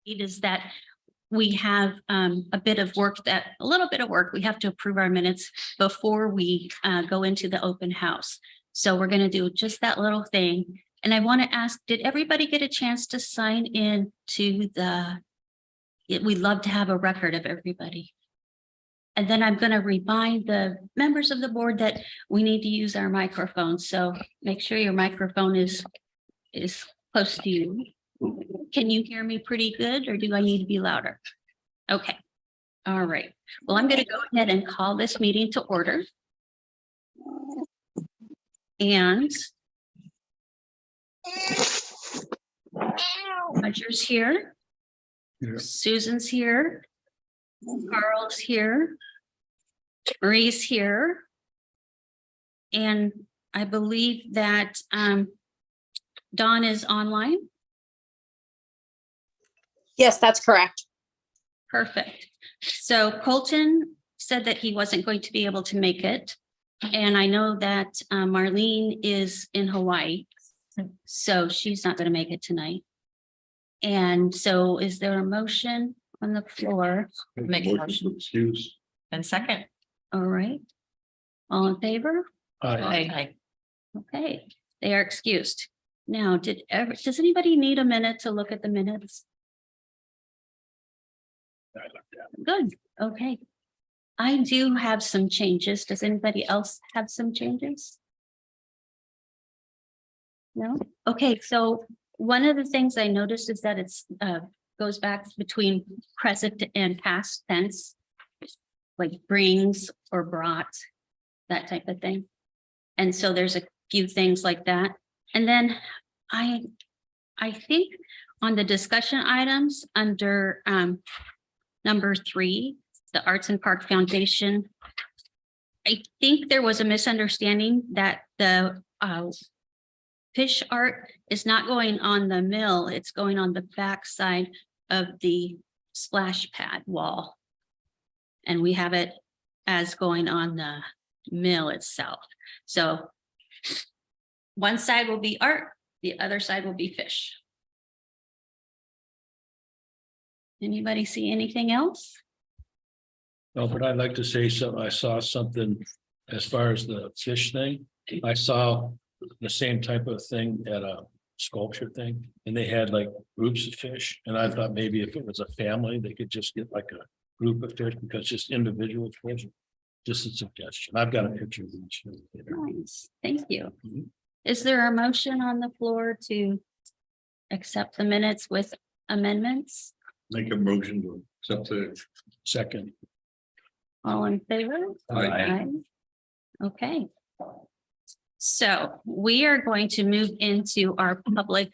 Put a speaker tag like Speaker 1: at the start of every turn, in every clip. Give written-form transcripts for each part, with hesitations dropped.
Speaker 1: is that we have a little bit of work. We have to approve our minutes before we go into the open house. So we're going to do just that little thing. And I want to ask, did everybody get a chance to sign in to we'd love to have a record of everybody. And then I'm going to remind the members of the board that we need to use our microphone. So make sure your microphone is close to you. Can you hear me pretty good, or do I need to be louder? Okay. All right. Well, I'm going to go ahead and call this meeting to order. And Roger's here.
Speaker 2: Yeah.
Speaker 1: Susan's here. Carl's here. Marie's here. And I believe that Dawn is online.
Speaker 3: Yes, that's correct.
Speaker 1: Perfect. So Colton said that he wasn't going to be able to make it. And I know that Marlene is in Hawaii, so she's not going to make it tonight. And so is there a motion on the floor?
Speaker 4: Make a motion.
Speaker 2: Excuse.
Speaker 4: And second.
Speaker 1: All right. All in favor?
Speaker 4: Aye.
Speaker 1: Okay, they are excused. Now, does anybody need a minute to look at the minutes? Good, okay. I do have some changes. Does anybody else have some changes? No? Okay, so one of the things I noticed is that it's goes back between present and past tense, like brings or brought, that type of thing. And so there's a few things like that. And then I think on the discussion items under number 3, the Arts and Park Foundation, I think there was a misunderstanding that the fish art is not going on the mill, it's going on the back side of the splash pad wall. And we have it as going on the mill itself. So one side will be art, the other side will be fish. Anybody see anything else?
Speaker 2: No, but I'd like to say something. I saw something as far as the fish thing. I saw the same type of thing at a sculpture thing, and they had like groups of fish. And I thought maybe if it was a family, they could just get like a group of fish, because just individual fish. Just a suggestion. I've got a picture of each.
Speaker 1: Nice, thank you.
Speaker 2: Mhm.
Speaker 1: Is there a motion on the floor to accept the minutes with amendments?
Speaker 2: Make a motion to accept the second.
Speaker 1: All in favor?
Speaker 2: Aye.
Speaker 1: Okay. So we are going to move into our public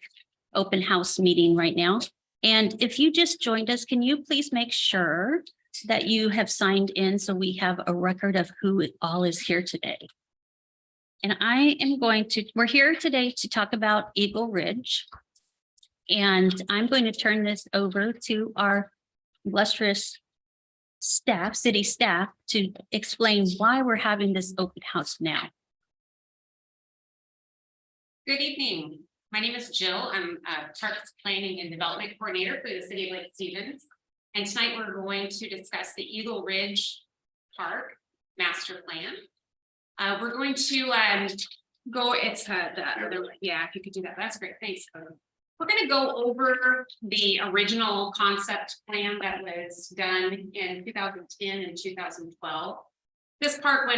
Speaker 1: open house meeting right now. And if you just joined us, can you please make sure that you have signed in so we have a record of who all is here today? And we're here today to talk about Eagle Ridge. And I'm going to turn this over to our illustrious staff, city staff, to explain why we're having this open house now.
Speaker 5: Good evening. My name is Jill. I'm Parks Planning and Development Coordinator for the City of Lake Stevens. And tonight we're going to discuss the Eagle Ridge Park Master Plan. We're going to go, it's the other, yeah, if you could do that, that's great, thanks. We're going to go over the original concept plan that was done in 2010 and 2012. This park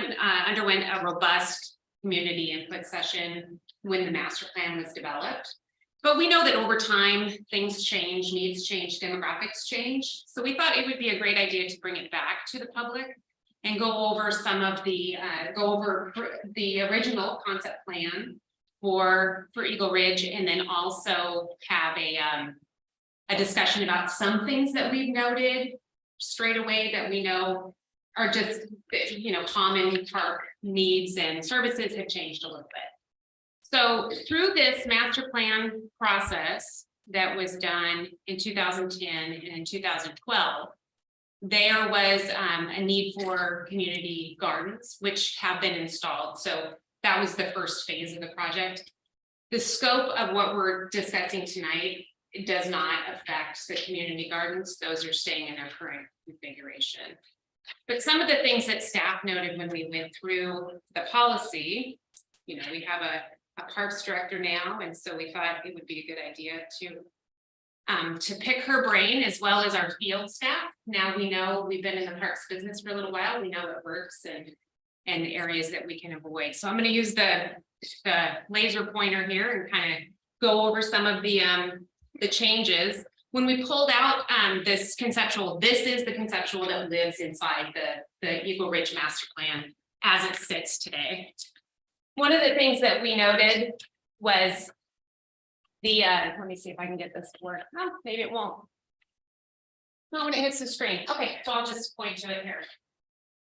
Speaker 5: underwent a robust community input session when the master plan was developed. But we know that over time, things change, needs change, demographics change. So we thought it would be a great idea to bring it back to the public and go over some of the, the original concept plan for Eagle Ridge, and then also have a discussion about some things that we've noted straight away that we know are just, common park needs and services have changed a little bit. So through this master plan process that was done in 2010 and in 2012, there was a need for community gardens, which have been installed. So that was the first phase of the project. The scope of what we're discussing tonight it does not affect the community gardens. Those are staying in their current configuration. But some of the things that staff noted when we went through the policy, you know, we have a parks director now, and so we thought it would be a good idea to pick her brain as well as our field staff. Now we know we've been in the parks business for a little while. We know it works and areas that we can avoid. So I'm going to use the laser pointer here and kind of go over some of the changes. When we pulled out this is the conceptual that lives inside the Eagle Ridge Master Plan as it sits today. One of the things that we noted was let me see if I can get this to work. Oh, maybe it won't. Not when it hits the screen. Okay, so I'll just point to it here.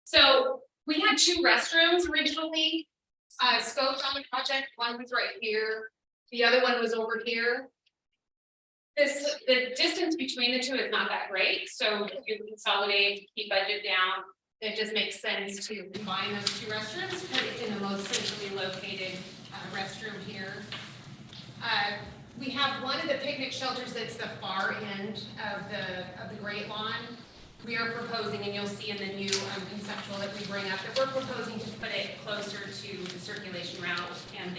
Speaker 5: So we had 2 restrooms originally scoped on the project. One was right here. The other one was over here. The distance between the 2 is not that great. So if you consolidate, keep budget down, it just makes sense to combine those 2 restrooms, put it in the most centrally located restroom here. We have one of the picnic shelters that's the far end of the Great Lawn. We are proposing, and you'll see in the new conceptual that we bring up, that we're proposing to put it closer to the circulation route and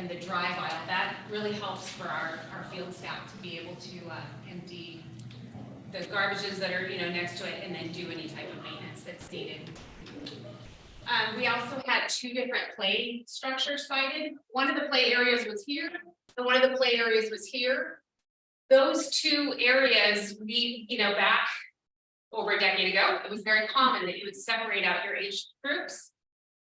Speaker 5: the drive aisle. That really helps for our field staff to be able to empty the garbages that are next to it and then do any type of maintenance that's needed. We also had 2 different play structures cited. One of the play areas was here, and one of the play areas was here. Those 2 areas, back over a decade ago, it was very common that you would separate out your age groups.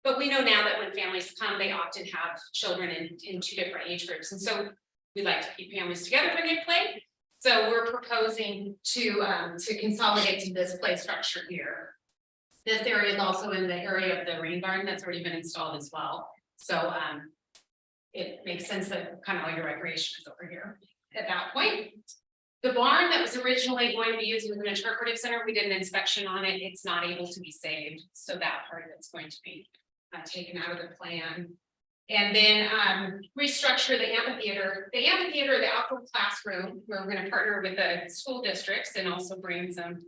Speaker 5: But we know now that when families come, they often have children in 2 different age groups. And so we like to keep families together when they play. So we're proposing to consolidate to this play structure here. This area is also in the area of the rain garden that's already been installed as well. So it makes sense that kind of all your recreation is over here at that point. The barn that was originally going to be used as an interpretive center, we did an inspection on it. It's not able to be saved. So that part of it's going to be taken out of the plan. And then restructure the amphitheater. The amphitheater, the outdoor classroom, where we're going to partner with the school districts and also bring some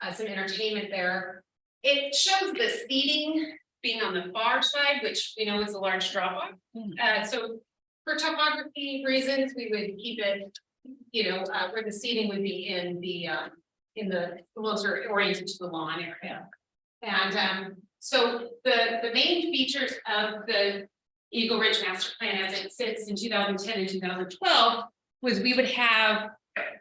Speaker 5: entertainment there. It shows the seating being on the far side, which we know is a large drop off. So for topography reasons, we would keep it, where the seating would be in the closer oriented to the lawn area. And so the main features of the Eagle Ridge Master Plan as it sits in 2010 and 2012 was we would have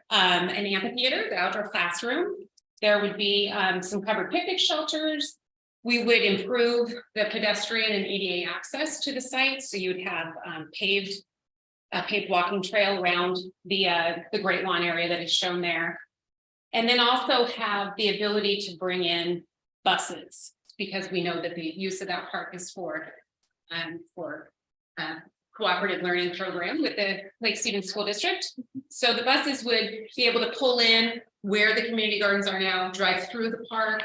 Speaker 5: an amphitheater, the outdoor classroom. There would be some covered picnic shelters. We would improve the pedestrian and ADA access to the site. So you would have paved walking trail around the Great Lawn area that is shown there. And then also have the ability to bring in buses, because we know that the use of that park is for cooperative learning program with the Lake Stevens School District. So the buses would be able to pull in where the community gardens are now, drive through the park,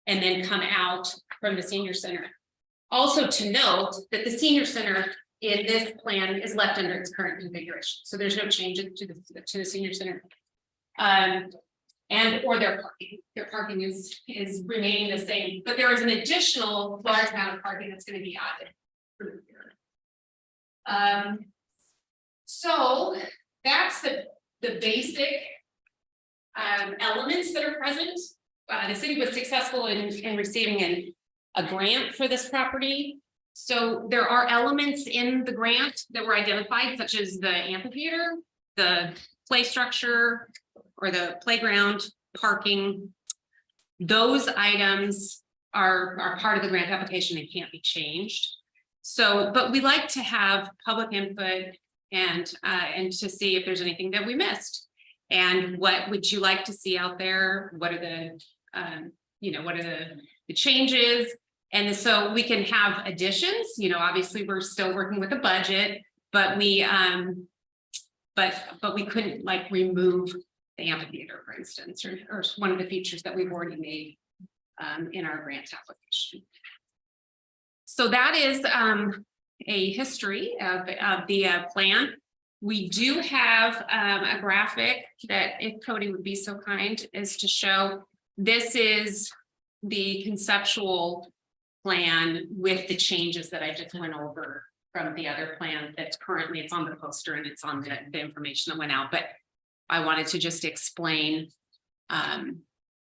Speaker 5: and then come out from the senior center. Also to note that the senior center in this plan is left under its current configuration. So there's no changes to the senior center. Or their parking. Their parking is remaining the same, but there is an additional large amount of parking that's going to be added through here. So that's the basic elements that are present. The city was successful in receiving a grant for this property. So there are elements in the grant that were identified, such as the amphitheater, the play structure, or the playground, parking. Those items are part of the grant application and can't be changed. So, but we like to have public input and to see if there's anything that we missed. And what would you like to see out there? What are the, what are the changes? And so we can have additions. Obviously we're still working with a budget, but we couldn't remove the amphitheater, for instance, or one of the features that we've already made in our grant application. So that is a history of the plan. We do have a graphic that if Cody would be so kind as to show, this is the conceptual plan with the changes that I just went over from the other plan that's currently, it's on the poster and it's on the information that went out, but I wanted to just explain.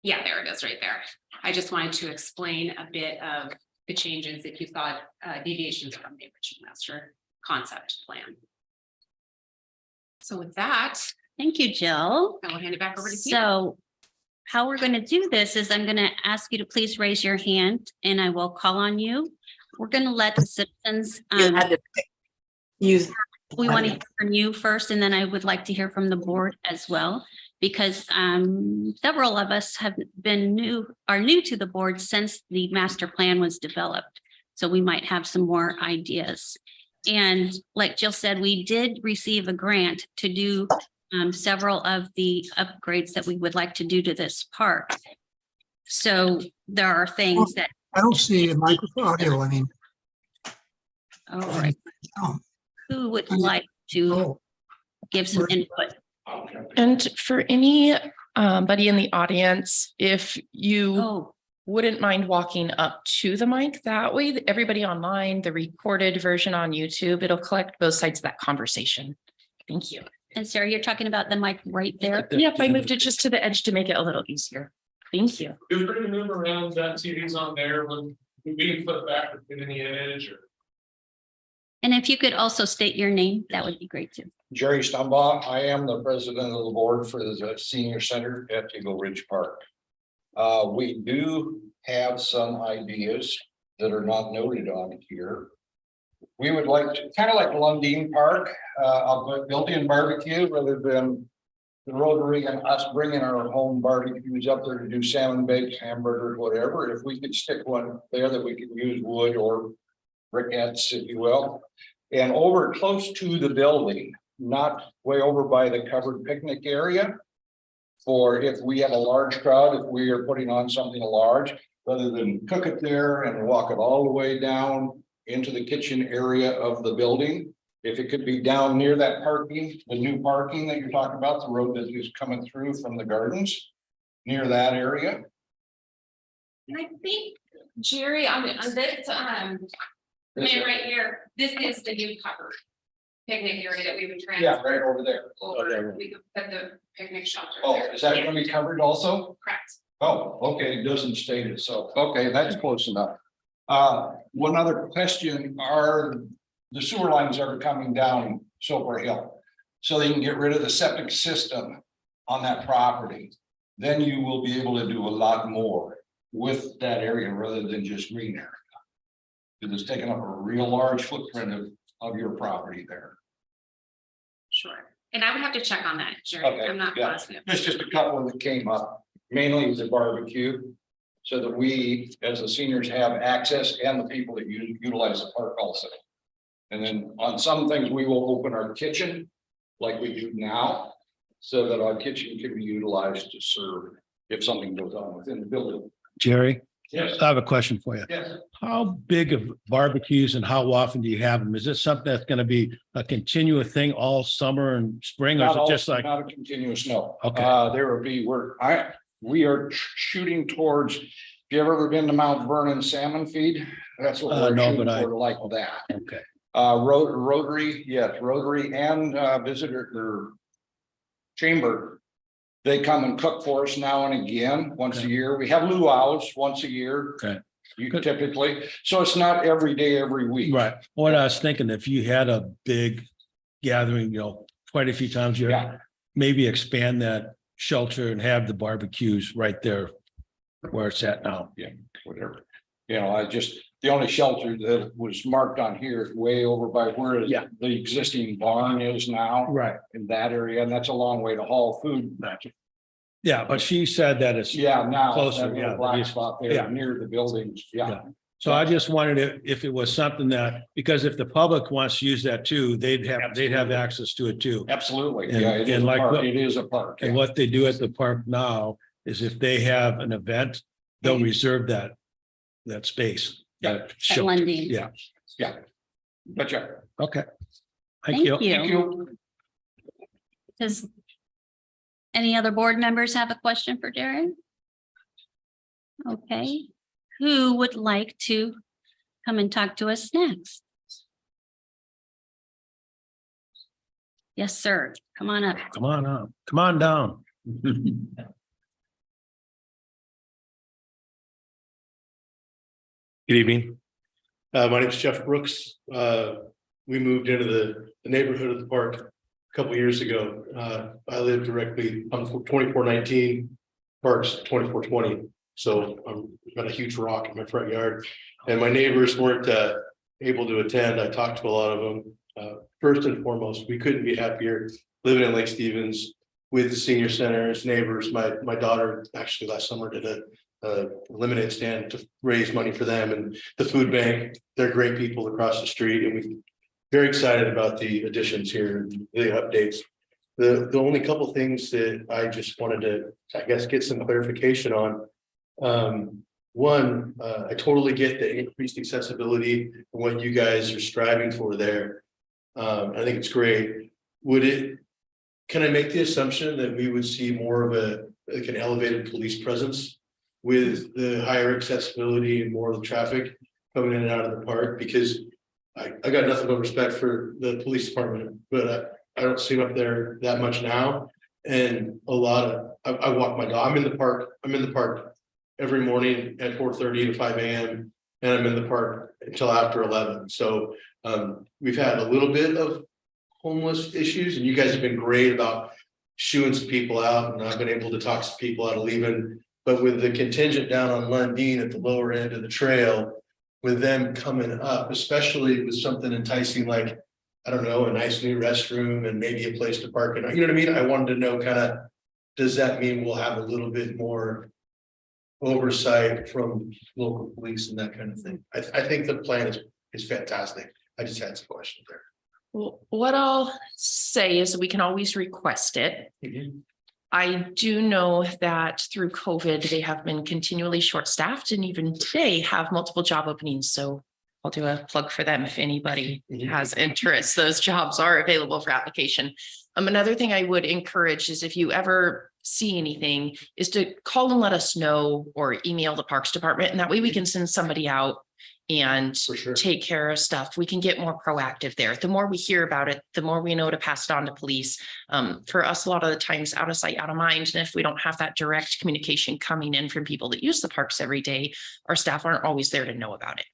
Speaker 5: Yeah, there it is right there. I just wanted to explain a bit of the changes if you thought deviations from the original master concept plan. So with that,
Speaker 1: Thank you, Jill.
Speaker 5: I will hand it back over to you.
Speaker 1: So how we're going to do this is I'm going to ask you to please raise your hand and I will call on you. We're going to let the citizens,
Speaker 3: You had to use,
Speaker 1: we want to hear from you first, and then I would like to hear from the board as well. Because several of us have been are new to the board since the master plan was developed. So we might have some more ideas. And like Jill said, we did receive a grant to do several of the upgrades that we would like to do to this park. So there are things that,
Speaker 6: I don't see a microphone audio. I mean,
Speaker 1: all right,
Speaker 6: oh,
Speaker 1: who would like to
Speaker 6: oh,
Speaker 1: give some input?
Speaker 7: And for any buddy in the audience, if you
Speaker 1: Oh,
Speaker 7: wouldn't mind walking up to the mic, that way everybody online, the recorded version on YouTube, it'll collect both sides of that conversation. Thank you.
Speaker 1: and Sarah, you're talking about the mic right there.
Speaker 7: Yep, I moved it just to the edge to make it a little easier. Thank you.
Speaker 8: Feel free to move around, that TV's on there, we can flip back in the image or.
Speaker 1: And if you could also state your name, that would be great too.
Speaker 9: Jerry Stumbaugh. I am the president of the board for the senior center at Eagle Ridge Park. We do have some ideas that are not noted on here. We would like to, kind of like Lundin Park, a built-in barbecue rather than the Rotary and us bringing our home barbecues up there to do salmon bakes, hamburgers, whatever. If we could stick one there that we could use wood or briquettes, if you will. And over close to the building, not way over by the covered picnic area. For if we have a large crowd, if we are putting on something large, rather than cook it there and walk it all the way down into the kitchen area of the building. If it could be down near that parking, the new parking that you're talking about, the road that is coming through from the gardens, near that area.
Speaker 5: And I think, Jerry, on this, man, right here, this is the new covered picnic area that we would transfer.
Speaker 9: Yeah, right over there.
Speaker 5: Over, we could put the picnic shelter.
Speaker 9: Oh,
Speaker 5: there.
Speaker 9: is that
Speaker 5: Yeah,
Speaker 9: gonna be covered also?
Speaker 5: correct.
Speaker 9: Oh, okay, it doesn't state it, so, okay, that's close enough. One other question, are the sewer lines are coming down Soper Hill? So they can get rid of the septic system on that property. Then you will be able to do a lot more with that area rather than just green area. Because it's taking up a real large footprint of your property there.
Speaker 5: Sure. And I would have to check on that, Jerry.
Speaker 9: Okay,
Speaker 5: I'm not
Speaker 9: yeah.
Speaker 5: positive.
Speaker 9: There's just a couple that came up, mainly the barbecue. So that we, as the seniors, have access and the people that utilize the park also. And then on some things, we will open our kitchen like we do now. So that our kitchen can be utilized to serve if something goes on within the building.
Speaker 2: Jerry,
Speaker 9: Yes.
Speaker 2: I have a question for you.
Speaker 9: Yes.
Speaker 2: How big of barbecues and how often do you have them? Is this something that's gonna be a continuous thing all summer and spring, or is
Speaker 9: Not
Speaker 2: it just like?
Speaker 9: Not a continuous, no.
Speaker 2: Okay.
Speaker 9: There will be, we are shooting towards, have you ever been to Mount Vernon Salmon Feed? That's what we're
Speaker 2: No,
Speaker 9: shooting
Speaker 2: but
Speaker 9: for, like that.
Speaker 2: Okay,
Speaker 9: Rotary, yes, Rotary and visitor or chamber. They come and cook for us now and again, once a
Speaker 2: Okay.
Speaker 9: year. We have luau's once a year.
Speaker 2: Okay.
Speaker 9: You
Speaker 2: Good.
Speaker 9: typically, so it's not every day, every week.
Speaker 2: right. What I was thinking, if you had a big gathering, quite a few times a year,
Speaker 9: Yeah,
Speaker 2: maybe expand that shelter and have the barbecues right there where it's at now.
Speaker 9: whatever. The only shelter that was marked on here is way over by where
Speaker 2: Yeah.
Speaker 9: the existing barn is now.
Speaker 2: Right.
Speaker 9: In that area, and that's a long way to haul food.
Speaker 2: Yeah, but she said that it's,
Speaker 9: Yeah, now.
Speaker 2: Closer,
Speaker 9: that little
Speaker 2: yeah,
Speaker 9: Black
Speaker 2: yeah.
Speaker 9: spot
Speaker 2: Yeah.
Speaker 9: there near the buildings, yeah.
Speaker 2: Yeah. so I just wanted to, if it was something that, because if the public wants to use that too, they'd have access to it too.
Speaker 9: Absolutely,
Speaker 2: And-
Speaker 9: yeah, it is
Speaker 2: and
Speaker 9: a
Speaker 2: like
Speaker 9: park,
Speaker 2: what-
Speaker 9: it is a park.
Speaker 2: And
Speaker 9: yeah.
Speaker 2: what they do at the park now is if they have an event, they'll reserve that space. that
Speaker 1: At
Speaker 2: shelter.
Speaker 1: Lundin.
Speaker 2: Yeah,
Speaker 9: Yeah. Gotcha.
Speaker 2: okay. Thank
Speaker 1: Thank
Speaker 2: you.
Speaker 1: you.
Speaker 9: Thank you.
Speaker 1: Does any other board members have a question for Jared? Okay, who would like to come and talk to us next? Yes, sir. Come on up.
Speaker 2: Come on up, come on down.
Speaker 10: Good evening. My name is Jeff Brooks. We moved into the neighborhood of the park a couple years ago. I live directly on 2419, Parks 2420. So I've got a huge rock in my front yard, and my neighbors weren't able to attend. I talked to a lot of them. First and foremost, we couldn't be happier living in Lake Stevens with the senior center's neighbors. My daughter actually last summer did a lemonade stand to raise money for them, and the food bank. They're great people across the street, and we're very excited about the additions here, and the updates. The only couple things that I just wanted to, I guess, get some clarification on. One, I totally get the increased accessibility and what you guys are striving for there. I think it's great. Can I make the assumption that we would see more of an elevated police presence with the higher accessibility and more of the traffic coming in and out of the park? Because I got nothing but respect for the police department, but I don't see them up there that much now. And a lot of, I walk my dog. I'm in the park every morning at 4:30 to 5 a.m. and I'm in the park until after 11. So we've had a little bit of homeless issues, and you guys have been great about shooing some people out, and I've been able to talk some people out of leaving. But with the contingent down on Lundin at the lower end of the trail, with them coming up, especially with something enticing like, I don't know, a nice new restroom and maybe a place to park, and you know what I mean? I wanted to know kind of, does that mean we'll have a little bit more oversight from local police and that kind of thing? I think the plan is fantastic. I just had some questions there.
Speaker 7: Well, what I'll say is we can always request it. I do know that through COVID, they have been continually short-staffed, and even today have multiple job openings. So I'll do a plug for them if anybody has interest. Those jobs are available for application. Another thing I would encourage is if you ever see anything, is to call and let us know, or email the Parks Department, and that way we can send somebody out and
Speaker 10: For sure.
Speaker 7: take care of stuff. We can get more proactive there. The more we hear about it, the more we know to pass it on to police. For us, a lot of the times, out of sight, out of mind. And if we don't have that direct communication coming in from people that use the parks every day, our staff aren't always there to know about it.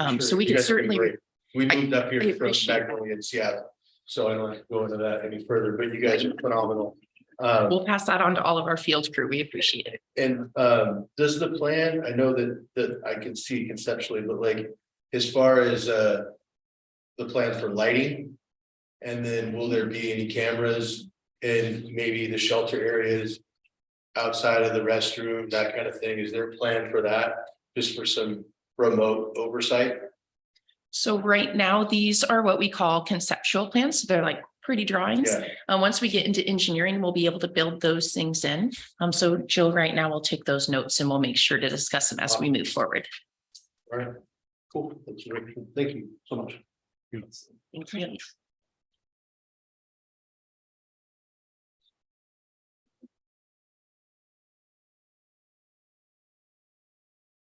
Speaker 10: Sure.
Speaker 7: So we
Speaker 10: You
Speaker 7: can
Speaker 10: guys have been
Speaker 7: certainly,
Speaker 10: great. We moved up
Speaker 7: I
Speaker 10: here from
Speaker 7: appreciate that.
Speaker 10: Magnolia in Seattle, so I don't have to go into that any further, but you guys are phenomenal.
Speaker 7: we'll pass that on to all of our field crew. We appreciate it.
Speaker 10: And does the plan, I know that I can see conceptually, but like, as far as the plan for lighting, and then will there be any cameras in maybe the shelter areas outside of the restroom, that kind of thing? Is there a plan for that, just for some remote oversight?
Speaker 7: So right now, these are what we call conceptual plans. So they're like pretty drawings.
Speaker 10: Yeah.
Speaker 7: Once we get into engineering, we'll be able to build those things in. So Jill right now will take those notes, and we'll make sure to discuss them as we move forward.
Speaker 10: All right, cool. That's great. Thank you so much.
Speaker 7: Thank you.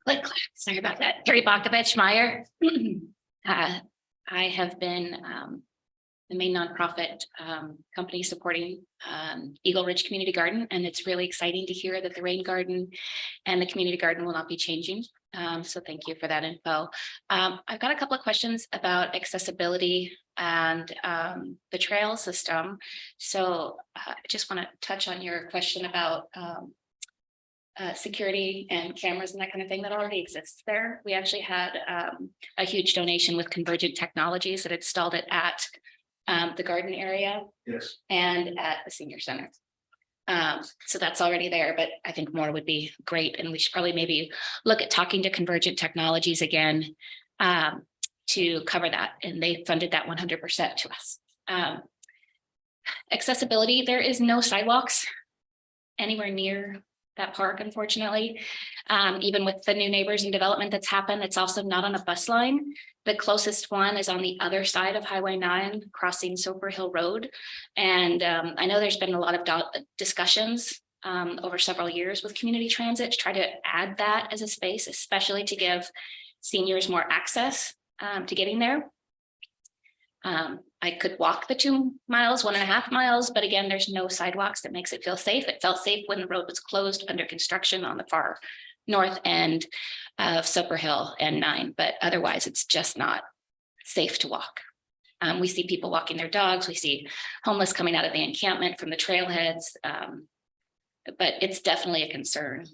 Speaker 11: Click, clack. Sorry about that. Gary Bakovich Meyer. I have been the main nonprofit company supporting Eagle Ridge Community Garden, and it's really exciting to hear that the rain garden and the community garden will not be changing. So thank you for that info. I've got a couple of questions about accessibility and the trail system. So I just want to touch on your question about security and cameras and that kind of thing that already exists there. We actually had a huge donation with Convergent Technologies that installed it at the garden area
Speaker 10: Yes.
Speaker 11: and at the senior center. So that's already there, but I think more would be great. And we should probably maybe look at talking to Convergent Technologies again to cover that. And they funded that 100% to us. Accessibility, there is no sidewalks anywhere near that park, unfortunately. Even with the new neighbors and development that's happened, it's also not on a bus line. The closest one is on the other side of Highway 9, crossing Soper Hill Road. And I know there's been a lot of discussions over several years with community transit to try to add that as a space, especially to give seniors more access to getting there. I could walk the 2 miles, 1.5 miles, but again, there's no sidewalks that makes it feel safe. It felt safe when the road was closed under construction on the far north end of Soper Hill and 9, but otherwise it's just not safe to walk. We see people walking their dogs. We see homeless coming out of the encampment from the trailheads. But it's definitely a concern,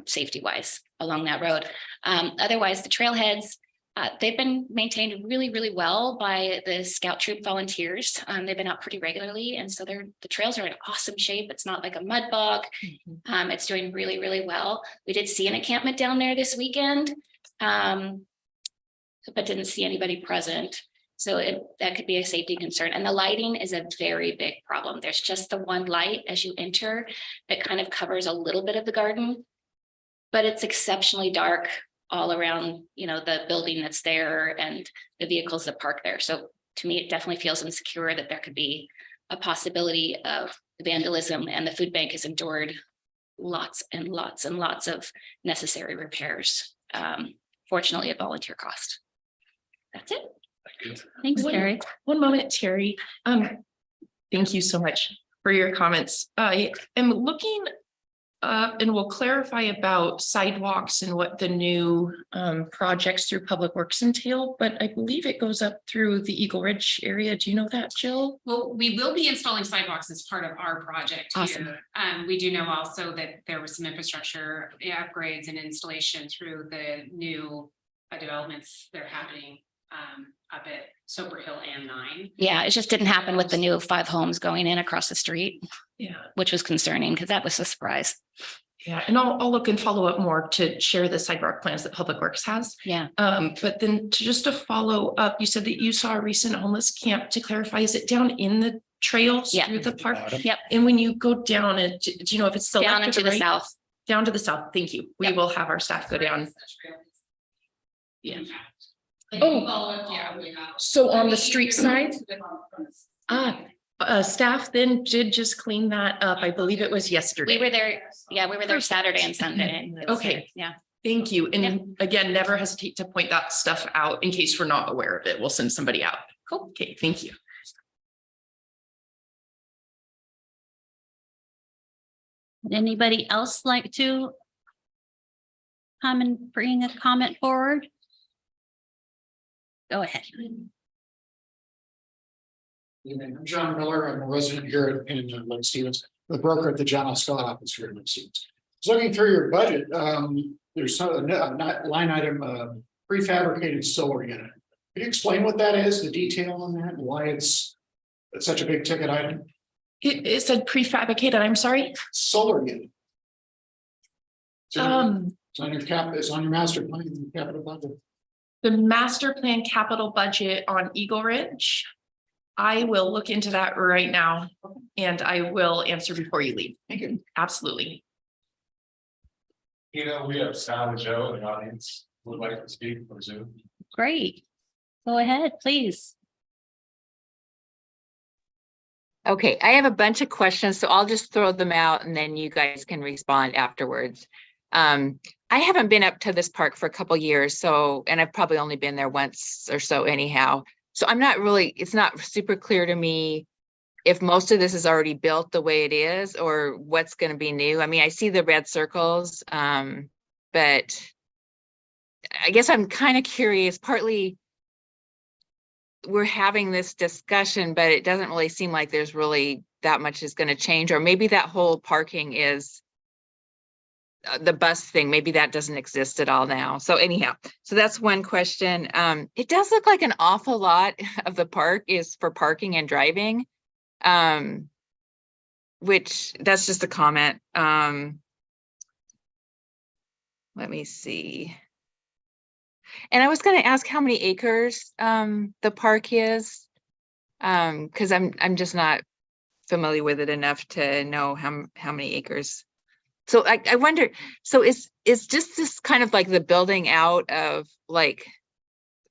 Speaker 11: safety wise along that road. Otherwise, the trailheads, they've been maintained really, really well by the Scout Troop volunteers. They've been out pretty regularly. And so the trails are in awesome shape. It's not like a mud bog. It's doing really, really well. We did see an encampment down there this weekend, but didn't see anybody present. So that could be a safety concern. And the lighting is a very big problem. There's just the one light as you enter that kind of covers a little bit of the garden, but it's exceptionally dark all around, the building that's there and the vehicles that park there. So to me, it definitely feels insecure that there could be a possibility of vandalism, and the food bank has endured lots and lots and lots of necessary repairs. Fortunately, at volunteer cost. That's it.
Speaker 1: Thanks,
Speaker 7: One-
Speaker 1: Terry.
Speaker 7: One moment, Terry. Thank you so much for your comments. I am looking and we'll clarify about sidewalks and what the new projects through Public Works entail, but I believe it goes up through the Eagle Ridge area. Do you know that, Jill?
Speaker 5: Well, we will be installing sidewalks as part of our project
Speaker 7: Awesome.
Speaker 5: here. We do know also that there was some infrastructure upgrades and installation through the new developments that are happening up at Soper Hill and 9.
Speaker 11: Yeah, it just didn't happen with the new 5 homes going in across the street,
Speaker 7: Yeah.
Speaker 11: which was concerning because that was a surprise.
Speaker 7: Yeah, and I'll look and follow up more to share the sidewalk plans that Public Works has.
Speaker 11: Yeah.
Speaker 7: But then to follow up, you said that you saw a recent homeless camp. To clarify, is it down in the trails
Speaker 11: Yeah.
Speaker 7: through the park?
Speaker 11: Yep.
Speaker 7: And when you go down, and do you know if it's the
Speaker 11: Down
Speaker 7: left or
Speaker 11: into
Speaker 7: the
Speaker 11: the
Speaker 7: right?
Speaker 11: south.
Speaker 7: Down to the south. Thank you. We
Speaker 11: Yep.
Speaker 7: will have our staff go down. Yeah.
Speaker 5: Yeah.
Speaker 7: So on the street side? Staff then did just clean that up. I believe it was yesterday.
Speaker 11: We were there, yeah, we were there Saturday and Sunday.
Speaker 7: Okay.
Speaker 11: Yeah.
Speaker 7: Thank you. And again, never hesitate to point that stuff out in case we're not aware of it. We'll send somebody out. Cool. Okay, thank you.
Speaker 1: Would anybody else like to come and bring a comment forward? Go ahead.
Speaker 6: Evening. I'm John Miller. I'm a resident here in Lake Stevens, the broker at the John L. Scott office here in Lake Stevens. So looking through your budget, there's some line item, prefabricated solar unit. Can you explain what that is, the detail on that, and why it's such a big ticket item?
Speaker 7: It said prefabricated, I'm sorry.
Speaker 6: Solar unit. It's on your it's on your master plan, capital budget.
Speaker 7: The master plan capital budget on Eagle Ridge. I will look into that right now and I will answer before you leave.
Speaker 6: Thank you.
Speaker 7: Absolutely.
Speaker 8: We have Sal and Joe in the audience who would like to speak for Zoom.
Speaker 1: Great. Go ahead, please.
Speaker 3: Okay, I have a bunch of questions, so I'll just throw them out and then you guys can respond afterwards. I haven't been up to this park for a couple years, so, and I've probably only been there once or so anyhow. So I'm not really, it's not super clear to me if most of this is already built the way it is or what's going to be new. I mean, I see the red circles, but I guess I'm kind of curious, partly we're having this discussion, but it doesn't really seem like there's really that much is going to change, or maybe that whole parking is the bus thing, maybe that doesn't exist at all now. So anyhow, so that's one question. It does look like an awful lot of the park is for parking and driving, which that's just a comment. Let me see. And I was going to ask how many acres the park is, because I'm just not familiar with it enough to know how many acres So I wonder, so is just this kind of like the building out of like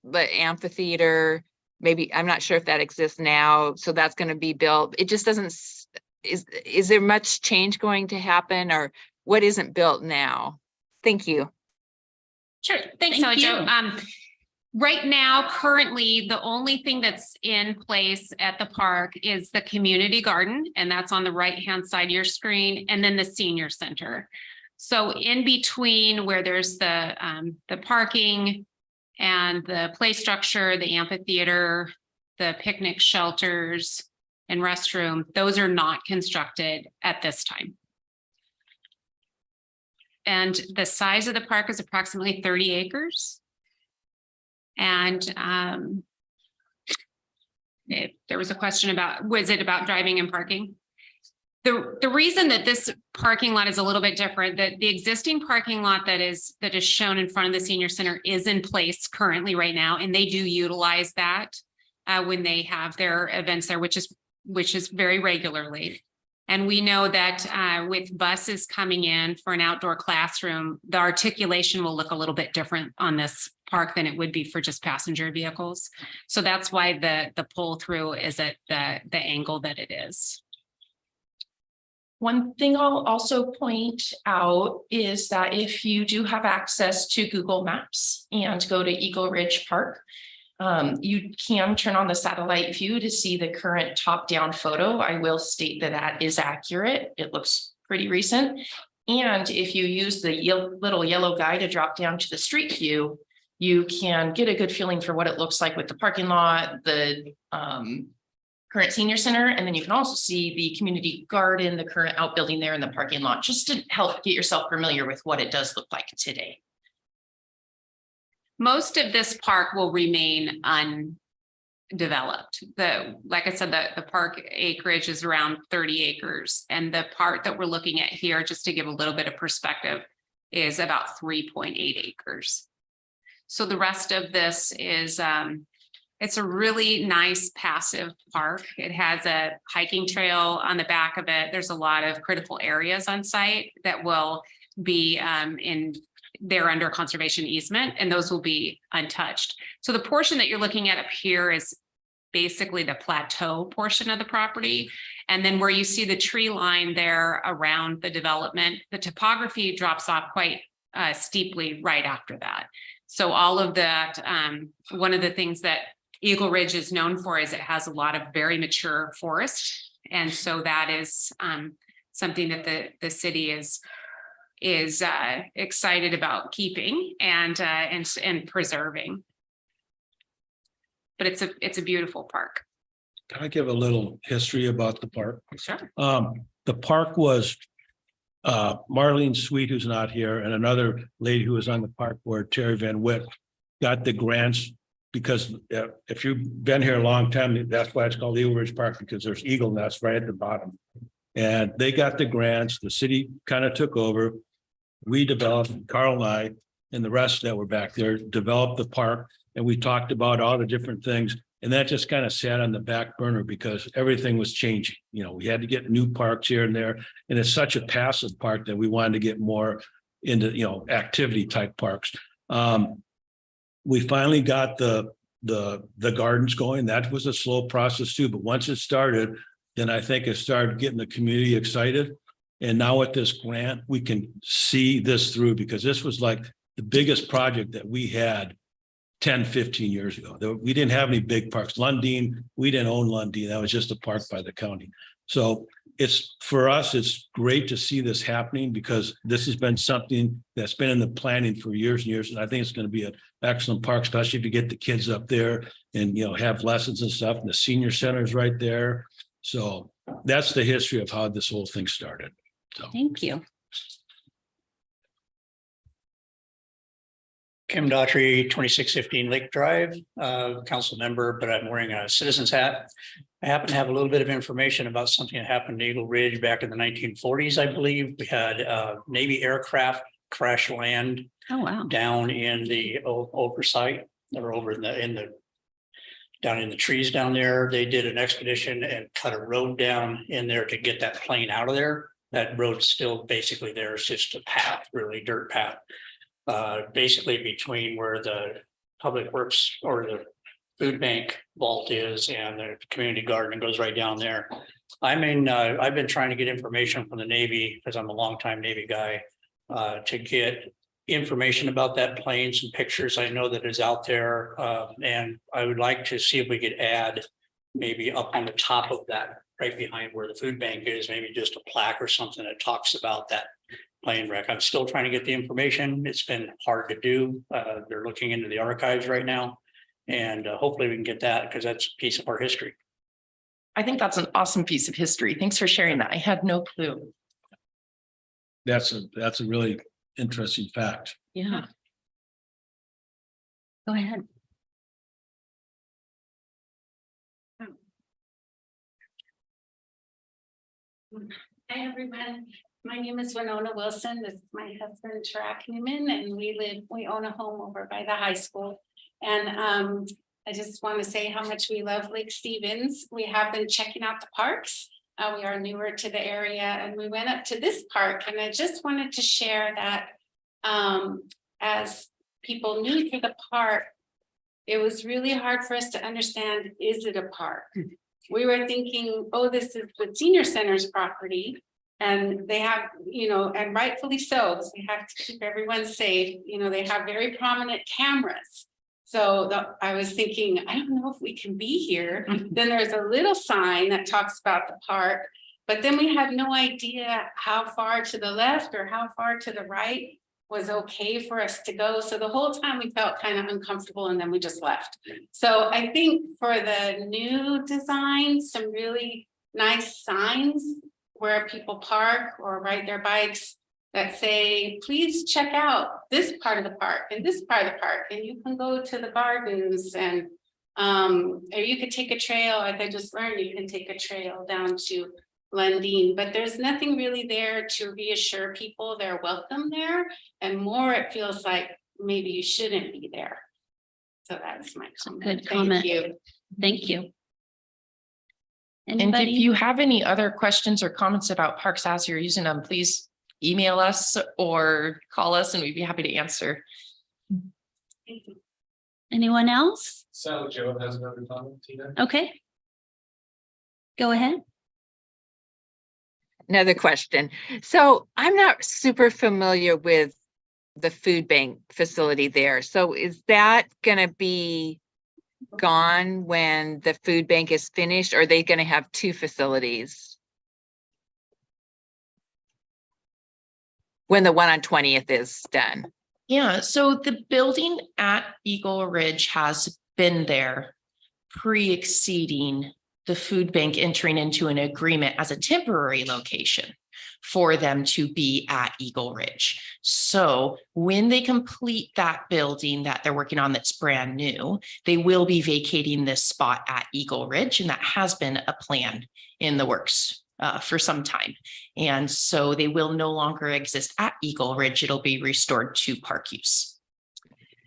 Speaker 3: the amphitheater? Maybe, I'm not sure if that exists now, so that's gonna be built. It just doesn't, is there much change going to happen, or what isn't built now? Thank you.
Speaker 5: Sure, thanks,
Speaker 1: Thank
Speaker 5: Joe.
Speaker 1: you.
Speaker 5: Right now, currently, the only thing that's in place at the park is the community garden, and that's on the right-hand side of your screen, and then the senior center. So in between where there's the parking and the play structure, the amphitheater, the picnic shelters and restroom, those are not constructed at this time. And the size of the park is approximately 30 acres. And there was a question about, was it about driving and parking? The reason that this parking lot is a little bit different, that the existing parking lot that is shown in front of the senior center is in place currently right now, and they do utilize that when they have their events there, which is very regularly. And we know that with buses coming in for an outdoor classroom, the articulation will look a little bit different on this park than it would be for just passenger vehicles. So that's why the pull through is at the angle that it is.
Speaker 7: One thing I'll also point out is that if you do have access to Google Maps and go to Eagle Ridge Park, you can turn on the satellite view to see the current top-down photo. I will state that that is accurate. It looks pretty recent. And if you use the little yellow guy to drop down to the street view, you can get a good feeling for what it looks like with the parking lot, the current senior center, and then you can also see the community garden, the current outbuilding there in the parking lot, just to help get yourself familiar with what it does look like today.
Speaker 5: Most of this park will remain undeveloped. Like I said, the park acreage is around 30 acres. And the part that we're looking at here, just to give a little bit of perspective, is about 3.8 acres. So the rest of this is, it's a really nice passive park. It has a hiking trail on the back of it. There's a lot of critical areas on site that will be they're under conservation easement, and those will be untouched. So the portion that you're looking at up here is basically the plateau portion of the property. And then where you see the tree line there around the development, the topography drops off quite steeply right after that. So all of that, one of the things that Eagle Ridge is known for is it has a lot of very mature forest. And so that is something that the city is excited about keeping and preserving. But it's a beautiful park.
Speaker 2: Can I give a little history about the park?
Speaker 5: Sure.
Speaker 2: The park was Marlene Sweet, who's not here, and another lady who was on the park board, Terry Van Witt, got the grants because if you've been here a long time, that's why it's called Eagle Ridge Park, because there's eagle nests right at the bottom. And they got the grants. The city kind of took over. We developed, Carl and I, and the rest that were back there, developed the park, and we talked about all the different things. And that just kind of sat on the back burner because everything was changing. You know, we had to get new parks here and there. And it's such a passive park that we wanted to get more into, activity type parks. We finally got the gardens going. That was a slow process too, but once it started, then I think it started getting the community excited. And now with this grant, we can see this through because this was like the biggest project that we had 10, 15 years ago. We didn't have any big parks. Lundin, we didn't own Lundin. That was just a park by the county. So for us, it's great to see this happening because this has been something that's been in the planning for years and years. And I think it's going to be an excellent park, especially if you get the kids up there and, have lessons and stuff. And the senior center is right there. So that's the history of how this whole thing started. So.
Speaker 1: Thank you.
Speaker 12: Kim Daughtry, 2615 Lake Drive, council member, but I'm wearing a citizen's hat. I happen to have a little bit of information about something that happened in Eagle Ridge back in the 1940s, I believe. We had Navy aircraft crash land down in the oversight or over down in the trees down there. They did an expedition and cut a road down in there to get that plane out of there. That road's still basically there. It's just a path, really dirt path. Basically between where the Public Works or the food bank vault is and the community garden goes right down there. I mean, I've been trying to get information from the Navy because I'm a longtime Navy guy, to get information about that plane, some pictures I know that is out there. And I would like to see if we could add maybe up on the top of that, right behind where the food bank is, maybe just a plaque or something that talks about that plane wreck. I'm still trying to get the information. It's been hard to do. They're looking into the archives right now. And hopefully we can get that because that's a piece of our history.
Speaker 7: I think that's an awesome piece of history. Thanks for sharing that. I had no clue.
Speaker 2: That's a really interesting fact.
Speaker 1: Yeah. Go ahead.
Speaker 13: Hi, everyone. My name is Winona Wilson. This is my husband, Tarak Newman, and we own a home over by the high school. And I just want to say how much we love Lake Stevens. We have been checking out the parks. We are newer to the area, and we went up to this park, and I just wanted to share that as people new to the park, it was really hard for us to understand, is it a park? We were thinking, oh, this is the senior center's property. And they have, and rightfully so, because we have to keep everyone safe. They have very prominent cameras. So I was thinking, I don't know if we can be here. Then there's a little sign that talks about the park, but then we had no idea how far to the left or how far to the right was okay for us to go. So the whole time we felt kind of uncomfortable, and then we just left. So I think for the new design, some really nice signs where people park or ride their bikes that say, please check out this part of the park and this part of the park, and you can go to the gardens, and or you could take a trail. Like I just learned, you can take a trail down to Lundin, but there's nothing really there to reassure people they're welcome there, and more it feels like maybe you shouldn't be there. So that's my comment.
Speaker 1: Good comment.
Speaker 13: Thank you.
Speaker 1: Thank you.
Speaker 7: And if
Speaker 1: Anybody?
Speaker 7: you have any other questions or comments about parks as you're using them, please email us or call us and we'd be happy to answer.
Speaker 1: Anyone else?
Speaker 8: So Joe has another comment, Tina.
Speaker 1: Okay. Go ahead.
Speaker 3: Another question. So I'm not super familiar with the food bank facility there. So is that gonna be gone when the food bank is finished? Or are they gonna have two facilities? When the one on 20th is done?
Speaker 7: Yeah, so the building at Eagle Ridge has been there pre-exceeding the food bank entering into an agreement as a temporary location for them to be at Eagle Ridge. So when they complete that building that they're working on that's brand new, they will be vacating this spot at Eagle Ridge, and that has been a plan in the works for some time. And so they will no longer exist at Eagle Ridge. It'll be restored to park use.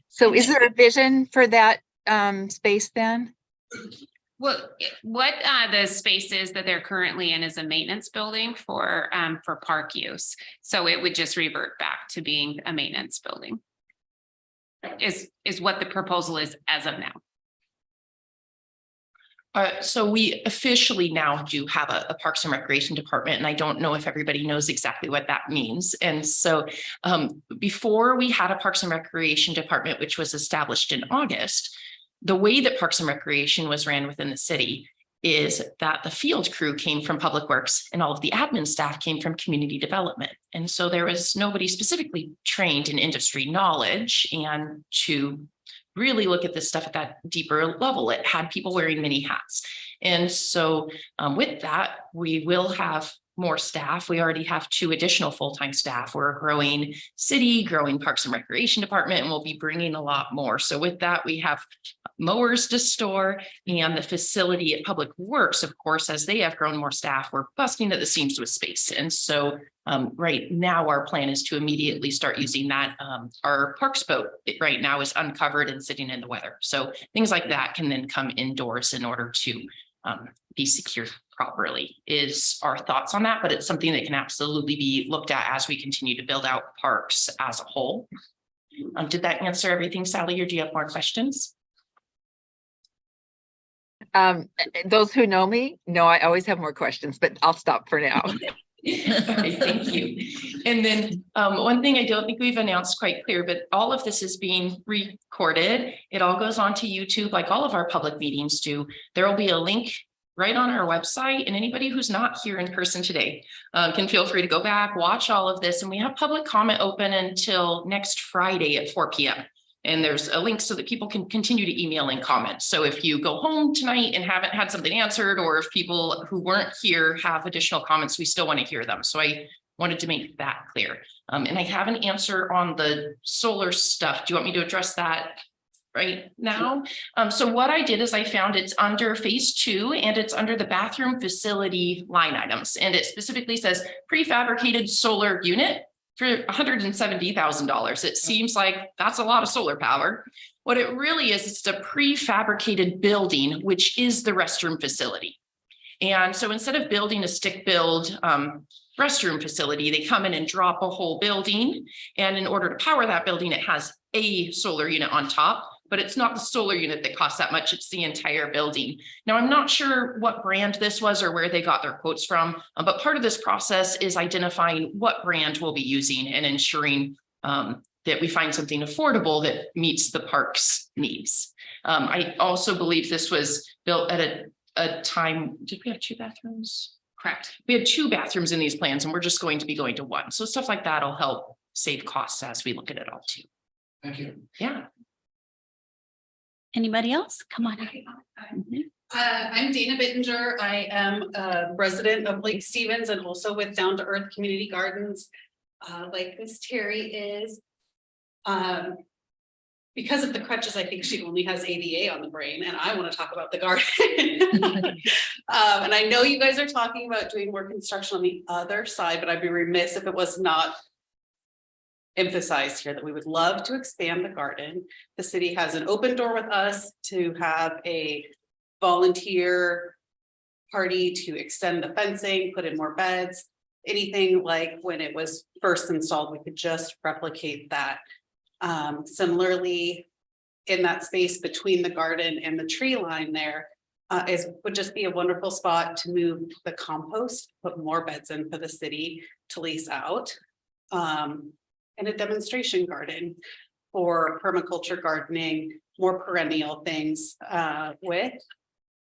Speaker 3: So is there a vision for that space then?
Speaker 5: What the space is that they're currently in is a maintenance building for park use. So it would just revert back to being a maintenance building. Is what the proposal is as of now.
Speaker 7: So we officially now do have a Parks and Recreation Department, and I don't know if everybody knows exactly what that means. And so before we had a Parks and Recreation Department, which was established in August, the way that Parks and Recreation was ran within the city is that the field crew came from Public Works and all of the admin staff came from community development. And so there was nobody specifically trained in industry knowledge and to really look at this stuff at that deeper level. It had people wearing many hats. And so with that, we will have more staff. We already have 2 additional full-time staff. We're a growing city, growing Parks and Recreation Department, and we'll be bringing a lot more. So with that, we have mowers to store, and the facility at Public Works, of course, as they have grown more staff, we're busting at the seams with space. And so right now our plan is to immediately start using that. Our parks boat right now is uncovered and sitting in the weather. So things like that can then come indoors in order to be secured properly is our thoughts on that, but it's something that can absolutely be looked at as we continue to build out parks as a whole. Did that answer everything, Sally, or do you have more questions?
Speaker 3: Those who know me, know I always have more questions, but I'll stop for now.
Speaker 7: Okay, thank you. And then one thing I don't think we've announced quite clear, but all of this is being recorded. It all goes on to YouTube like all of our public meetings do. There will be a link right on our website, and anybody who's not here in person today can feel free to go back, watch all of this. And we have public comment open until next Friday at 4 p.m. And there's a link so that people can continue to email and comment. So if you go home tonight and haven't had something answered, or if people who weren't here have additional comments, we still want to hear them. So I wanted to make that clear. And I have an answer on the solar stuff. Do you want me to address that right now? So what I did is I found it's under phase 2 and it's under the bathroom facility line items. And it specifically says prefabricated solar unit for $170,000. It seems like that's a lot of solar power. What it really is, it's a prefabricated building, which is the restroom facility. And so instead of building a stick build restroom facility, they come in and drop a whole building. And in order to power that building, it has a solar unit on top, but it's not the solar unit that costs that much, it's the entire building. Now, I'm not sure what brand this was or where they got their quotes from, but part of this process is identifying what brand we'll be using and ensuring that we find something affordable that meets the park's needs. I also believe this was built at a time, did we have 2 bathrooms? Correct. We had 2 bathrooms in these plans and we're just going to be going to 1. So stuff like that will help save costs as we look at it all too.
Speaker 6: Thank you.
Speaker 7: Yeah.
Speaker 1: Anybody else? Come on. Mhm.
Speaker 13: I'm Dana Bittinger. I am a resident of Lake Stevens and also with Down to Earth Community Gardens, like Miss Terry is. Because of the crutches, I think she only has ADA on the brain, and I want to talk about the garden. And I know you guys are talking about doing more construction on the other side, but I'd be remiss if it was not emphasized here that we would love to expand the garden. The city has an open door with us to have a volunteer party to extend the fencing, put in more beds, anything like when it was first installed, we could just replicate that. Similarly, in that space between the garden and the tree line there would just be a wonderful spot to move the compost, put more beds in for the city to lease out. And a demonstration garden for permaculture gardening, more perennial things with,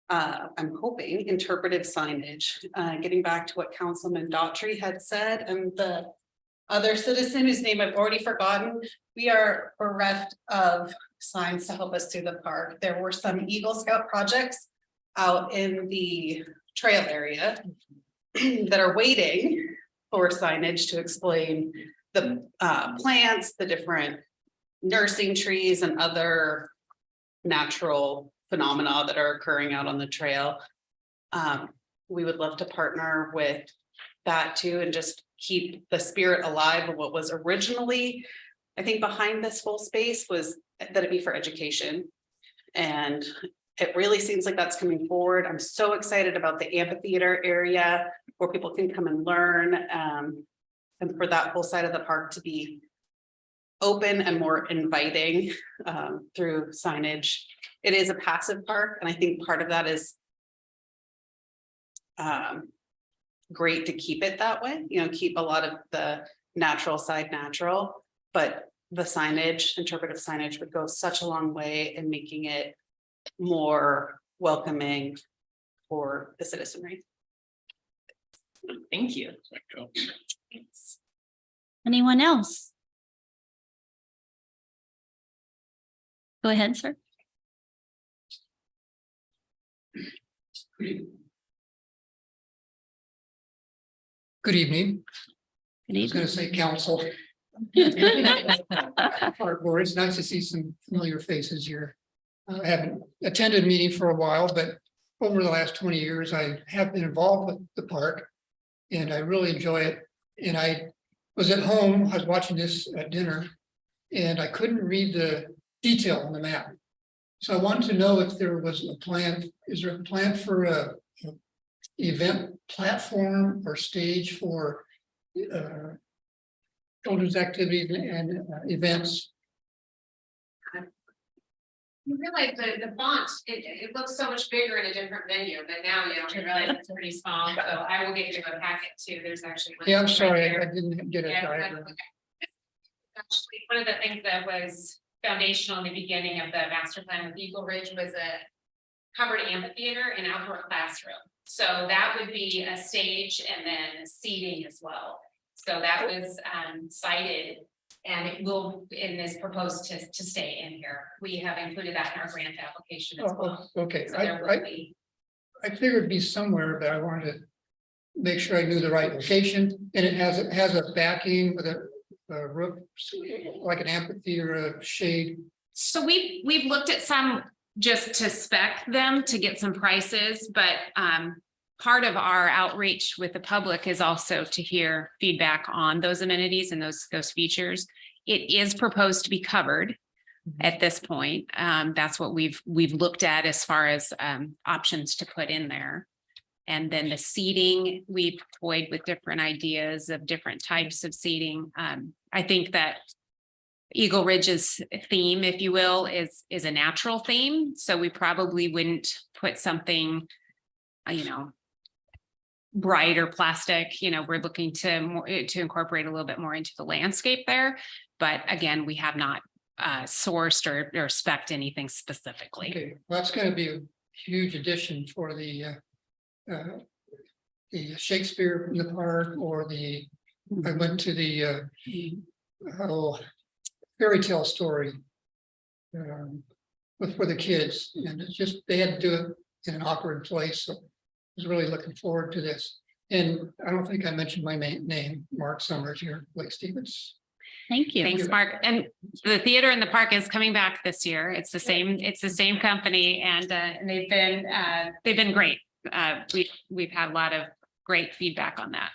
Speaker 13: I'm hoping, interpretive signage. Getting back to what Councilman Daughtry had said, and the other citizen whose name I've already forgotten, we are bereft of signs to help us through the park. There were some Eagle Scout projects out in the trail area that are waiting for signage to explain the plants, the different nursing trees and other natural phenomena that are occurring out on the trail. We would love to partner with that too and just keep the spirit alive of what was originally, I think, behind this whole space was that it be for education. And it really seems like that's coming forward. I'm so excited about the amphitheater area where people can come and learn. And for that whole side of the park to be open and more inviting through signage. It is a passive park, and I think part of that is great to keep it that way, keep a lot of the natural side natural, but the signage, interpretive signage would go such a long way in making it more welcoming for the citizenry.
Speaker 7: Thank you.
Speaker 1: Anyone else? Go ahead, sir.
Speaker 14: Good evening.
Speaker 1: Good
Speaker 14: I was going to say council. Park board, it's nice to see some familiar faces here. I haven't attended a meeting for a while, but over the last 20 years, I have been involved with the park and I really enjoy it. And I was at home, I was watching this at dinner and I couldn't read the detail on the map. So I wanted to know if there was a plan, is there a plan for a event platform or stage for children's activities and events?
Speaker 5: You realize the font, it looks so much bigger in a different venue, but now you don't realize it's pretty small, so I will get you a packet too, there's actually. one
Speaker 14: Yeah, I'm
Speaker 5: right
Speaker 14: sorry,
Speaker 5: there.
Speaker 14: I didn't get a
Speaker 5: Yeah,
Speaker 14: diagram.
Speaker 5: actually, one of the things that was foundational in the beginning of the master plan with Eagle Ridge was a covered amphitheater and outdoor classroom. So that would be a stage and then seating as well. So that was cited, and it will, and is proposed to stay in here. We have included that in our grant application as well.
Speaker 14: Okay,
Speaker 5: So there will be.
Speaker 14: I figured it'd be somewhere, but I wanted to make sure I knew the right location, and it has a backing with a roof, like an amphitheater, a shade.
Speaker 5: So we've looked at some just to spec them to get some prices, but part of our outreach with the public is also to hear feedback on those amenities and those features. It is proposed to be covered at this point. That's what we've looked at as far as options to put in there. And then the seating, we've toyed with different ideas of different types of seating. I think that Eagle Ridge's theme, if you will, is a natural theme. So we probably wouldn't put something, bright or plastic. We're looking to incorporate a little bit more into the landscape there. But again, we have not sourced or spec'd anything specifically.
Speaker 14: Okay, well, that's gonna be a huge addition for the Shakespeare in the Park, or I went to the fairy tale story for the kids, and it's just, they had to do it in an awkward place, so I was really looking forward to this. And I don't think I mentioned my name, Mark Summers here, Lake Stevens.
Speaker 1: Thank you.
Speaker 5: Thanks, Mark. And the theater in the park is coming back this year. It's the same company, and they've been great. We've had a lot of great feedback on that.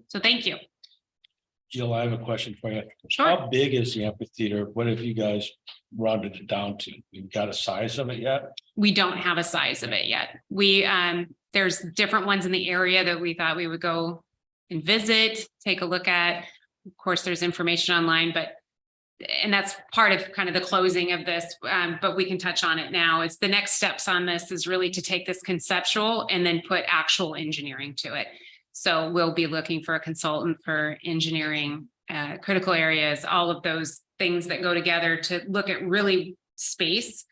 Speaker 5: So thank you.
Speaker 2: Jill, I have a question for you.
Speaker 5: Sure.
Speaker 2: How big is the amphitheater? What have you guys rounded it down to? You've got a size of it yet?
Speaker 5: We don't have a size of it yet. There's different ones in the area that we thought we would go and visit, take a look at. Of course, there's information online, and that's part of kind of the closing of this, but we can touch on it now. It's the next steps on this is really to take this conceptual and then put actual engineering to it. So we'll be looking for a consultant for engineering, critical areas, all of those things that go together to look at really space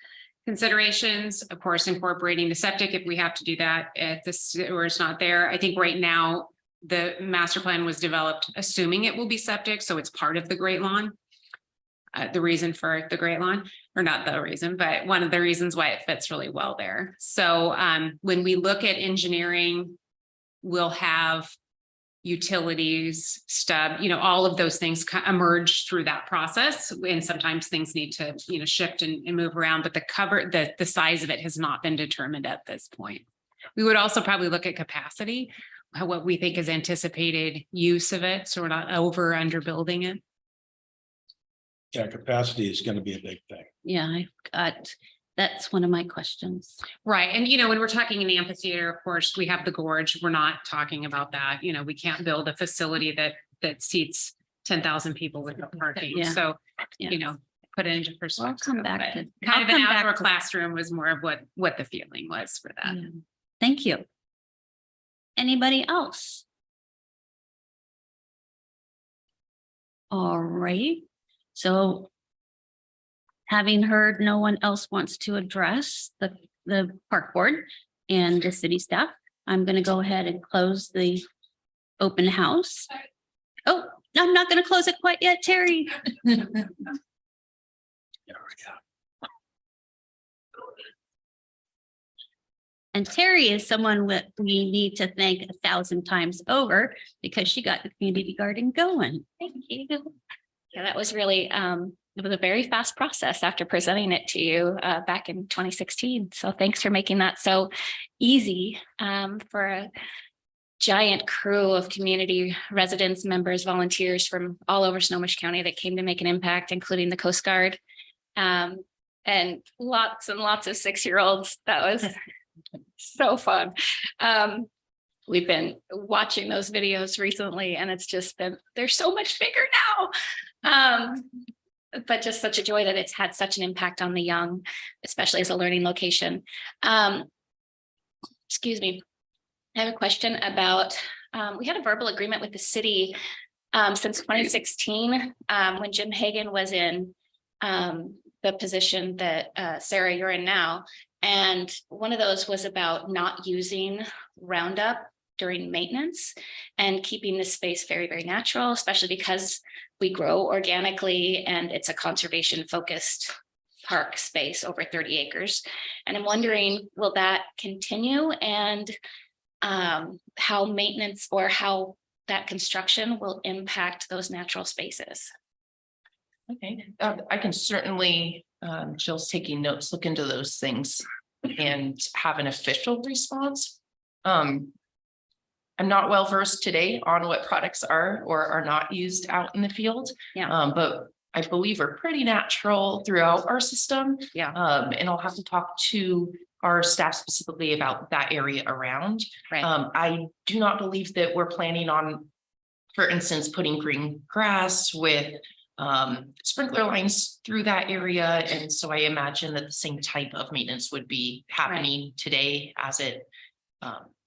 Speaker 5: considerations, of course, incorporating the septic if we have to do that if the sewer is not there. I think right now the master plan was developed assuming it will be septic, so it's part of the Great Lawn. The reason for the Great Lawn, or not the reason, but one of the reasons why it fits really well there. So when we look at engineering, we'll have utilities, stub, all of those things emerge through that process. And sometimes things need to, shift and move around, but the size of it has not been determined at this point. We would also probably look at capacity, what we think is anticipated use of it. So we're not over or under building it.
Speaker 2: Yeah, capacity is going to be a big thing.
Speaker 1: Yeah, that's one of my questions.
Speaker 5: Right. And, when we're talking an amphitheater, of course, we have the gorge. We're not talking about that. We can't build a facility that seats 10,000 people with no parking.
Speaker 1: Yeah.
Speaker 5: So,
Speaker 1: Yeah.
Speaker 5: put it into perspective.
Speaker 1: I'll come back
Speaker 5: but
Speaker 1: to-
Speaker 5: kind
Speaker 1: I'll
Speaker 5: of an
Speaker 1: come back
Speaker 5: outdoor
Speaker 1: to-
Speaker 5: classroom was more of what the feeling was for that.
Speaker 1: Yeah. Thank you. Anybody else? All right, so having heard no one else wants to address the park board and the city staff, I'm going to go ahead and close the open house. Oh, I'm not going to close it quite yet, Terry. And Terry is someone we need to thank 1,000 times over because she got the community garden going.
Speaker 11: Thank you. Yeah, that was really, it was a very fast process after presenting it to you back in 2016. So thanks for making that so easy for a giant crew of community residents, members, volunteers from all over Snohomish County that came to make an impact, including the Coast Guard. and lots of 6-year-olds. That was so fun. We've been watching those videos recently and it's just been, they're so much bigger now. But just such a joy that it's had such an impact on the young, especially as a learning location. Excuse me. I have a question about, we had a verbal agreement with the city since 2016, when Jim Hagan was in the position that Sarah, you're in now. And one of those was about not using Roundup during maintenance and keeping the space very, very natural, especially because we grow organically and it's a conservation focused park space over 30 acres. And I'm wondering, will that continue, and how maintenance or how that construction will impact those natural spaces?
Speaker 7: Okay, I can certainly, Jill's taking notes, look into those things and have an official response. I'm not well versed today on what products are or are not used out in the field.
Speaker 11: Yeah.
Speaker 7: But I believe are pretty natural throughout our system.
Speaker 11: Yeah.
Speaker 7: And I'll have to talk to our staff specifically about that area around.
Speaker 11: Right.
Speaker 7: I do not believe that we're planning on, for instance, putting green grass with sprinkler lines through that area. And so I imagine that the same type of maintenance would be happening today as it.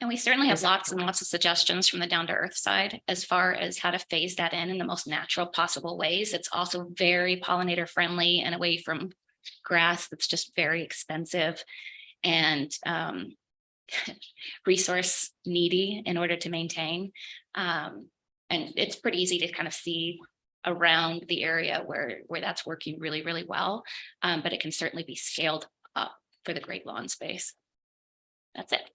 Speaker 11: And we certainly have lots and lots of suggestions from the down to earth side as far as how to phase that in the most natural possible ways. It's also very pollinator friendly and away from grass that's just very expensive and resource needy in order to maintain. And it's pretty easy to kind of see around the area where that's working really, really well. But it can certainly be scaled up for the Great Lawn space. That's it.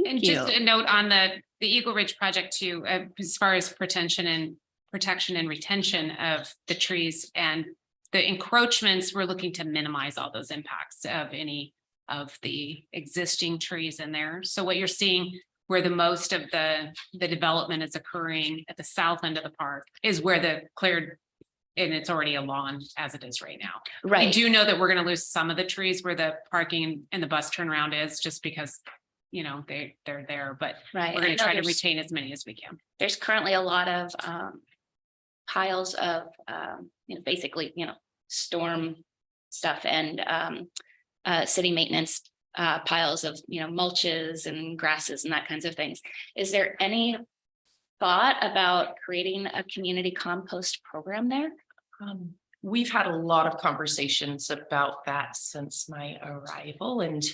Speaker 5: And just a note on the Eagle Ridge project too, as far as protection and retention of the trees and the encroachments, we're looking to minimize all those impacts of any of the existing trees in there. So what you're seeing where the most of the development is occurring at the south end of the park is where the cleared, and it's already a lawn as it is right now.
Speaker 11: Right.
Speaker 5: I do know that we're going to lose some of the trees where the parking and the bus turnaround is, just because they're there, but
Speaker 11: Right.
Speaker 5: we're going
Speaker 11: I
Speaker 5: to
Speaker 11: know
Speaker 5: try to
Speaker 11: there's-
Speaker 5: retain as many as we can.
Speaker 11: There's currently a lot of piles of basically storm stuff and city maintenance piles of mulches and grasses and that kinds of things. Is there any thought about creating a community compost program there?
Speaker 7: We've had a lot of conversations about that since my arrival, and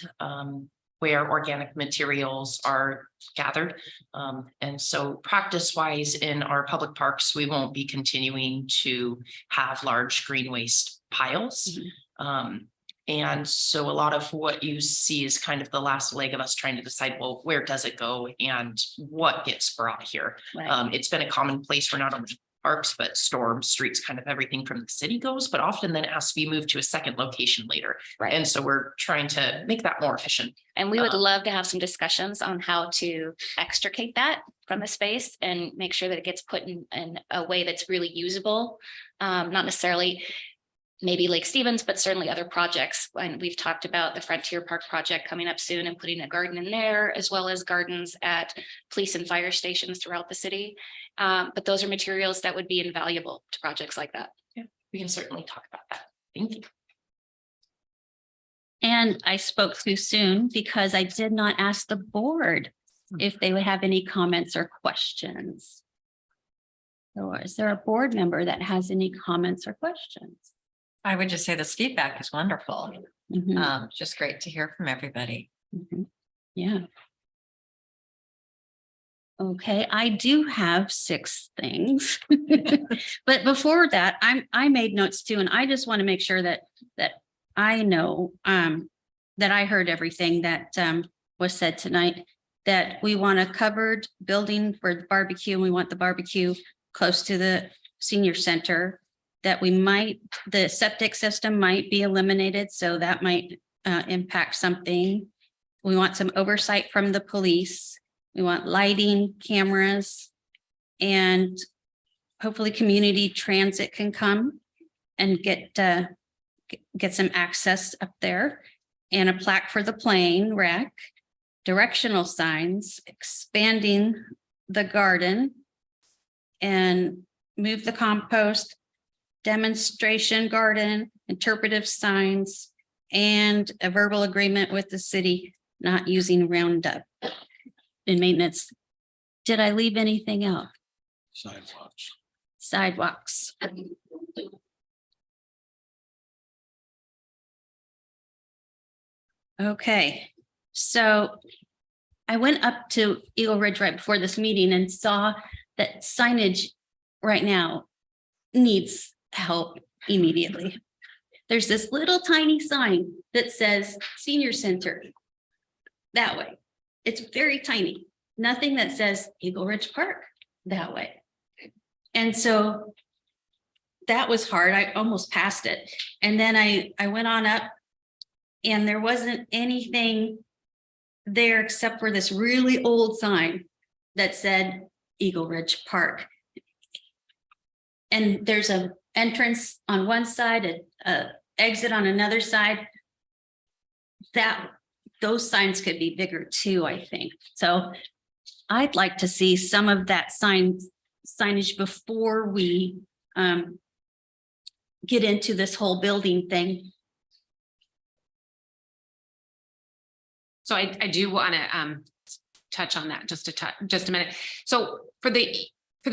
Speaker 7: where organic materials are gathered. And so practice wise in our public parks, we won't be continuing to have large green waste piles. And so a lot of what you see is kind of the last leg of us trying to decide, well, where does it go and what gets brought here?
Speaker 11: Right.
Speaker 7: It's been a common place for not only parks, but storms, streets, kind of everything from the city goes, but often then it has to be moved to a second location later.
Speaker 11: Right.
Speaker 7: And so we're trying to make that more efficient.
Speaker 11: And we would love to have some discussions on how to extricate that from the space and make sure that it gets put in a way that's really usable. Not necessarily maybe Lake Stevens, but certainly other projects. And we've talked about the Frontier Park project coming up soon and putting a garden in there, as well as gardens at police and fire stations throughout the city. But those are materials that would be invaluable to projects like that.
Speaker 7: Yeah, we can certainly talk about that. Thank you.
Speaker 1: And I spoke too soon because I did not ask the board if they would have any comments or questions. So is there a board member that has any comments or questions?
Speaker 4: I would just say this feedback is wonderful.
Speaker 1: Mhm,
Speaker 4: Just great to hear from everybody.
Speaker 1: mhm. Yeah. Okay, I do have 6 things. But before that, I made notes too, and I just want to make sure that I know that I heard everything that was said tonight, that we want a covered building for the barbecue, and we want the barbecue close to the senior center, that the septic system might be eliminated, so that might impact something. We want some oversight from the police. We want lighting, cameras, and hopefully community transit can come and get get some access up there, and a plaque for the plane wreck, directional signs, expanding the garden, and move the compost, demonstration garden, interpretive signs, and a verbal agreement with the city not using Roundup in maintenance. Did I leave anything out?
Speaker 2: Sidewalks.
Speaker 1: Sidewalks. Okay, so I went up to Eagle Ridge right before this meeting and saw that signage right now needs help immediately. There's this little tiny sign that says senior center that way. It's very tiny, nothing that says Eagle Ridge Park that way. And so that was hard. I almost passed it. And then I went on up and there wasn't anything there except for this really old sign that said Eagle Ridge Park. And there's an entrance on one side, a exit on another side. Those signs could be bigger too, I think. So I'd like to see some of that signage before we get into this whole building thing.
Speaker 5: So I do want to touch on that just a minute. So for the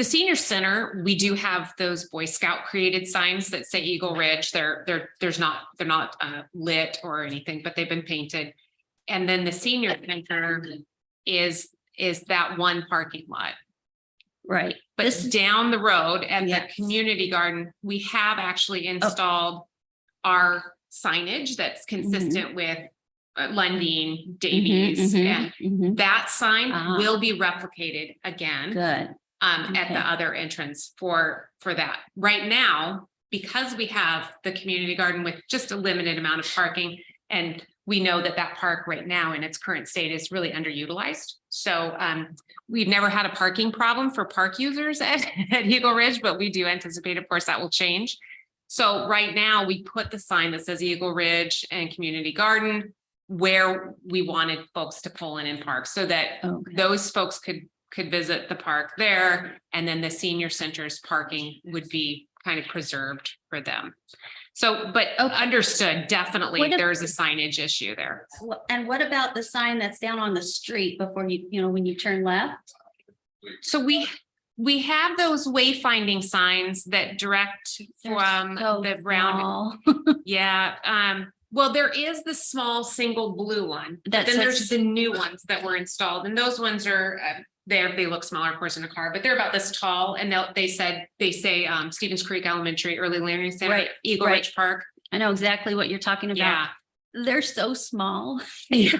Speaker 5: senior center, we do have those Boy Scout created signs that say Eagle Ridge. They're not lit or anything, but they've been painted. And then the senior center is that one parking lot.
Speaker 1: Right.
Speaker 5: But
Speaker 1: This-
Speaker 5: down the road and
Speaker 1: Yes.
Speaker 5: the community garden, we have actually installed our signage that's consistent with Lundin, Davies, and that sign
Speaker 1: Ah.
Speaker 5: will be replicated again
Speaker 1: Good.
Speaker 5: at
Speaker 1: Okay.
Speaker 5: the other entrance for that. Right now, because we have the community garden with just a limited amount of parking, and we know that park right now in its current state is really underutilized. So we've never had a parking problem for park users at Eagle Ridge, but we do anticipate, of course, that will change. So right now, we put the sign that says Eagle Ridge and Community Garden where we wanted folks to pull in and park so that
Speaker 1: Okay.
Speaker 5: those folks could visit the park there, and then the senior center's parking would be kind of preserved for them. So, but understood, definitely,
Speaker 1: What if-
Speaker 5: there's a signage issue there.
Speaker 1: And what about the sign that's down on the street before when you turn left?
Speaker 5: So we have those wayfinding signs that direct
Speaker 1: They're
Speaker 5: from
Speaker 1: so
Speaker 5: the round.
Speaker 1: small.
Speaker 5: Yeah, well, there is the small single blue one, but
Speaker 1: That
Speaker 5: then there's
Speaker 1: says-
Speaker 5: the new ones that were installed, and those ones are, they look smaller, of course, in a car, but they're about this tall, and they say Stevens Creek Elementary Early Learning Center,
Speaker 1: Right,
Speaker 5: Eagle
Speaker 1: right.
Speaker 5: Ridge Park.
Speaker 1: I know exactly what you're talking about.
Speaker 5: Yeah.
Speaker 1: They're so small.
Speaker 5: Yeah.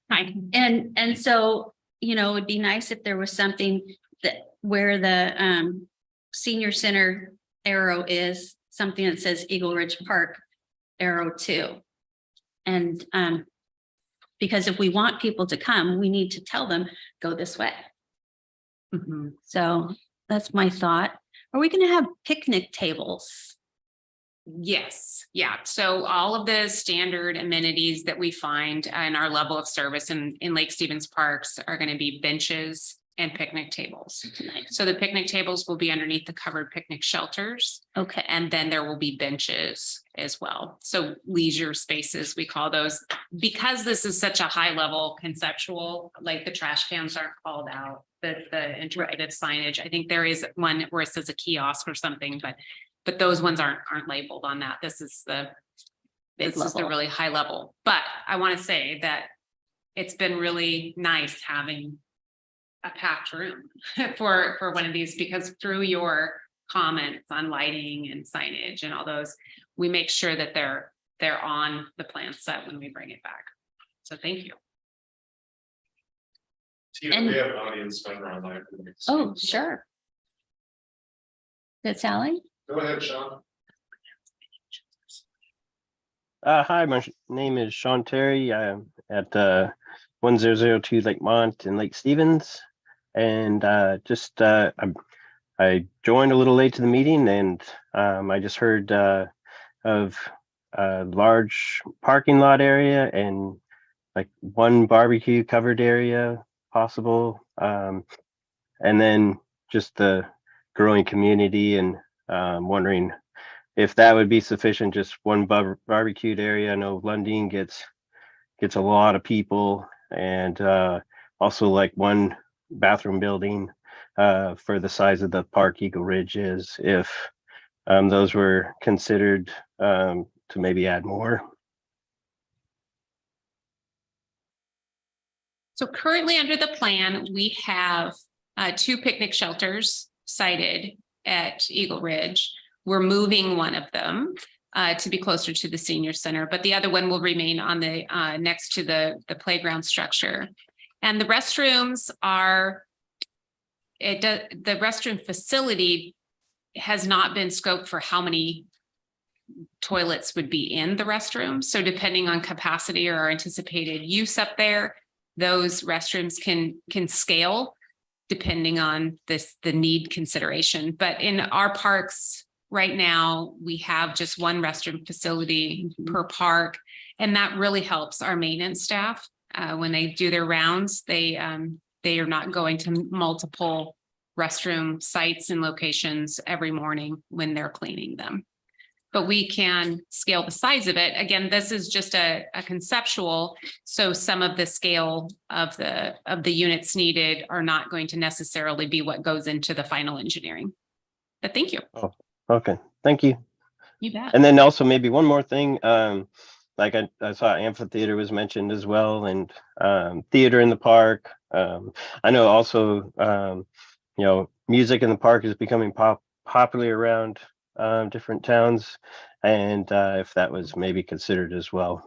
Speaker 1: And so, it'd be nice if there was something that where the senior center arrow is, something that says Eagle Ridge Park arrow too. And because if we want people to come, we need to tell them, go this way. So that's my thought. Are we gonna have picnic tables?
Speaker 5: Yes, yeah. So all of the standard amenities that we find in our level of service in Lake Stevens Parks are going to be benches and picnic tables. So the picnic tables will be underneath the covered picnic shelters.
Speaker 1: Okay.
Speaker 5: And then there will be benches as well. So leisure spaces, we call those, because this is such a high level conceptual, like the trash cans aren't called out, the interpretive signage. I think there is one where it says a kiosk or something, but those ones aren't labeled on that. This is the really high level. But I want to say that it's been really nice having a packed room for one of these, because through your comments on lighting and signage and all those, we make sure that they're on the plan set when we bring it back. So thank you.
Speaker 8: Tina, we have an audience member online.
Speaker 1: Oh, sure. That's Sally?
Speaker 8: Go ahead, Sean.
Speaker 15: Hi, my name is Sean Terry. I'm at 1002 Lakemont in Lake Stevens. And I joined a little late to the meeting, and I just heard of a large parking lot area and like one barbecue covered area possible. And then just the growing community and wondering if that would be sufficient, just one barbecued area. I know Lundin gets a lot of people, and also like one bathroom building for the size of the park Eagle Ridge is, if those were considered to maybe add more.
Speaker 5: So currently under the plan, we have 2 picnic shelters sited at Eagle Ridge. We're moving one of them to be closer to the senior center, but the other one will remain on the next to the playground structure. And the restrooms are, the restroom facility has not been scoped for how many toilets would be in the restroom. So depending on capacity or anticipated use up there, those restrooms can scale depending on the need consideration. But in our parks right now, we have just one restroom facility per park, and that really helps our maintenance staff when they do their rounds. They are not going to multiple restroom sites and locations every morning when they're cleaning them. But we can scale the size of it. Again, this is just a conceptual, so some of the scale of the units needed are not going to necessarily be what goes into the final engineering. But thank you.
Speaker 15: Oh, okay, thank you.
Speaker 5: You bet.
Speaker 15: And then also maybe one more thing, like I saw amphitheater was mentioned as well, and theater in the park. I know also, music in the park is becoming popular around different towns, and if that was maybe considered as well.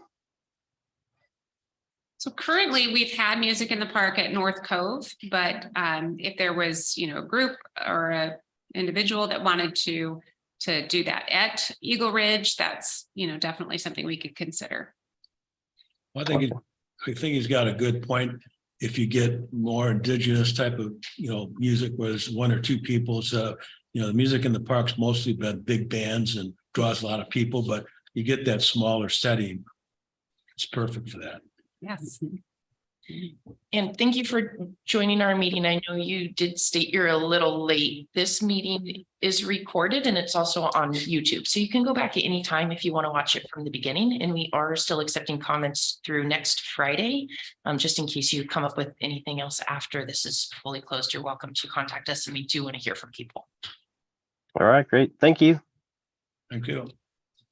Speaker 5: So currently we've had music in the park at North Cove, but if there was, a group or a individual that wanted to do that at Eagle Ridge, that's, definitely something we could consider.
Speaker 2: I think he's got a good point. If you get more indigenous type of, music, where there's 1 or 2 people, so, the music in the park's mostly been big bands and draws a lot of people, but you get that smaller setting. It's perfect for that.
Speaker 5: Yes.
Speaker 7: And thank you for joining our meeting. I know you did state you're a little late. This meeting is recorded and it's also on YouTube. So you can go back at any time if you want to watch it from the beginning. And we are still accepting comments through next Friday. Just in case you come up with anything else after this is fully closed, you're welcome to contact us, and we do want to hear from people.
Speaker 15: All right, great. Thank you.
Speaker 2: Thank you.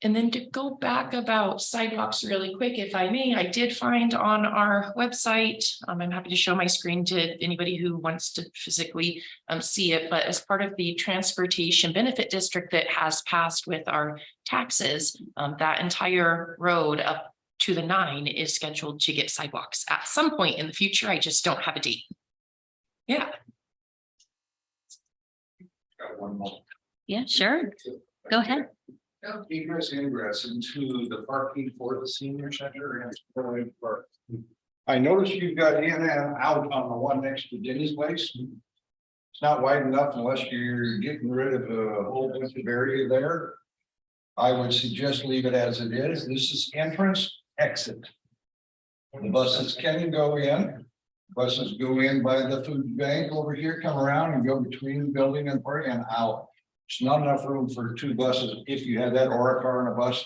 Speaker 7: And then to go back about sidewalks really quick, if I may, I did find on our website, I'm happy to show my screen to anybody who wants to physically see it, but as part of the transportation benefit district that has passed with our taxes, that entire road up to the 9 is scheduled to get sidewalks at some point in the future. I just don't have a date. Yeah.
Speaker 9: Got one more.
Speaker 1: Yeah, sure. Go ahead.
Speaker 9: Egress ingress into the parking for the senior center and Sterling Park. I noticed you've got in and out on the one next to Denny's place. It's not wide enough unless you're getting rid of a whole bunch of area there. I would suggest leave it as it is. This is entrance, exit. The buses can go in. Buses go in by the food bank over here, come around and go between the building and park and out. There's not enough room for 2 buses if you had that, or a car and a bus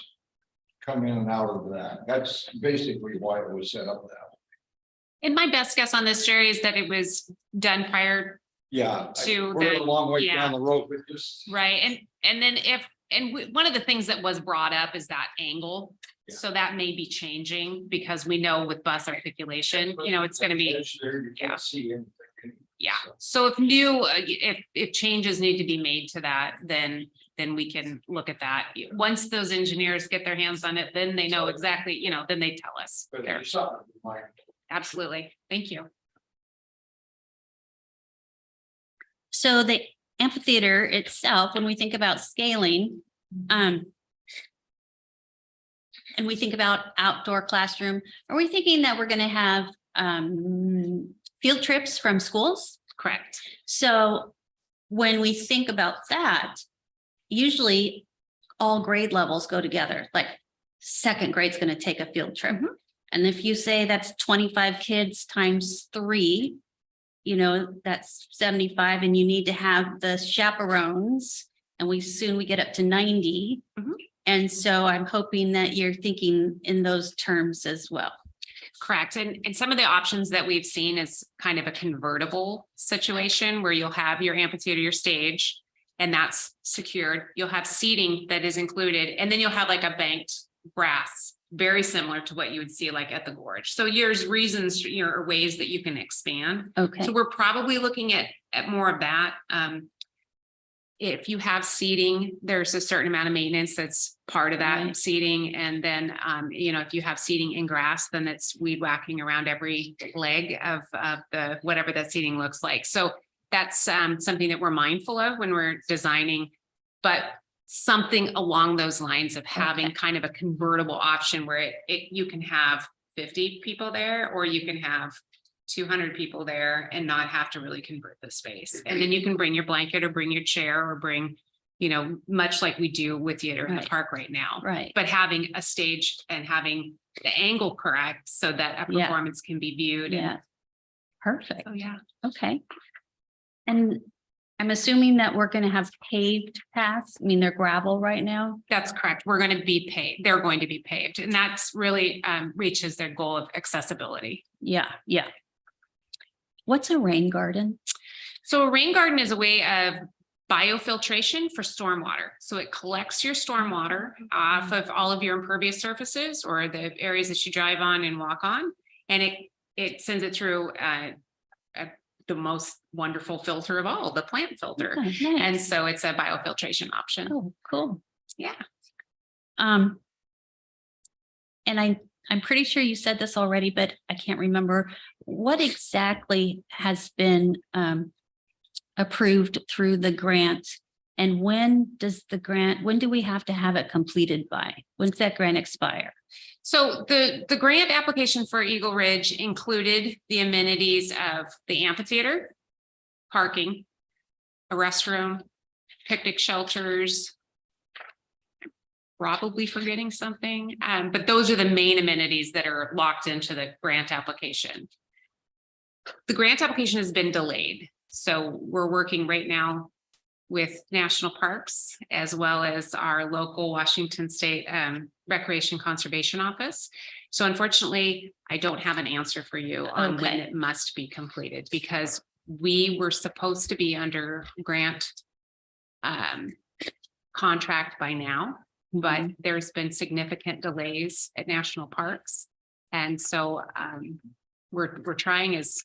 Speaker 9: come in and out of that. That's basically why it was set up that way.
Speaker 5: And my best guess on this, Jerry, is that it was done prior.
Speaker 9: Yeah.
Speaker 5: To
Speaker 9: we're
Speaker 5: the-
Speaker 9: a long way
Speaker 5: yeah.
Speaker 9: down the road, but just.
Speaker 5: Right, and then one of the things that was brought up is that angle.
Speaker 9: Yeah.
Speaker 5: So that may be changing, because we know with bus articulation, it's gonna be,
Speaker 9: There, you
Speaker 5: yeah.
Speaker 9: can't see anything.
Speaker 5: yeah. So if changes need to be made to that, then we can look at that. Once those engineers get their hands on it, then they know exactly, then they tell us.
Speaker 9: But
Speaker 5: They're-
Speaker 9: there's something in mind.
Speaker 5: Absolutely, thank you.
Speaker 1: So the amphitheater itself, when we think about scaling, and we think about outdoor classroom, are we thinking that we're going to have field trips from schools?
Speaker 5: Correct.
Speaker 1: So when we think about that, usually all grade levels go together, like second grade's gonna take a field trip. And if you say that's 25 kids times 3, you know, that's 75, and you need to have the chaperones, and we get up to 90. And so I'm hoping that you're thinking in those terms as well.
Speaker 5: Correct. And some of the options that we've seen is kind of a convertible situation where you'll have your amphitheater, your stage, and that's secured. You'll have seating that is included, and then you'll have like a banked grass, very similar to what you would see like at the gorge. So there's reasons, or ways that you can expand.
Speaker 1: Okay.
Speaker 5: So we're probably looking at more of that. If you have seating, there's a certain amount of maintenance that's part of that
Speaker 1: Right.
Speaker 5: seating. And then, you know, if you have seating in grass, then it's weed whacking around every leg of the, whatever that seating looks like. So that's something that we're mindful of when we're designing, but something along those lines of having
Speaker 1: Okay.
Speaker 5: kind of a convertible option where you can have 50 people there, or you can have 200 people there and not have to really convert the space. And then you can bring your blanket or bring your chair or bring, you know, much like we do with theater in the
Speaker 1: Right.
Speaker 5: park right now.
Speaker 1: Right.
Speaker 5: But having a stage and having the angle correct so that a
Speaker 1: Yeah.
Speaker 5: performance can be viewed.
Speaker 1: Yeah. Perfect.
Speaker 5: Oh, yeah.
Speaker 1: Okay. And I'm assuming that we're gonna have paved paths. I mean, they're gravel right now.
Speaker 5: That's correct. We're going to be paved. They're going to be paved. And that's really reaches their goal of accessibility.
Speaker 1: Yeah, yeah. What's a rain garden?
Speaker 5: So a rain garden is a way of biofiltration for stormwater. So it collects your stormwater off of all of your impervious surfaces or the areas that you drive on and walk on. And it sends it through the most wonderful filter of all, the plant filter.
Speaker 1: Oh, nice.
Speaker 5: And so it's a biofiltration option.
Speaker 1: Oh, cool.
Speaker 5: Yeah.
Speaker 1: And I'm pretty sure you said this already, but I can't remember. What exactly has been approved through the grant? And when do we have to have it completed by? When's that grant expire?
Speaker 5: So the grant application for Eagle Ridge included the amenities of the amphitheater, parking, a restroom, picnic shelters. Probably forgetting something, but those are the main amenities that are locked into the grant application. The grant application has been delayed, so we're working right now with National Parks as well as our local Washington State Recreation Conservation Office. So unfortunately, I don't have an answer for you on when
Speaker 1: Okay.
Speaker 5: it must be completed because we were supposed to be under grant contract by now, but there's been significant delays at national parks. And so we're trying as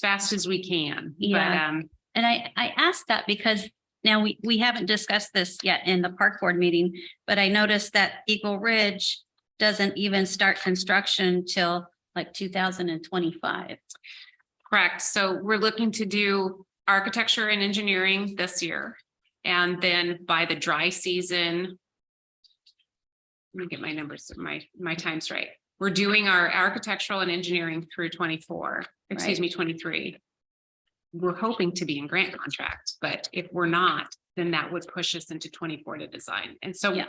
Speaker 5: fast as we can.
Speaker 1: Yeah.
Speaker 5: But
Speaker 1: And I asked that because now we haven't discussed this yet in the park board meeting, but I noticed that Eagle Ridge doesn't even start construction till like 2025.
Speaker 5: correct. So we're looking to do architecture and engineering this year. And then by the dry season, let me get my numbers, my times right. We're doing our architectural and engineering through 23. We're hoping to be in grant contract, but if we're not, then that would push us into 24 to design. And so
Speaker 1: Yeah.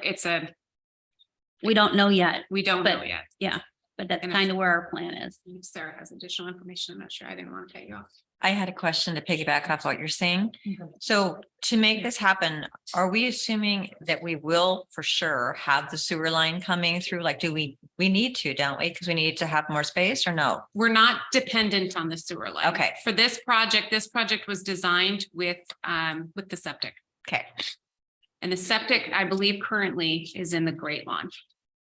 Speaker 1: We don't know yet,
Speaker 5: we don't know
Speaker 1: But-
Speaker 5: yet.
Speaker 1: but that's
Speaker 5: And
Speaker 1: kind of where our plan is.
Speaker 5: If Sarah has additional information. I'm not sure. I didn't want to cut you off.
Speaker 4: I had a question to piggyback off what you're saying. So to make this happen, are we assuming that we will for sure have the sewer line coming through? Like, do we need to, don't we? Because we need to have more space or no?
Speaker 5: We're not dependent on the sewer line.
Speaker 4: Okay.
Speaker 5: For this project was designed with the septic.
Speaker 4: Okay.
Speaker 5: And the septic, I believe currently is in the Great Lawn.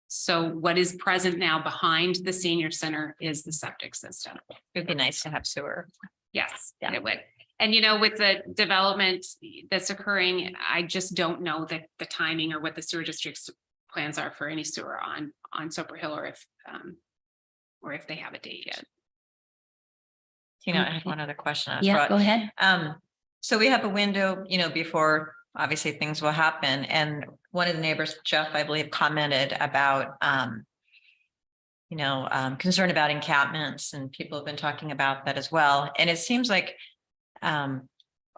Speaker 5: So what is present now behind the senior center is the septic system.
Speaker 4: It'd be nice to have sewer.
Speaker 5: Yes, it would. And you know, with the development that's occurring, I just don't know the timing or what the sewer district's plans are for any sewer on Soper Hill or if they have a date yet.
Speaker 4: You know, I have one other question. I
Speaker 1: Yeah,
Speaker 4: brought.
Speaker 1: go ahead.
Speaker 4: So we have a window, you know, before obviously things will happen. And one of the neighbors, Jeff, I believe, commented about, concern about encampments, and people have been talking about that as well. And it seems like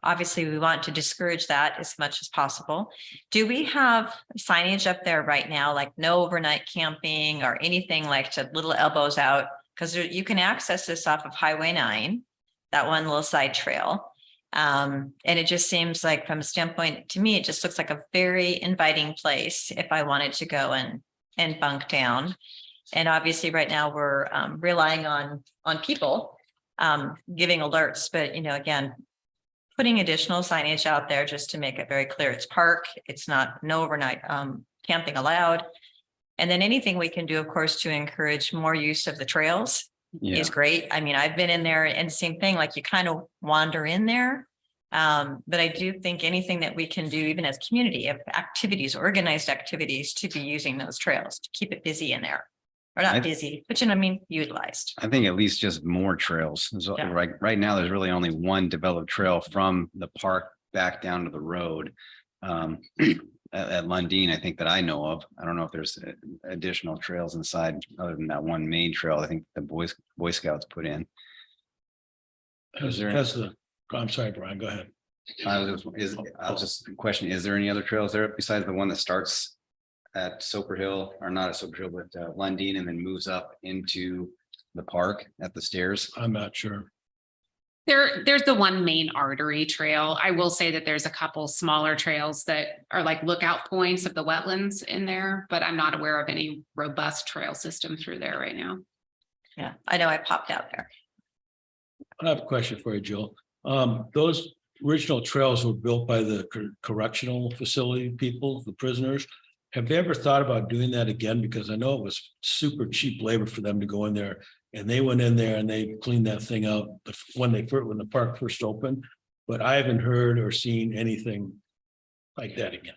Speaker 4: obviously we want to discourage that as much as possible. Do we have signage up there right now, like no overnight camping or anything like to little elbows out? Because you can access this off of Highway 9, that one little side trail. And it just seems like from a standpoint, to me, it just looks like a very inviting place if I wanted to go and bunk down. And obviously right now we're relying on people giving alerts, but again, putting additional signage out there just to make it very clear it's park, it's not no overnight camping allowed. And then anything we can do, of course, to encourage more use of the trails is great. I mean, I've been in there and same thing, like you kind of wander in there. But I do think anything that we can do, even as community of activities, organized activities to be using those trails to keep it busy in there. Or not busy, but utilized.
Speaker 16: I think at least just more trails. So
Speaker 4: Yeah.
Speaker 16: right now, there's really only one developed trail from the park back down to the road. At Lundin, I think that I know of. I don't know if there's additional trails inside other than that one main trail. I think the Boy Scouts put in. Is there-
Speaker 2: I'm sorry, Brian, go ahead.
Speaker 16: I was just questioning, is there any other trails there besides the one that starts at Soper Hill, or not at Soper Hill, but Lundin, and then moves up into the park at the stairs?
Speaker 2: I'm not sure.
Speaker 5: There's the one main artery trail. I will say that there's a couple smaller trails that are like lookout points of the wetlands in there, but I'm not aware of any robust trail system through there right now.
Speaker 4: Yeah, I know I popped out there.
Speaker 2: I have a question for you, Jill. Those original trails were built by the correctional facility people, the prisoners. Have they ever thought about doing that again? Because I know it was super cheap labor for them to go in there, and they went in there and they cleaned that thing out when the park first opened. But I haven't heard or seen anything like that again.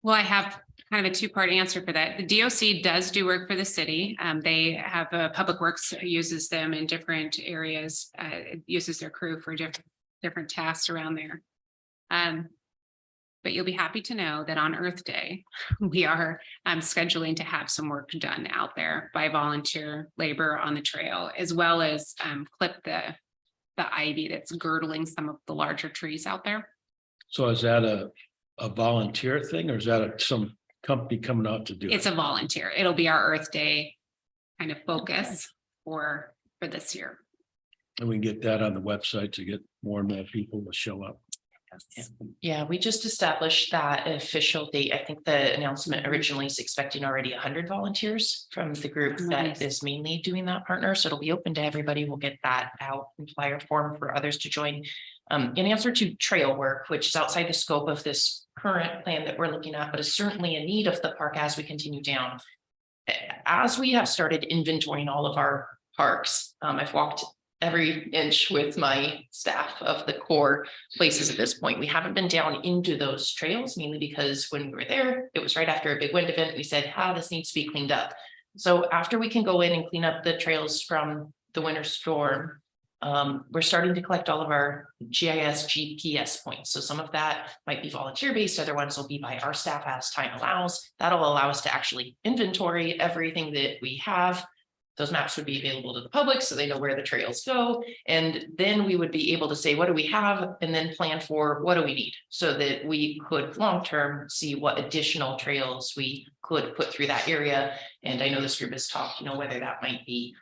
Speaker 5: Well, I have kind of a two-part answer for that. The DOC does do work for the city. They have Public Works uses them in different areas, uses their crew for different tasks around there. But you'll be happy to know that on Earth Day, we are scheduling to have some work done out there by volunteer labor on the trail, as well as clip the ivy that's girdling some of the larger trees out there.
Speaker 2: So is that a volunteer thing, or is that some company coming out to do it?
Speaker 5: It's a volunteer. It'll be our Earth Day kind of focus for this year.
Speaker 2: And we can get that on the website to get more and more people to show up.
Speaker 7: Yeah, we just established that official date. I think the announcement originally is expecting already 100 volunteers from the group
Speaker 5: Nice.
Speaker 7: that is mainly doing that partner. So it'll be open to everybody. We'll get that out in flyer form for others to join. In answer to trail work, which is outside the scope of this current plan that we're looking at, but is certainly a need of the park as we continue down. As we have started inventorying all of our parks, I've walked every inch with my staff of the core places at this point. We haven't been down into those trails, mainly because when we were there, it was right after a big wind event. We said, this needs to be cleaned up. So after we can go in and clean up the trails from the winter storm, we're starting to collect all of our GIS GPS points. So some of that might be volunteer based, other ones will be by our staff as time allows. That'll allow us to actually inventory everything that we have. Those maps would be available to the public so they know where the trails go. And then we would be able to say, what do we have? And then plan for what do we need so that we could long-term see what additional trails we could put through that area. And I know this group has talked, whether that might be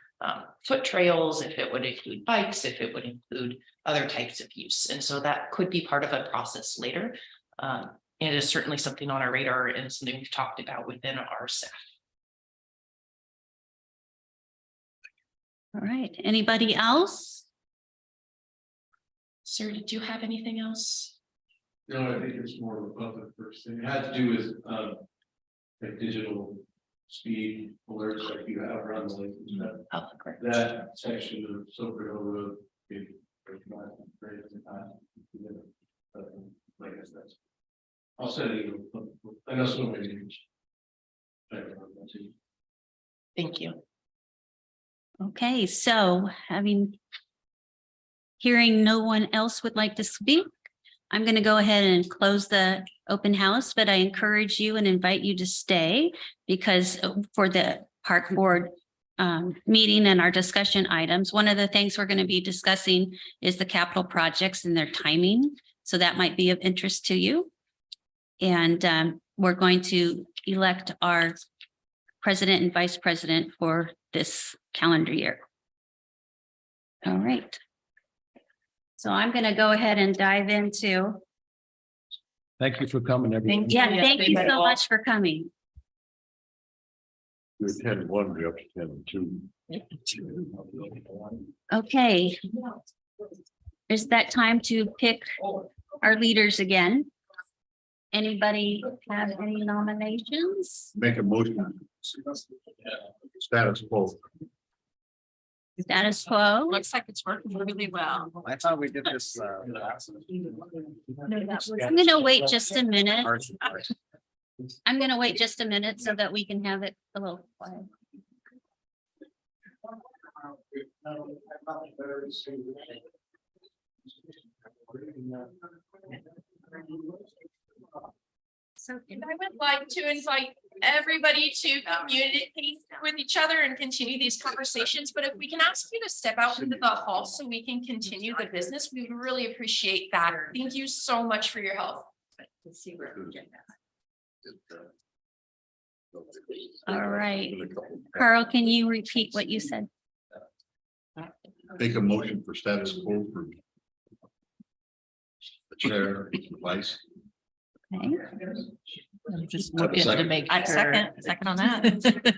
Speaker 7: foot trails, if it would include bikes, if it would include other types of use. And so that could be part of a process later. And it is certainly something on our radar and something we've talked about within our staff.
Speaker 1: All right, anybody else?
Speaker 7: Sir, did you have anything else?
Speaker 10: No, I think it's more of a public first thing. It had to do with like digital speed alerts like you have around the lake. and stuff.
Speaker 7: Public records.
Speaker 10: That section of Soper Hill Road. I guess that's. I'll send you. I know some of you.
Speaker 7: Thank you.
Speaker 1: Okay, so hearing no one else would like to speak, I'm going to go ahead and close the open house, but I encourage you and invite you to stay because for the park board meeting and our discussion items, one of the things we're going to be discussing is the capital projects and their timing. So that might be of interest to you. And we're going to elect our president and vice president for this calendar year. All right. So I'm going to go ahead and dive into,
Speaker 2: Thank you for coming, everyone.
Speaker 1: yeah, thank you so much for coming.
Speaker 8: You're 10-1, we're up to 10-2.
Speaker 1: Okay. Is that time to pick our leaders again? Anybody have any nominations?
Speaker 8: Make a motion. Status quo.
Speaker 1: Status quo?
Speaker 11: Looks like it's working really well.
Speaker 16: I thought we did this.
Speaker 1: I'm gonna wait just a minute. I'm gonna wait just a minute so that we can have it a little quiet.
Speaker 7: So and I would like to invite everybody to communicate with each other and continue these conversations. But if we can ask you to step out into the hall so we can continue the business, we would really appreciate that. Thank you so much for your help.
Speaker 1: All right. Carl, can you repeat what you said?
Speaker 8: Make a motion for status quo for the chair, vice.
Speaker 1: Okay.
Speaker 11: I'm just
Speaker 8: looking to
Speaker 11: make.
Speaker 4: Second on that.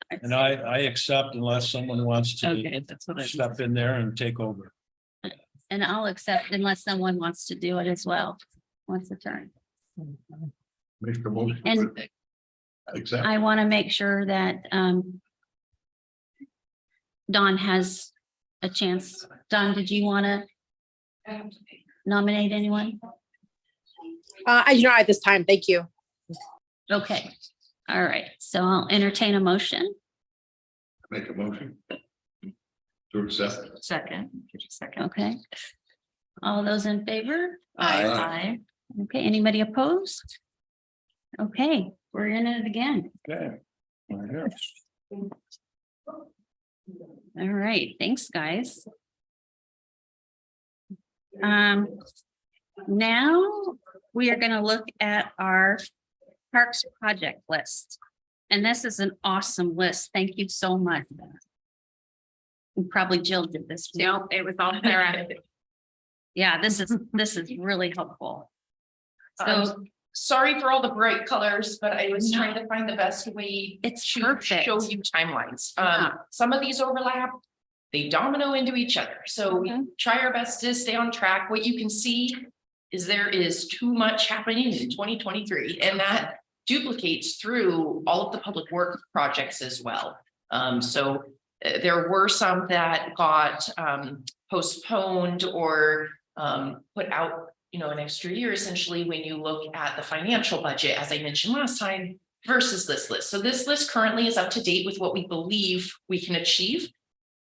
Speaker 2: And I accept unless someone wants to
Speaker 11: Okay, that's what I.
Speaker 2: step in there and take over.
Speaker 1: And I'll accept unless someone wants to do it as well. Wants a turn.
Speaker 8: Make the motion.
Speaker 1: And
Speaker 8: Exactly.
Speaker 1: I want to make sure that Don has a chance. Don, did you want to nominate anyone?
Speaker 17: At this time, thank you.
Speaker 1: Okay. All right. So I'll entertain a motion.
Speaker 8: Make a motion. To accept.
Speaker 4: Second.
Speaker 1: Okay. All those in favor?
Speaker 4: Aye.
Speaker 1: Okay. Anybody opposed? Okay, we're in it again.
Speaker 2: Okay.
Speaker 1: All right. Thanks, guys. Now we are going to look at our Parks project list. And this is an awesome list. Thank you so much. And probably Jill did this. too.
Speaker 5: No, it was all there.
Speaker 1: Yeah, this is really helpful. So
Speaker 7: Sorry for all the bright colors, but I was trying to find the best way
Speaker 1: it's
Speaker 7: to
Speaker 1: perfect.
Speaker 7: show you timelines.
Speaker 1: Yeah.
Speaker 7: Some of these overlap, they domino into each other. So we
Speaker 1: Okay.
Speaker 7: try our best to stay on track. What you can see is there is too much happening in 2023, and that duplicates through all of the public work projects as well. There were some that got postponed or put out, an extra year, essentially, when you look at the financial budget, as I mentioned last time, versus this list. So this list currently is up to date with what we believe we can achieve.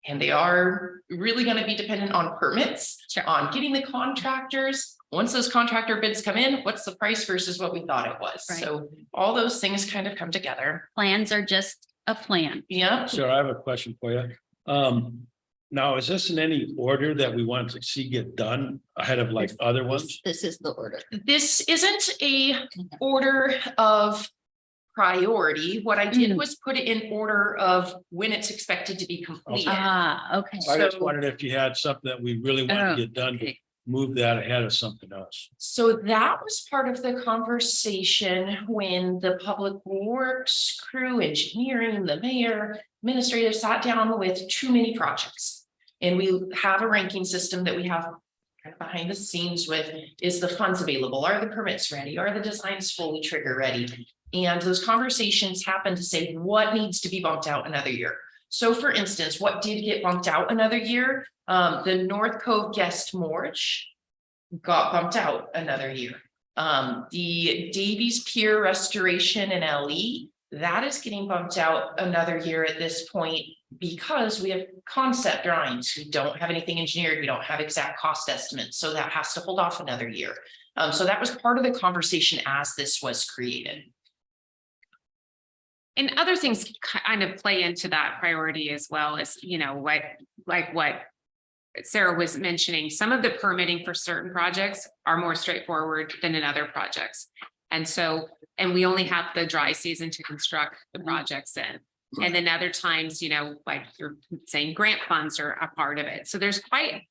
Speaker 7: And they are really going to be dependent on permits, on getting the contractors. Once those contractor bids come in, what's the price versus what we thought it was?
Speaker 1: Right.
Speaker 7: So all those things kind of come together.
Speaker 1: Plans are just a plan.
Speaker 7: Yeah.
Speaker 2: Sarah, I have a question for you. Now, is this in any order that we want to see get done ahead of like other ones?
Speaker 1: This is the order.
Speaker 7: This isn't a order of priority. What I did was put it in order of when it's expected to be completed.
Speaker 1: Okay.
Speaker 2: I just
Speaker 7: So-
Speaker 2: wondered if you had something that we really want
Speaker 1: Oh,
Speaker 2: to get done to
Speaker 1: okay.
Speaker 2: move that ahead of something else.
Speaker 7: So that was part of the conversation when the public works crew, engineering, the mayor, administrator sat down with too many projects. And we have a ranking system that we have kind of behind the scenes with, is the funds available? Are the permits ready? Are the designs fully trigger ready? And those conversations happen to say what needs to be bumped out another year. So for instance, what did get bumped out another year? The North Cove Guest Mortgage got bumped out another year. The Davies Pier Restoration and LE, that is getting bumped out another year at this point because we have concept drawings. We don't have anything engineered. We don't have exact cost estimates. So that has to hold off another year. So that was part of the conversation as this was created.
Speaker 5: And other things kind of play into that priority as well as, what Sarah was mentioning, some of the permitting for certain projects are more straightforward than in other projects. And so, and we only have the dry season to construct the projects in. And then other times, you know, like you're saying, grant funds are a part of it. So there's quite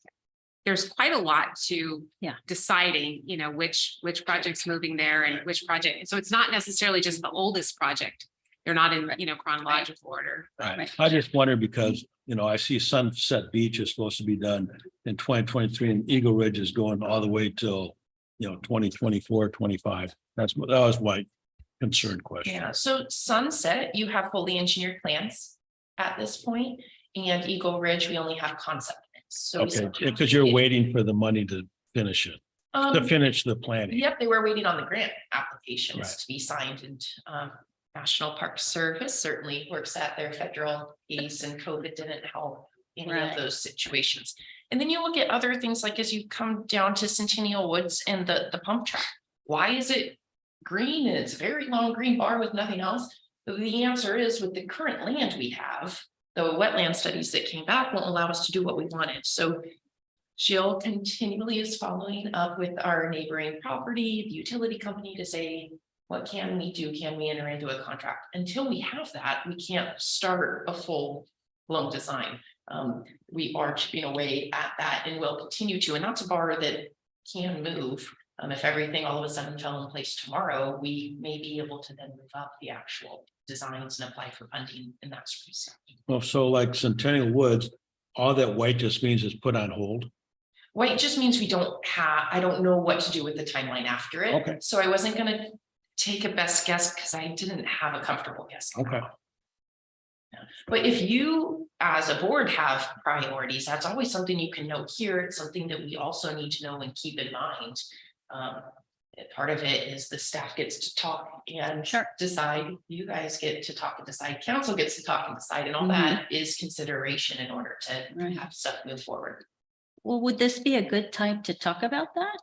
Speaker 5: a lot to deciding, you know, which project's moving there and which project. So it's not necessarily just the oldest project. They're not in, you know, chronological order.
Speaker 2: Right. I just wonder because, you know, I see Sunset Beach is supposed to be done in 2023 and Eagle Ridge is going all the way till, you know, 2024, 25. That was my concern question.
Speaker 7: Yeah, so Sunset, you have fully engineered plans at this point, and Eagle Ridge, we only have concept plans. So
Speaker 2: Okay, because you're waiting for the money to finish it, to finish the planning.
Speaker 7: Yep, they were waiting on the grant applications
Speaker 2: Right.
Speaker 7: to be signed, and National Park Service certainly works at their federal piece, and COVID didn't help any
Speaker 1: Right.
Speaker 7: of those situations. And then you look at other things like as you come down to Centennial Woods and the pump track. Why is it green? And it's a very long green bar with nothing else. The answer is with the current land we have, the wetland studies that came back won't allow us to do what we wanted. So Jill continually is following up with our neighboring property, the utility company to say, what can we do? Can we enter into a contract? Until we have that, we can't start a full blown design. We are chipping away at that and will continue to, and that's a bar that can move. If everything all of a sudden fell in place tomorrow, we may be able to then move up the actual designs and apply for funding and that sort of stuff.
Speaker 2: Well, so like Centennial Woods, all that white just means is put on hold.
Speaker 7: White just means I don't know what to do with the timeline after it.
Speaker 2: Okay.
Speaker 7: So I wasn't gonna take a best guess because I didn't have a comfortable guess.
Speaker 2: Okay.
Speaker 7: But if you, as a board, have priorities, that's always something you can note here. It's something that we also need to know and keep in mind. Part of it is the staff gets to talk and decide, you guys get to talk and decide, council gets to talk and decide, and all that is consideration in order to have stuff move forward.
Speaker 1: Well, would this be a good time to talk about that?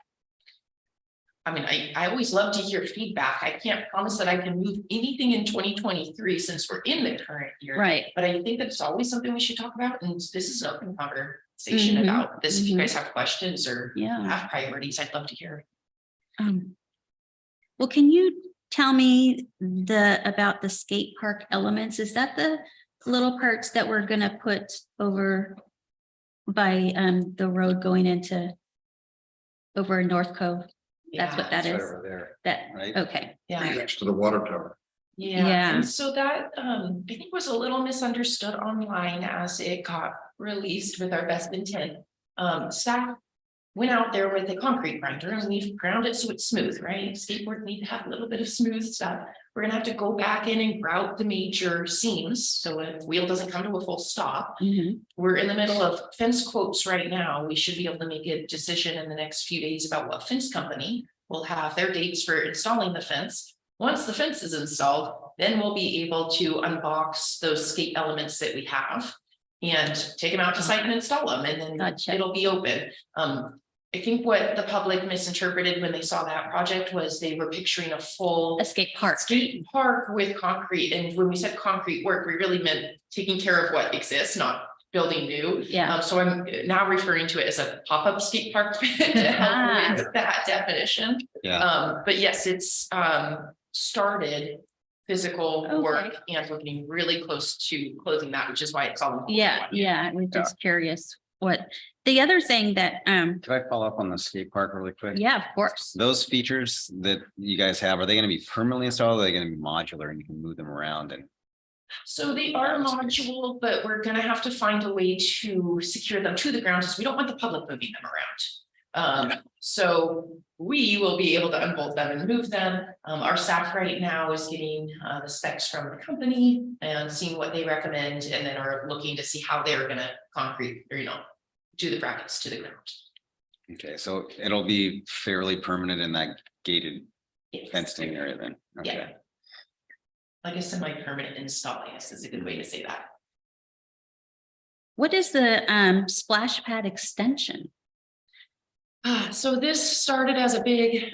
Speaker 7: I mean, I always love to hear feedback. I can't promise that I can move anything in 2023 since we're in the current year.
Speaker 1: Right.
Speaker 7: But I think that's always something we should talk about, and this is an open conversation
Speaker 1: Mhm,
Speaker 7: about this. If you
Speaker 1: mhm.
Speaker 7: guys have questions or
Speaker 1: Yeah.
Speaker 7: have priorities, I'd love to hear.
Speaker 1: Well, can you tell me about the skate park elements? Is that the little parks that we're gonna put over by the road going into over North Cove? That's what that
Speaker 16: It's right
Speaker 1: is.
Speaker 16: over there,
Speaker 1: That,
Speaker 16: right?
Speaker 1: okay.
Speaker 7: Yeah.
Speaker 9: Next to the water tower.
Speaker 7: Yeah,
Speaker 1: Yeah.
Speaker 7: and so that I think was a little misunderstood online as it got released with our best intent. Staff went out there with a concrete grinder and we've ground it so it's smooth, right? Skateboards need to have a little bit of smooth stuff. We're gonna have to go back in and grout the major seams, so a wheel doesn't come to a full stop. We're in the middle of fence quotes right now. We should be able to make a decision in the next few days about what fence company will have their dates for installing the fence. Once the fence is installed, then we'll be able to unbox those skate elements that we have and take them out to site and install them, and then it'll be open. I think what the public misinterpreted when they saw that project was they were picturing a full
Speaker 1: skate park
Speaker 7: with concrete. And when we said concrete work, we really meant taking care of what exists, not building new.
Speaker 1: Yeah.
Speaker 7: So I'm now referring to it as a pop-up skate park to help with that definition.
Speaker 16: Yeah.
Speaker 7: But yes, it's started physical work, and we're getting really close to closing that, which is why it's all.
Speaker 1: Yeah, we're just curious what, the other thing that,
Speaker 16: Can I follow up on the skate park really quick?
Speaker 1: yeah, of course.
Speaker 16: Those features that you guys have, are they gonna be permanently installed? Or are they gonna be modular and you can move them around and?
Speaker 7: So they are modular, but we're gonna have to find a way to secure them to the ground, because we don't want the public moving them around. So we will be able to unbolt them and move them. Our staff right now is getting the specs from the company and seeing what they recommend, and then are looking to see how they're gonna concrete, or do the brackets to the ground.
Speaker 16: Okay, so it'll be fairly permanent in that gated fenced in area then?
Speaker 7: Yeah.
Speaker 16: Okay.
Speaker 7: Like a semi-permanent install, I guess is a good way to say that.
Speaker 1: What is the splash pad extension?
Speaker 7: So this started as a big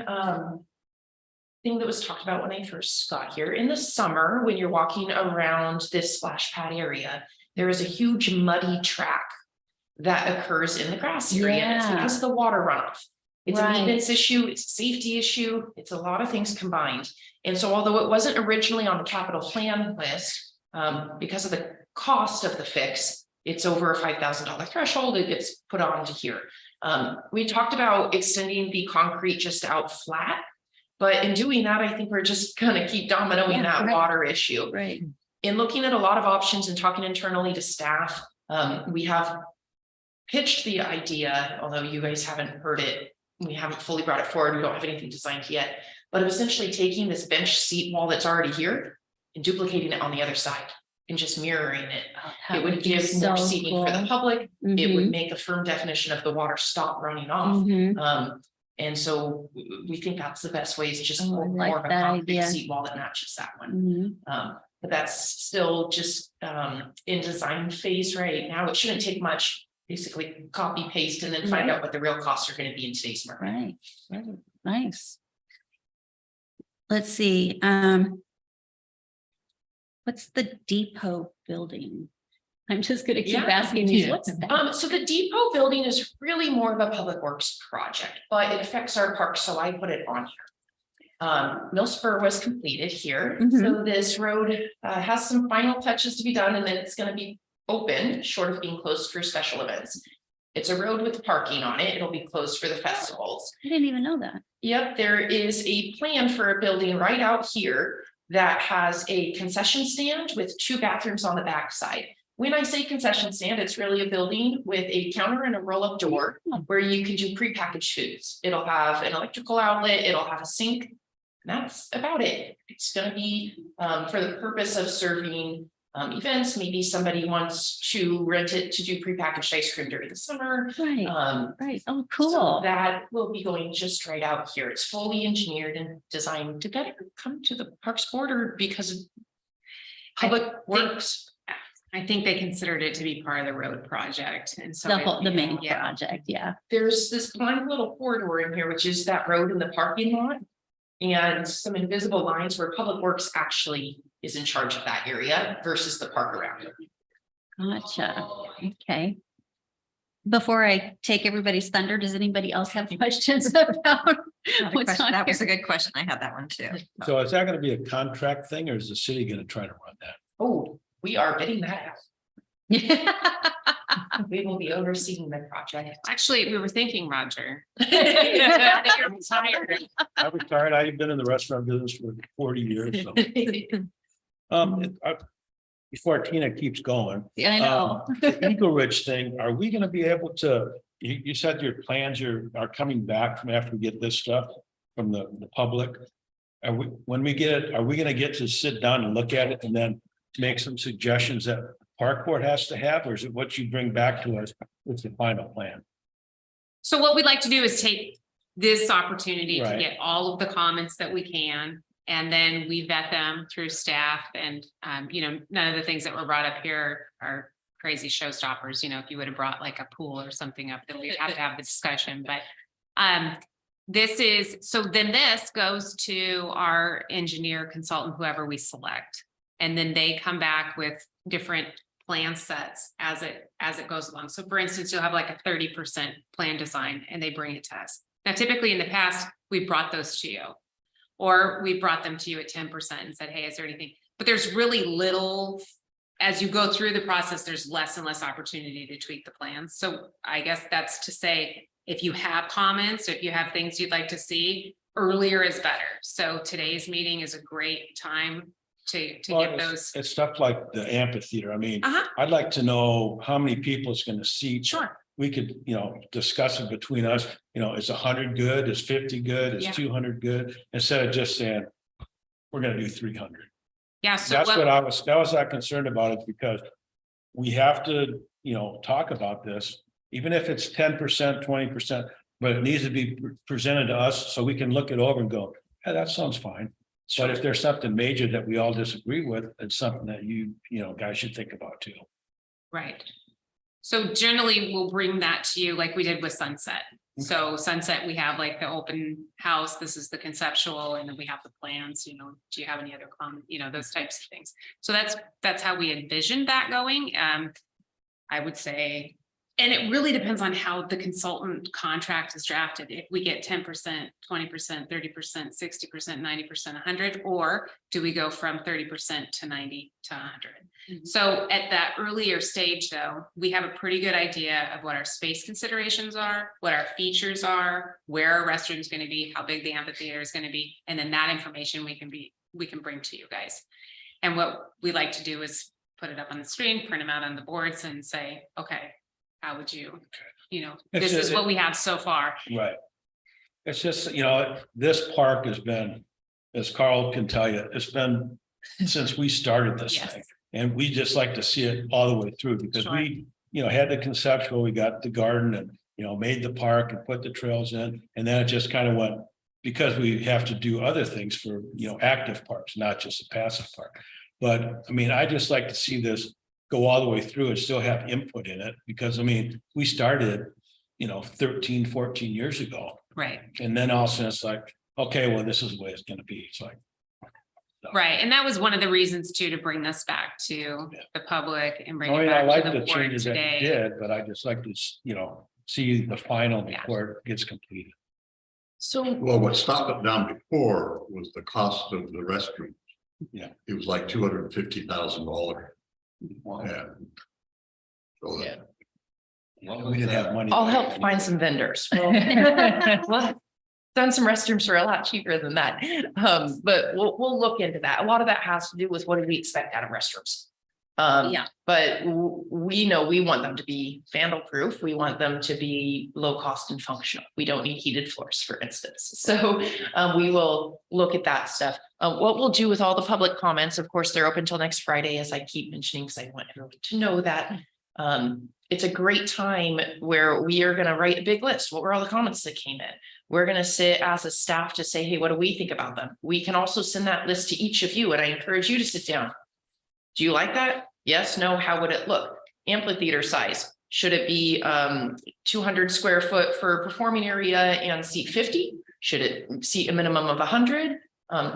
Speaker 7: thing that was talked about when I first got here. In the summer, when you're walking around this splash pad area, there is a huge muddy track. that occurs in the grass area. And it's
Speaker 1: Yeah.
Speaker 7: because of the water runoff. It's a
Speaker 1: Right.
Speaker 7: maintenance issue, it's a safety issue, it's a lot of things combined. And so although it wasn't originally on the capital plan list, because of the cost of the fix, it's over a $5,000 threshold, it gets put on to here. We talked about extending the concrete just out flat, but in doing that, I think we're just gonna keep dominoing
Speaker 1: Yeah,
Speaker 7: that
Speaker 1: right.
Speaker 7: water issue.
Speaker 1: Right.
Speaker 7: In looking at a lot of options and talking internally to staff, we have pitched the idea, although you guys haven't heard it, we haven't fully brought it forward, we don't have anything designed yet, but essentially taking this bench seat wall that's already here and duplicating it on the other side and just mirroring it.
Speaker 1: That
Speaker 7: It would
Speaker 1: be
Speaker 7: give more
Speaker 1: so
Speaker 7: seating for the
Speaker 1: cool.
Speaker 7: public. It would
Speaker 1: Mhm.
Speaker 7: make a firm definition of the water stop running off.
Speaker 1: Mhm.
Speaker 7: And so we think that's the best way is just
Speaker 1: Oh, I
Speaker 7: more
Speaker 1: like
Speaker 7: of a
Speaker 1: that
Speaker 7: concrete
Speaker 1: idea.
Speaker 7: seat wall that matches that one.
Speaker 1: Mhm.
Speaker 7: But that's still just in design phase right now. It shouldn't take much, basically copy paste and then find
Speaker 1: Right.
Speaker 7: out what the real costs are going to be in today's market.
Speaker 1: Right, right, nice. Let's see, what's the depot building? I'm just gonna keep
Speaker 7: Yeah.
Speaker 1: asking these, what's that?
Speaker 7: So the depot building is really more of a public works project, but it affects our park, so I put it on here. Mill Spur was completed here, so this road has some final touches to be done, and then it's gonna be open, short of being closed for special events. It's a road with parking on it, it'll be closed for the festivals.
Speaker 1: I didn't even know that.
Speaker 7: Yep, there is a plan for a building right out here that has a concession stand with 2 bathrooms on the backside. When I say concession stand, it's really a building with a counter and a roll-up door where you can do prepackaged foods. It'll have an electrical outlet, it'll have a sink. And that's about it. It's gonna be for the purpose of serving events. Maybe somebody wants to rent it to do prepackaged ice cream during the summer.
Speaker 1: Right, right, oh,
Speaker 7: So
Speaker 1: cool.
Speaker 7: that will be going just right out here. It's fully engineered and designed to better come to the parks border because of public works.
Speaker 5: I think they considered it to be part of the road project and so.
Speaker 1: The whole, the main
Speaker 5: Yeah.
Speaker 1: project, yeah.
Speaker 7: There's this one little corridor in here, which is that road in the parking lot. And some invisible lines where Public Works actually is in charge of that area versus the park around it.
Speaker 1: Gotcha, okay. Before I take everybody's thunder, does anybody else have questions about what's on
Speaker 4: That was a
Speaker 1: here?
Speaker 4: good question. I had that one too.
Speaker 2: So is that gonna be a contract thing or is the city gonna try to run that?
Speaker 7: Oh, we are bidding that out. We will be overseeing the project.
Speaker 5: Actually, we were thinking, Roger. You're retired.
Speaker 2: I retired, I've been in the restaurant business for 40 years, so. Before Tina keeps going.
Speaker 1: Yeah, I know.
Speaker 2: The Eagle Ridge thing, are we gonna be able to, you said your plans are coming back from after we get this stuff from the public. Are we, when we get it, are we gonna get to sit down and look at it and then make some suggestions that park board has to have, or is it what you bring back to us with the final plan?
Speaker 5: So what we'd like to do is take this opportunity to
Speaker 2: Right.
Speaker 5: get all of the comments that we can. And then we vet them through staff and, none of the things that were brought up here are crazy showstoppers. If you would have brought like a pool or something up, then we'd have to have the discussion, but. This goes to our engineer consultant, whoever we select. And then they come back with different plan sets as it goes along. So for instance, you'll have like a 30% plan design and they bring it to us. Now, typically in the past, we brought those to you. Or we brought them to you at 10% and said, hey, is there anything? But there's really little, as you go through the process, there's less and less opportunity to tweak the plans. So I guess that's to say, if you have comments, if you have things you'd like to see, earlier is better. So today's meeting is a great time to
Speaker 2: Well,
Speaker 5: get
Speaker 2: it's-
Speaker 5: those.
Speaker 2: It's stuff like the amphitheater. I mean,
Speaker 5: Uh-huh.
Speaker 2: I'd like to know how many people it's gonna seat.
Speaker 5: Sure.
Speaker 2: We could, discuss it between us, is 100 good, is 50 good, is
Speaker 5: Yeah.
Speaker 2: 200 good, instead of just saying. We're gonna do 300.
Speaker 5: Yeah, so
Speaker 2: That's what that was concerned about it because. We have to, talk about this, even if it's 10%, 20%, but it needs to be presented to us so we can look it over and go, hey, that sounds fine. But if there's something major that we all disagree with, it's something that you guys should think about too.
Speaker 5: Right. So generally, we'll bring that to you like we did with Sunset. So Sunset, we have like the open house, this is the conceptual, and then we have the plans, do you have any other comment, those types of things. So that's how we envisioned that going. I would say And it really depends on how the consultant contract is drafted. If we get 10%, 20%, 30%, 60%, 90%, 100, or do we go from 30% to 90 to 100? So at that earlier stage, though, we have a pretty good idea of what our space considerations are, what our features are, where our restroom is going to be, how big the amphitheater is going to be, and then that information we can bring to you guys. And what we like to do is put it up on the screen, print them out on the boards, and say, okay, how would you, this is what we have so far.
Speaker 2: Right. It's just, this park has been, as Carl can tell you, it's been since we started this
Speaker 5: Yes.
Speaker 2: thing. And we just like to see it all the way through because we, had the conceptual, we got the garden and, made the park and put the trails in. And then it just kind of went, because we have to do other things for, active parks, not just a passive park. But I mean, I just like to see this go all the way through and still have input in it, because I mean, we started, 13, 14 years ago.
Speaker 5: Right.
Speaker 2: And then all of a sudden it's like, okay, well, this is the way it's gonna be. It's like.
Speaker 5: Right. And that was one of the reasons too, to bring this back to the public and bring
Speaker 2: I
Speaker 5: it
Speaker 2: mean, I
Speaker 5: back
Speaker 2: like
Speaker 5: to
Speaker 2: the
Speaker 5: the board
Speaker 2: changes that you
Speaker 5: today.
Speaker 2: did, but I just like to, see the final before it gets completed.
Speaker 7: So
Speaker 8: Well, what stopped it down before was the cost of the restroom.
Speaker 2: Yeah.
Speaker 8: It was like $250,000. Yeah. So
Speaker 7: Yeah.
Speaker 2: We didn't have money.
Speaker 7: I'll help find some vendors. Well, done some restrooms for a lot cheaper than that. But we'll look into that. A lot of that has to do with what do we expect out of restrooms.
Speaker 1: Yeah.
Speaker 7: But we know we want them to be vandal proof. We want them to be low cost and functional. We don't need heated floors, for instance. So we will look at that stuff. What we'll do with all the public comments, of course, they're open till next Friday, as I keep mentioning, because I want everyone to know that. It's a great time where we are going to write a big list. What were all the comments that came in? We're going to sit as a staff to say, hey, what do we think about them? We can also send that list to each of you, and I encourage you to sit down. Do you like that? Yes, no, how would it look? Amphitheater size. Should it be 200 square foot for performing area and seat 50? Should it seat a minimum of 100?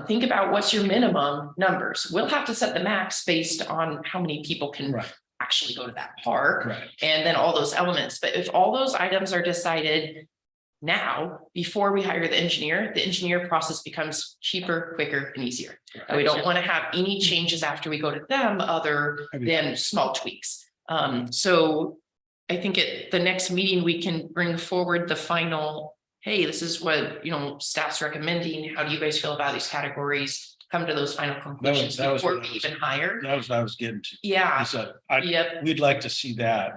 Speaker 7: Think about what's your minimum numbers. We'll have to set the max based on how many people can actually go to that park, and then all those elements. But if all those items are decided now, before we hire the engineer process becomes cheaper, quicker, and easier. And we don't want to have any changes after we go to them other than small tweaks. So I think at the next meeting, we can bring forward the final, hey, this is what, staff's recommending. How do you guys feel about these categories? Come to those final conclusions before we even hire.
Speaker 2: That was what I was getting to.
Speaker 7: Yeah.
Speaker 2: I said, we'd like to see that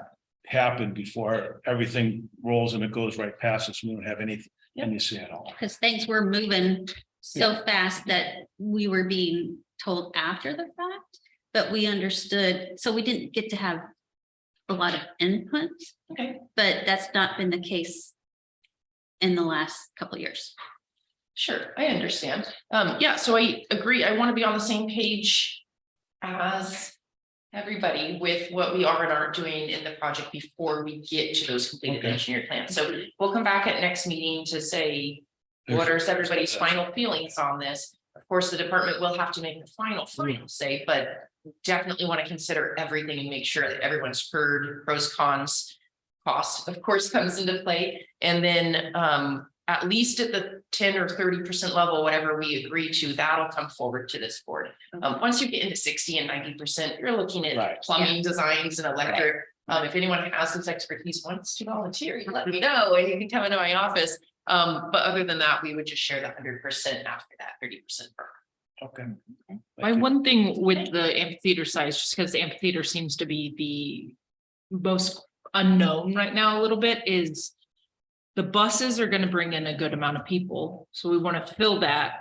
Speaker 2: happen before everything rolls and it goes right past us. We don't have anything to say at all.
Speaker 1: Because things were moving so fast that we were being told after the fact, but we understood, so we didn't get to have a lot of input.
Speaker 7: Okay.
Speaker 1: But that's not been the case in the last couple of years.
Speaker 7: Sure, I understand. Yeah, so I agree. I want to be on the same page as everybody with what we are and aren't doing in the project before we get to those completed engineered plans. So we'll come back at next meeting to say, what are everybody's final feelings on this? Of course, the department will have to make the final say, but definitely want to consider everything and make sure that everyone's heard pros, cons, cost, of course, comes into play. And then at least at the 10 or 30% level, whatever we agree to, that'll come forward to this board. Once you get into 60 and 90%, you're looking at plumbing designs and electric. If anyone has this expertise, wants to volunteer, you let me know and you can come into my office. But other than that, we would just share the 100% after that 30%.
Speaker 2: Okay.
Speaker 18: My one thing with the amphitheater size, just because the amphitheater seems to be the most unknown right now a little bit, is the buses are going to bring in a good amount of people. So we want to fill that,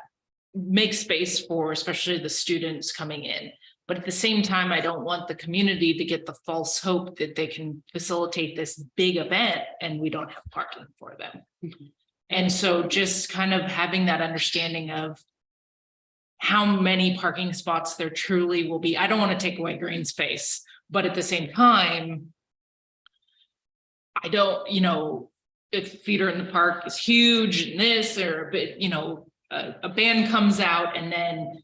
Speaker 18: make space for especially the students coming in. But at the same time, I don't want the community to get the false hope that they can facilitate this big event and we don't have parking for them. And so just kind of having that understanding of how many parking spots there truly will be. I don't want to take away green space, but at the same time, I don't, if theater in the park is huge and this or a bit, a band comes out and then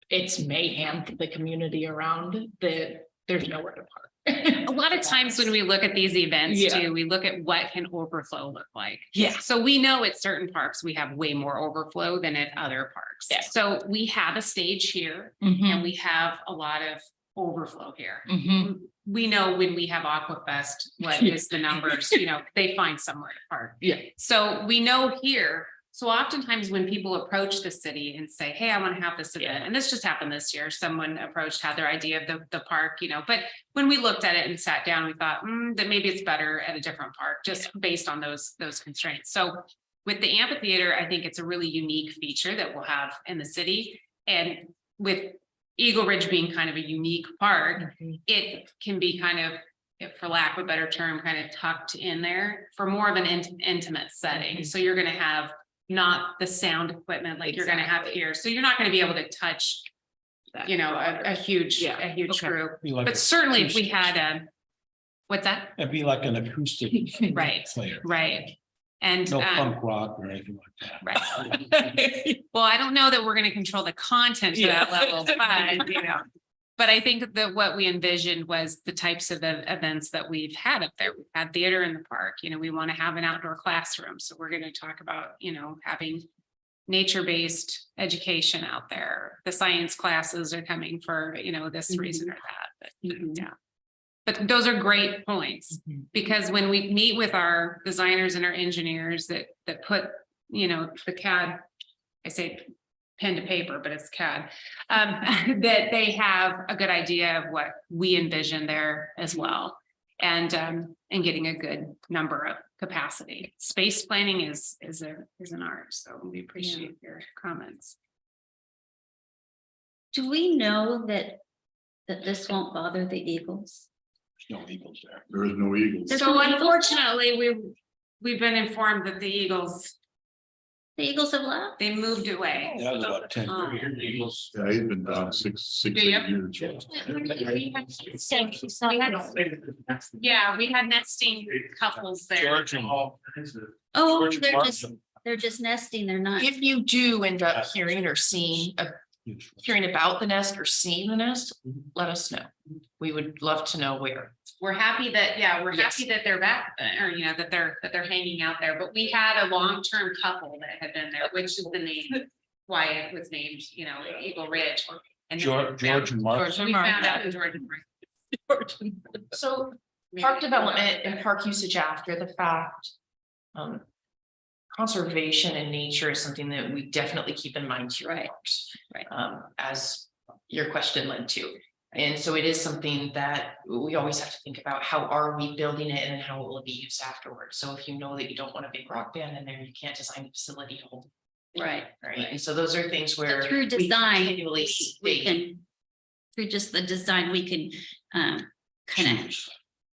Speaker 18: it's mayhem for the community around that there's nowhere to park.
Speaker 5: A lot of times when we look at these events
Speaker 18: Yeah.
Speaker 5: too, we look at what can overflow look like.
Speaker 18: Yeah.
Speaker 5: So we know at certain parks, we have way more overflow than at other parks.
Speaker 18: Yeah.
Speaker 5: So we have a stage here
Speaker 18: Mhm,
Speaker 5: and we have a lot of overflow here.
Speaker 18: mhm.
Speaker 5: We know when we have Aquafest, what is the numbers, they find somewhere to park.
Speaker 18: Yeah.
Speaker 5: So we know here, so oftentimes when people approach the city and say, hey, I want to have this event, and this just happened this year, someone approached, had their idea of the park, but when we looked at it and sat down, we thought, that maybe it's better at a different park, just based on those constraints. So with the amphitheater, I think it's a really unique feature that we'll have in the city. And with Eagle Ridge being kind of a unique park, it can be kind of, for lack of a better term, kind of tucked in there for more of an intimate setting. So you're gonna have not the sound equipment like you're gonna have here. So you're not gonna be able to touch, a huge
Speaker 18: Okay.
Speaker 5: group.
Speaker 2: Be like
Speaker 5: But
Speaker 2: a
Speaker 5: certainly if we
Speaker 2: acoustic.
Speaker 5: had what's that?
Speaker 2: It'd be like an acoustic.
Speaker 5: Right,
Speaker 2: Player.
Speaker 5: right. And,
Speaker 2: No punk rock or anything like that.
Speaker 5: right. Well, I don't know that we're gonna control the content to that level, but, but I think that what we envisioned was the types of events that we've had up there. We've had theater in the park, we want to have an outdoor classroom. So we're going to talk about, having nature-based education out there. The science classes are coming for, this reason or that, but yeah. But those are great points, because when we meet with our designers and our engineers that put, the CAD, I say pen to paper, but it's CAD, that they have a good idea of what we envision there as well. And getting a good number of capacity. Space planning is an art, so we appreciate your comments.
Speaker 1: Do we know that this won't bother the Eagles?
Speaker 2: There's no eagles there.
Speaker 8: There is no eagles.
Speaker 1: There's
Speaker 5: So
Speaker 1: no eagles?
Speaker 5: unfortunately, we've been informed that the Eagles,
Speaker 1: The Eagles have left?
Speaker 5: they moved away.
Speaker 2: That was about 10
Speaker 1: Oh.
Speaker 2: eagles.
Speaker 8: Yeah, he's been down six,
Speaker 5: Yeah.
Speaker 8: 8 years.
Speaker 5: Yeah, we had nesting couples there.
Speaker 1: Oh,
Speaker 2: George
Speaker 1: they're just nesting, they're not.
Speaker 7: If you do end up hearing or seeing, hearing about the nest or seeing the nest, let us know. We would love to know where.
Speaker 5: We're happy that, we're
Speaker 7: Yes.
Speaker 5: happy that they're back, or, that they're hanging out there, but we had a long-term couple that had been there, which is the name. Why it was named, Eagle Ridge. And then
Speaker 2: George and Mark.
Speaker 5: we found out that George and Mark.
Speaker 7: So park development and park usage after the fact. Conservation and nature is something that we definitely keep in mind here.
Speaker 1: Right, right.
Speaker 7: As your question led to. And so it is something that we always have to think about, how are we building it and how it will be used afterwards. So if you know that you don't want a big rock band in there, you can't design a facility to hold.
Speaker 1: Right.
Speaker 7: Right, and so those are things where.
Speaker 1: Through
Speaker 7: we
Speaker 1: design,
Speaker 7: continually
Speaker 1: we
Speaker 7: state-
Speaker 1: can, through just the design, we can kind of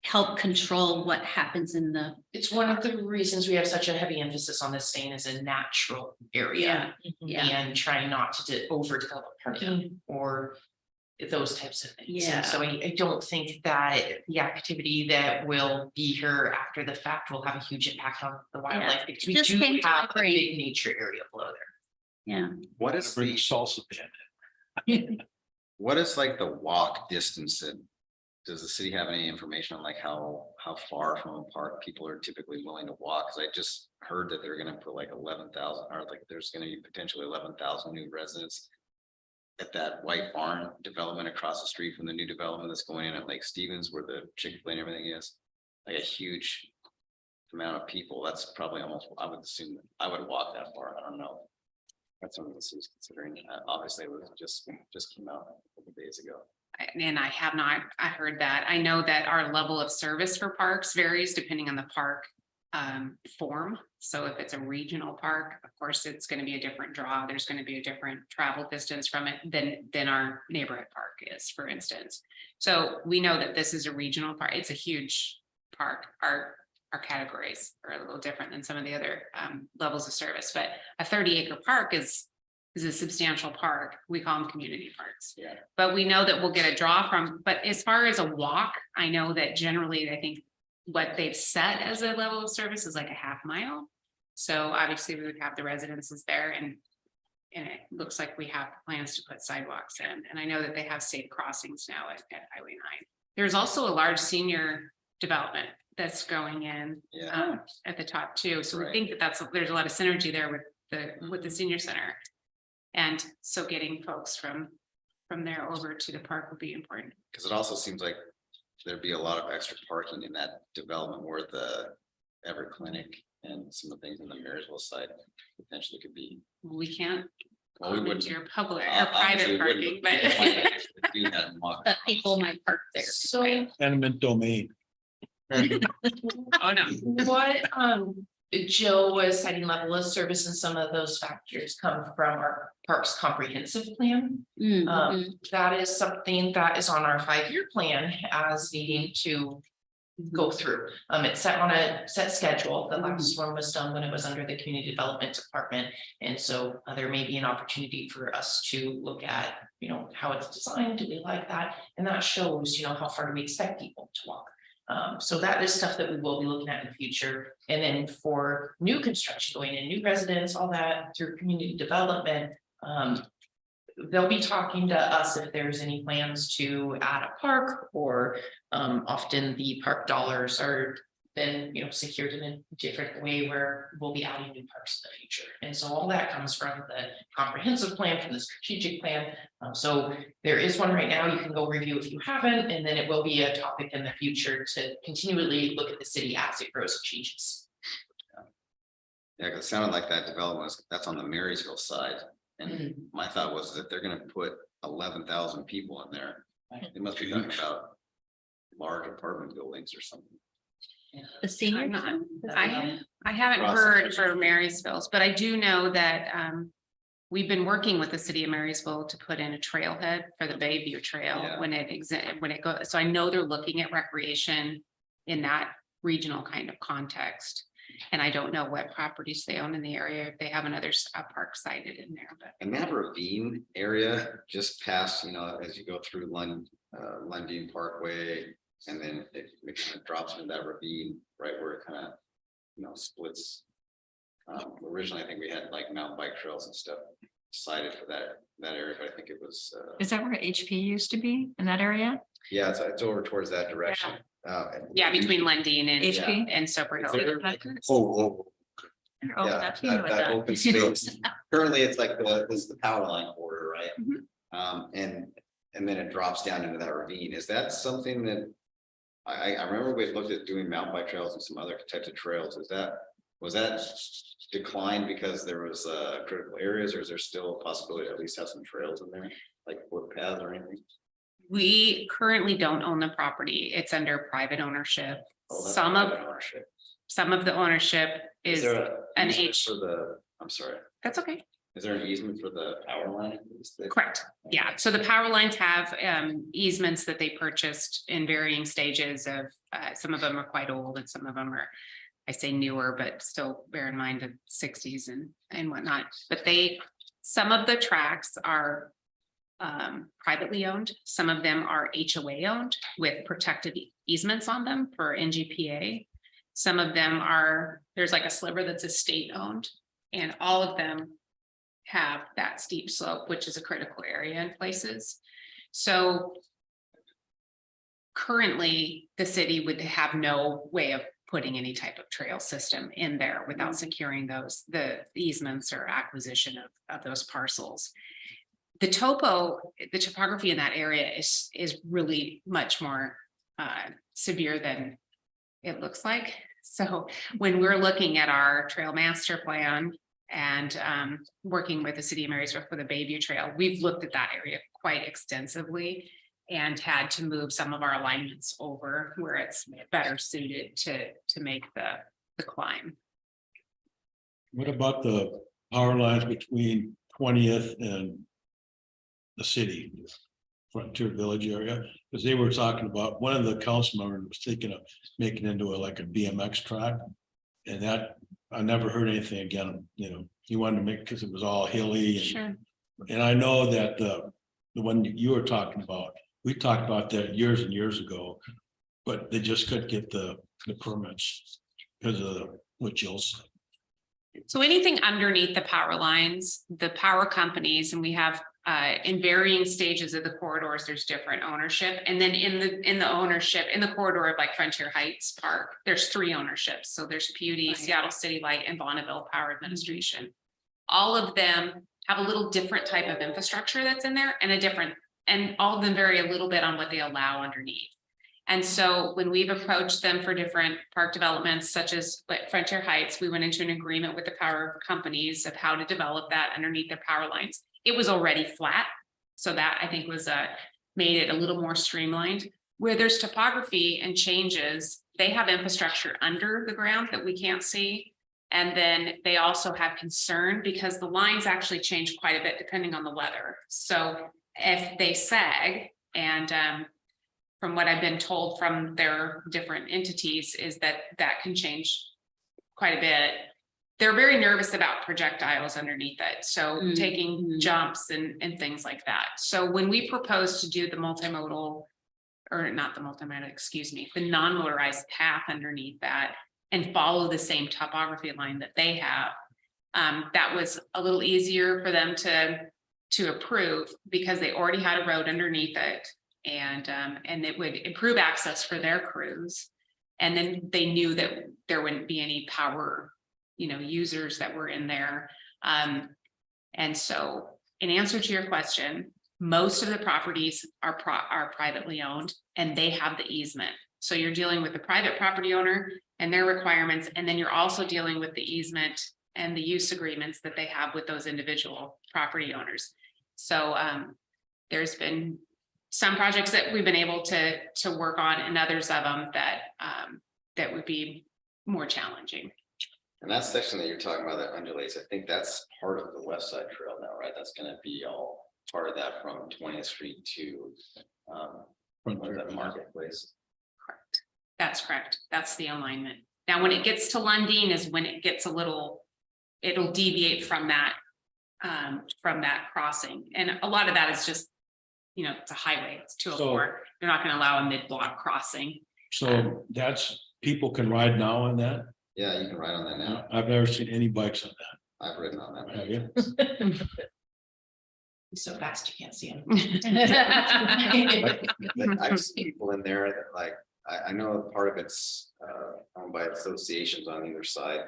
Speaker 1: help control what happens in the.
Speaker 7: It's one of the reasons we have such a heavy emphasis on this staying as a natural area.
Speaker 1: Yeah.
Speaker 7: And trying not to overdevelop parking or those types of things.
Speaker 1: Yeah.
Speaker 7: And so I don't think that the activity that will be here after the fact will have a huge impact on the wildlife, because we
Speaker 1: Just
Speaker 7: do
Speaker 1: came to my
Speaker 7: have a
Speaker 1: brain.
Speaker 7: big nature area below there.
Speaker 1: Yeah.
Speaker 16: What is
Speaker 2: Bring
Speaker 16: the,
Speaker 2: salsa band.
Speaker 16: what is like the walk distance and does the city have any information on like how far from a park people are typically willing to walk? Cause I just heard that they're gonna put like 11,000 or like there's gonna be potentially 11,000 new residents at that White Barn development across the street from the new development that's going in at Lake Stevens where the Chick-fil-A and everything is. Like a huge amount of people. That's probably almost, I would assume that I would walk that far. I don't know. That's something the city's considering. Obviously, it was just came out a couple days ago.
Speaker 5: And I have not, I heard that. I know that our level of service for parks varies depending on the park form. So if it's a regional park, of course, it's going to be a different draw. There's going to be a different travel distance from it than our neighborhood park is, for instance. So we know that this is a regional park. It's a huge park. Our categories are a little different than some of the other levels of service, but a 30-acre park is a substantial park. We call them community parks.
Speaker 16: Yeah.
Speaker 5: But we know that we'll get a draw from, but as far as a walk, I know that generally, I think what they've set as a level of service is like a half mile. So obviously we would have the residences there and it looks like we have plans to put sidewalks in. And I know that they have safe crossings now at Highway 9. There's also a large senior development that's going in
Speaker 16: Yeah.
Speaker 5: at the top too. So we
Speaker 16: Right.
Speaker 5: think that there's a lot of synergy there with the senior center. And so getting folks from there over to the park would be important.
Speaker 16: Because it also seems like there'd be a lot of extra parking in that development where the Everett Clinic and some of the things in the Marysville side potentially could be.
Speaker 5: We can't
Speaker 16: Well, we
Speaker 5: comment
Speaker 16: wouldn't-
Speaker 5: your public or
Speaker 16: obviously
Speaker 5: private
Speaker 16: we wouldn't-
Speaker 5: parking,
Speaker 16: we might
Speaker 5: but
Speaker 16: actually do that in Mock-
Speaker 1: But people might park there.
Speaker 7: So
Speaker 2: Eminent domain.
Speaker 5: oh no.
Speaker 7: what, Joe was citing level of service and some of those factors come from our parks comprehensive plan. That is something that is on our 5-year plan as needing to go through. It's set on a set schedule. The last one was done when it was under the community development department. And so there may be an opportunity for us to look at, you know, how it's designed. Do we like that? And that shows, you know, how far do we expect people to walk? So that is stuff that we will be looking at in the future. And then for new construction, going in, new residents, all that through community development. They'll be talking to us if there's any plans to add a park, or often the park dollars are then, you know, secured in a different way where we'll be adding new parks in the future. And so all that comes from the comprehensive plan, from the strategic plan. So there is one right now, you can go review if you haven't, and then it will be a topic in the future to continually look at the city as it grows and changes.
Speaker 16: Yeah, because it sounded like that development that's on the Marysville side. And my thought was that they're gonna put 11,000 people in there. They must be talking about large apartment buildings or something.
Speaker 1: The senior.
Speaker 5: I haven't
Speaker 16: Process.
Speaker 5: heard for Marysville's, but I do know that we've been working with the city of Marysville to put in a trailhead for the Bayview Trail
Speaker 16: Yeah.
Speaker 5: when it goes. So I know they're looking at recreation in that regional kind of context. And I don't know what properties they own in the area, if they have another park sited in there, but.
Speaker 16: And that ravine area just past, you know, as you go through Lundin Parkway. And then it kind of drops into that ravine, right where it kind of, you know, splits. Originally, I think we had like mountain bike trails and stuff cited for that area, but I think it was.
Speaker 4: Is that where HP used to be in that area?
Speaker 16: Yeah, it's over towards that direction.
Speaker 5: Yeah, between Lundin and
Speaker 4: HP?
Speaker 5: And Soper Hill.
Speaker 16: Oh,
Speaker 4: Oh,
Speaker 16: yeah,
Speaker 4: that's, you know what
Speaker 16: that
Speaker 4: that-
Speaker 16: open space. Currently, it's like this is the power line border, right? And then it drops down into that ravine. Is that something that? I remember we looked at doing mountain bike trails and some other types of trails. Was that declined because there was critical areas, or is there still a possibility to at least have some trails in there, like footpaths or anything?
Speaker 5: We currently don't own the property. It's under private ownership.
Speaker 16: Oh, that's
Speaker 5: Some of the ownership is
Speaker 16: there
Speaker 5: an
Speaker 16: easement
Speaker 5: H.
Speaker 16: for the, I'm sorry,
Speaker 5: That's okay.
Speaker 16: is there an easement for the power line?
Speaker 5: Correct. Yeah, so the power lines have easements that they purchased in varying stages of, some of them are quite old and some of them are, I say newer, but still bear in mind the 60s and whatnot. But some of the tracks are privately owned. Some of them are HOA owned with protected easements on them for NGPA. Some of them there's like a sliver that's a state owned, and all of them have that steep slope, which is a critical area in places. So currently, the city would have no way of putting any type of trail system in there without securing the easements or acquisition of those parcels. The topography in that area is really much more severe than it looks like. So when we're looking at our trail master plan and working with the city of Marysville for the Bayview Trail, we've looked at that area quite extensively and had to move some of our alignments over where it's better suited to make the climb.
Speaker 2: What about the power lines between 20th and the city? Frontier Village area, because they were talking about, one of the council members was thinking of making into like a BMX track. And that, I never heard anything again, you know, he wanted to make, because it was all hilly.
Speaker 5: Sure.
Speaker 2: And I know that the one you were talking about, we talked about that years and years ago, but they just couldn't get the permits because of what Jill said.
Speaker 5: So anything underneath the power lines, the power companies, and we have in varying stages of the corridors, there's different ownership. And then in the ownership, in the corridor of like Frontier Heights Park, there's 3 ownerships. So there's PUD, Seattle City Light, and Bonneville Power Administration. All of them have a little different type of infrastructure that's in there and all of them vary a little bit on what they allow underneath. And so when we've approached them for different park developments, such as like Frontier Heights, we went into an agreement with the power companies of how to develop that underneath their power lines. It was already flat. So that I think was made it a little more streamlined. Where there's topography and changes, they have infrastructure under the ground that we can't see. And then they also have concern because the lines actually change quite a bit depending on the weather. So if they sag, and from what I've been told from their different entities is that can change quite a bit. They're very nervous about projectiles underneath it. So taking jumps and things like that. So when we proposed to do the multimodal, or not the multimodal, excuse me, the non-motorized path underneath that and follow the same topography line that they have, that was a little easier for them to approve because they already had a road underneath it. And it would improve access for their crews. And then they knew that there wouldn't be any power, users that were in there. And so in answer to your question, most of the properties are privately owned and they have the easement. So you're dealing with the private property owner and their requirements. And then you're also dealing with the easement and the use agreements that they have with those individual property owners. So there's been some projects that we've been able to work on and others of them that would be more challenging.
Speaker 16: And that section that you're talking about that undulates, I think that's part of the West Side Trail now, right? That's gonna be all part of that from 20th Street to that marketplace.
Speaker 5: Correct. That's correct. That's the alignment. Now, when it gets to Lundin is when it gets it'll deviate from that crossing. And a lot of that is just, it's a highway, it's 204. They're not gonna allow a mid-block crossing.
Speaker 2: So people can ride now on that?
Speaker 16: Yeah, you can ride on that now.
Speaker 2: I've never seen any bikes on that.
Speaker 16: I've ridden on that.
Speaker 2: Have you?
Speaker 7: So fast you can't see them.
Speaker 16: But I've seen people in there that like, I know part of it's owned by associations on either side.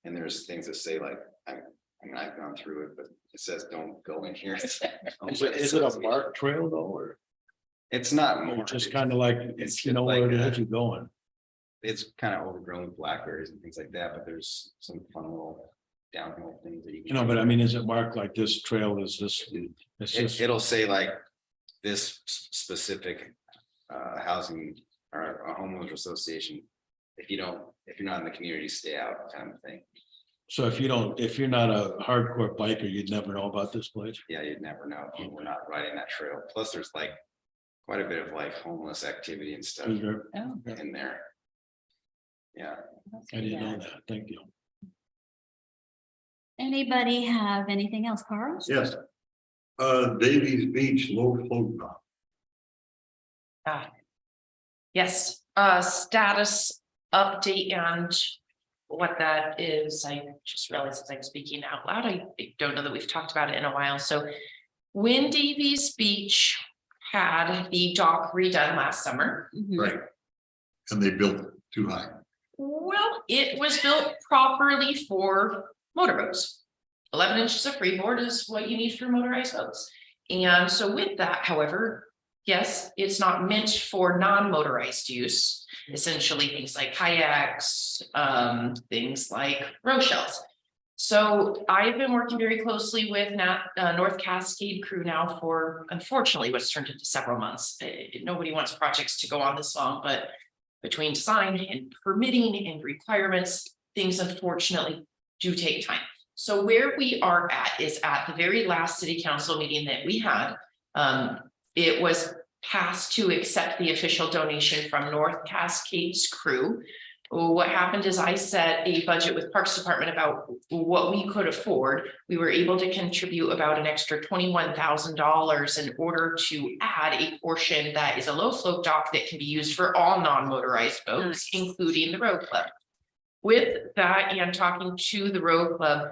Speaker 16: And there's things that say like, I've gone through it, but it says don't go in here.
Speaker 2: Is it a marked trail though, or?
Speaker 16: It's not
Speaker 2: Or
Speaker 16: more.
Speaker 2: just kind of like,
Speaker 16: It's
Speaker 2: you know
Speaker 16: like,
Speaker 2: where it is you're going?
Speaker 16: It's kind of overgrown with blackberries and things like that, but there's some fun little downhill things that you can.
Speaker 2: But I mean, is it marked like this trail is this? It's just,
Speaker 16: It'll say like this specific housing or a homeowners association. If you're not in the community, stay out kind of thing.
Speaker 2: so if you're not a hardcore biker, you'd never know about this place?
Speaker 16: Yeah, you'd never know if you were not riding that trail. Plus, there's like quite a bit of like homeless activity and stuff
Speaker 2: Is there?
Speaker 16: in there. Yeah.
Speaker 2: I didn't know that. Thank you.
Speaker 1: Anybody have anything else, Carl?
Speaker 8: Yes. Davies Beach, low float dock.
Speaker 7: Yes, status update and what that is. I just realized as I'm speaking out loud, I don't know that we've talked about it in a while. So when Davies Beach had the dock redone last summer.
Speaker 8: Right. And they built it too high.
Speaker 7: Well, it was built properly for motorboats. 11 inches of freeboard is what you need for motorized boats. And so with that, however, yes, it's not meant for non-motorized use, essentially things like kayaks, things like row shells. So I've been working very closely with North Cascade crew now for, unfortunately, what's turned into several months. Nobody wants projects to go on this long, but between design and permitting and requirements, things unfortunately do take time. So where we are at is at the very last city council meeting that we had, it was passed to accept the official donation from North Cascades crew. What happened is I set a budget with Parks Department about what we could afford. We were able to contribute about an extra $21,000 in order to add a portion that is a low float dock that can be used for all non-motorized boats, including the row club. With that and talking to the row club,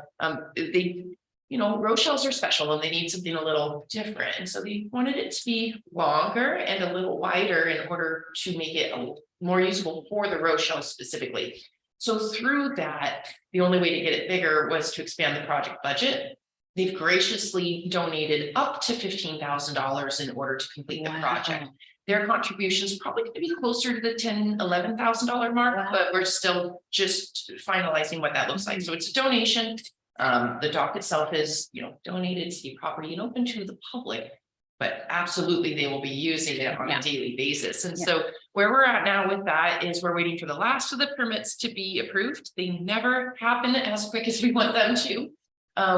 Speaker 7: you know, Rochelle's are special and they need something a little different. And so they wanted it to be longer and a little wider in order to make it more usable for the Rochelle specifically. So through that, the only way to get it bigger was to expand the project budget. They've graciously donated up to $15,000 in order to complete the project. Their contribution is probably going to be closer to the $11,000 mark, but we're still just finalizing what that looks like. So it's a donation. The dock itself is, you know, donated city property and open to the public, but absolutely they will be using it on a daily basis. And so where we're at now with that is we're waiting for the last of the permits to be approved. They never happen as quick as we want them to.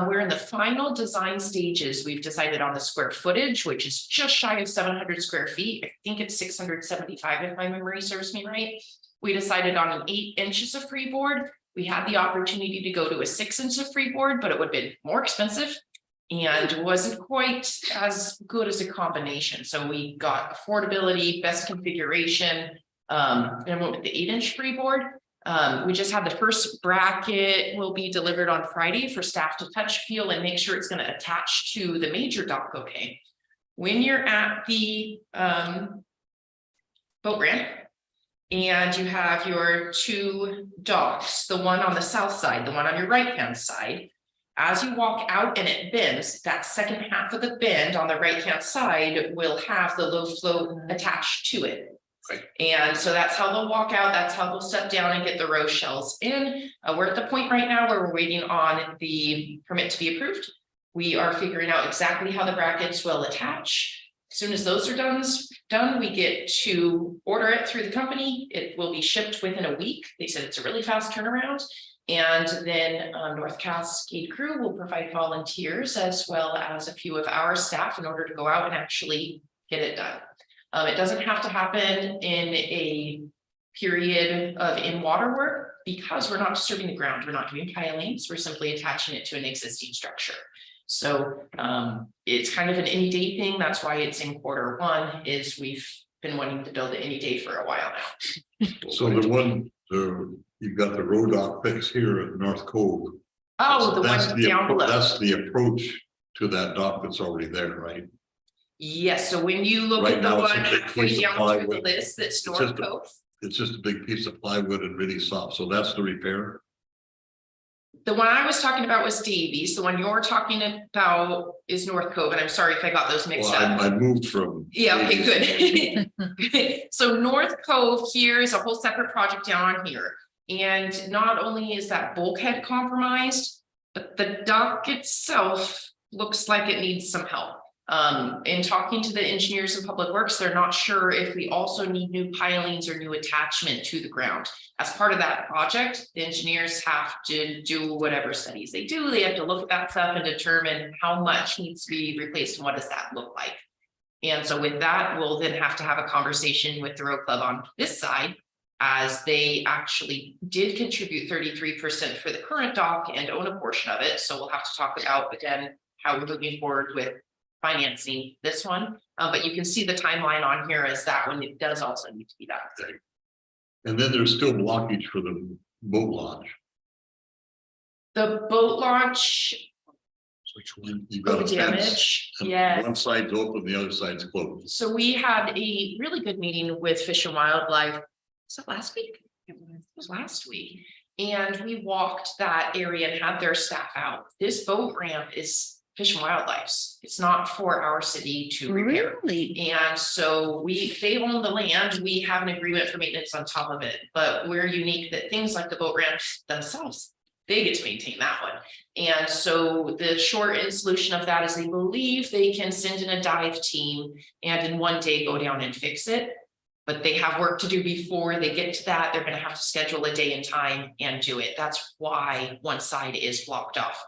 Speaker 7: We're in the final design stages. We've decided on the square footage, which is just shy of 700 square feet. I think it's 675 if my memory serves me right. We decided on an 8 inches of freeboard. We had the opportunity to go to a 6 inch of freeboard, but it would have been more expensive and wasn't quite as good as a combination. So we got affordability, best configuration, and went with the 8 inch freeboard. We just had the first bracket will be delivered on Friday for staff to touch, feel, and make sure it's going to attach to the major dock. Okay. When you're at the boat ramp and you have your 2 docks, the one on the south side, the one on your right hand side, as you walk out and it bends, that second half of the bend on the right hand side will have the low float attached to it. Right. And so that's how they'll walk out. That's how they'll step down and get the Rochelle's in. We're at the point right now where we're waiting on the permit to be approved. We are figuring out exactly how the brackets will attach. As soon as those are done, we get to order it through the company. It will be shipped within a week. They said it's a really fast turnaround. And then North Cascade Crew will provide volunteers as well as a few of our staff in order to go out and actually get it done. It doesn't have to happen in a period of in-water work because we're not disturbing the ground. We're not doing pilings. We're simply attaching it to an existing structure. So it's kind of an any day thing. That's why it's in Q1 is we've been wanting to build it any day for a while now.
Speaker 19: So the one, you've got the road dock fix here at North Cove.
Speaker 7: Oh, the one down below.
Speaker 19: That's the approach to that dock that's already there, right?
Speaker 7: Yes, so when you look
Speaker 19: Right
Speaker 7: at the
Speaker 19: now,
Speaker 7: one
Speaker 19: it's a big
Speaker 7: halfway
Speaker 19: piece of
Speaker 7: down through the
Speaker 19: plywood.
Speaker 7: list that's
Speaker 19: It's
Speaker 7: North
Speaker 19: just a-
Speaker 7: Cove.
Speaker 19: It's just a big piece of plywood and really soft, so that's the repair.
Speaker 7: The one I was talking about was Davies. The one you're talking about is North Cove, and I'm sorry if I got those mixed
Speaker 19: Well,
Speaker 7: up.
Speaker 19: I moved from.
Speaker 7: Yeah, okay, good. So North Cove here is a whole separate project down on here. And not only is that bulkhead compromised, but the dock itself looks like it needs some help. In talking to the engineers in Public Works, they're not sure if we also need new pilings or new attachment to the ground. As part of that project, the engineers have to do whatever studies they do. They have to look at that stuff and determine how much needs to be replaced and what does that look like. And so with that, we'll then have to have a conversation with the row club on this side, as they actually did contribute 33% for the current dock and own a portion of it. So we'll have to talk about again how we're moving forward with financing this one. But you can see the timeline on here as that one, it does also need to be done.
Speaker 19: And then there's still blockage for the boat launch.
Speaker 7: The boat launch,
Speaker 19: Which one? You've got a fence,
Speaker 7: damage,
Speaker 19: and
Speaker 7: yes.
Speaker 19: one side's open, the other side's closed.
Speaker 7: So we had a really good meeting with Fish and Wildlife. Was it last week? It was last week. And we walked that area and had their staff out. This boat ramp is Fish and Wildlife's. It's not for our city to repair.
Speaker 1: Really?
Speaker 7: And so they own the land. We have an agreement for maintenance on top of it, but we're unique that things like the boat ramps themselves, they get to maintain that one. And so the short end solution of that is they believe they can send in a dive team and in one day go down and fix it. But they have work to do before they get to that. They're going to have to schedule a day and time and do it. That's why one side is blocked off.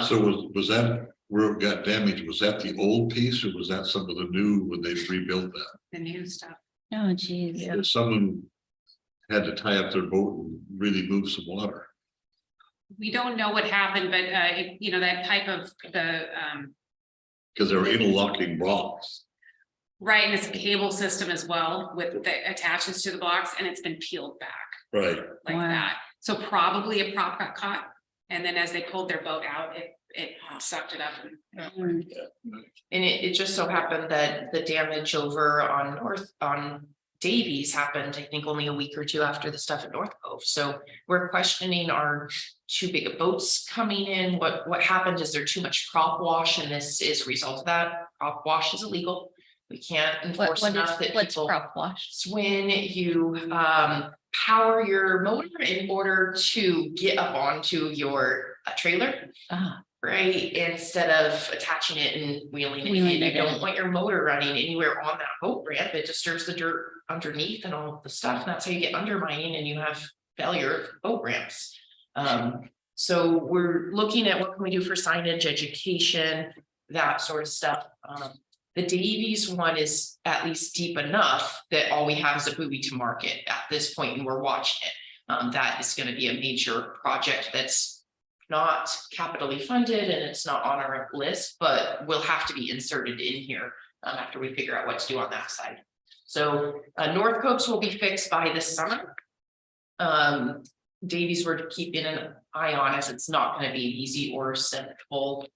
Speaker 19: So was that where it got damaged? Was that the old piece or was that some of the new when they rebuilt that?
Speaker 5: The new stuff.
Speaker 1: Oh, geez.
Speaker 19: If someone had to tie up their boat and really move some water.
Speaker 5: We don't know what happened, but you know, that type of the
Speaker 19: Because they were interlocking blocks.
Speaker 5: right, and it's a cable system as well with the attaches to the blocks, and it's been peeled back
Speaker 19: Right.
Speaker 5: like that. So probably a prop got caught, and then as they pulled their boat out, it
Speaker 18: it sucked it up.
Speaker 7: And it just so happened that the damage over on Davies happened, I think, only a week or two after the stuff at North Cove. So we're questioning, are too big of boats coming in? What happened? Is there too much prop wash? And this is a result of that. Prop wash is illegal. We can't enforce enough that
Speaker 1: what's
Speaker 7: people.
Speaker 1: prop wash?
Speaker 7: It's when you power your motor in order to get up onto your trailer. Right, instead of attaching it and wheeling it in.
Speaker 1: Wheeling
Speaker 7: You
Speaker 1: it
Speaker 7: don't
Speaker 1: in.
Speaker 7: want your motor running anywhere on that boat ramp. It disturbs the dirt underneath and all the stuff. And that's how you get undermining and you have failure of boat ramps. So we're looking at what can we do for signage, education, that sort of stuff. The Davies one is at least deep enough that all we have is a buoy to market at this point, and we're watching it. That is going to be a major project that's not capitally funded and it's not on our list, but will have to be inserted in here after we figure out what to do on that side. So North Copes will be fixed by this summer. Davies we're keeping an eye on, as it's not going to be an easy or simple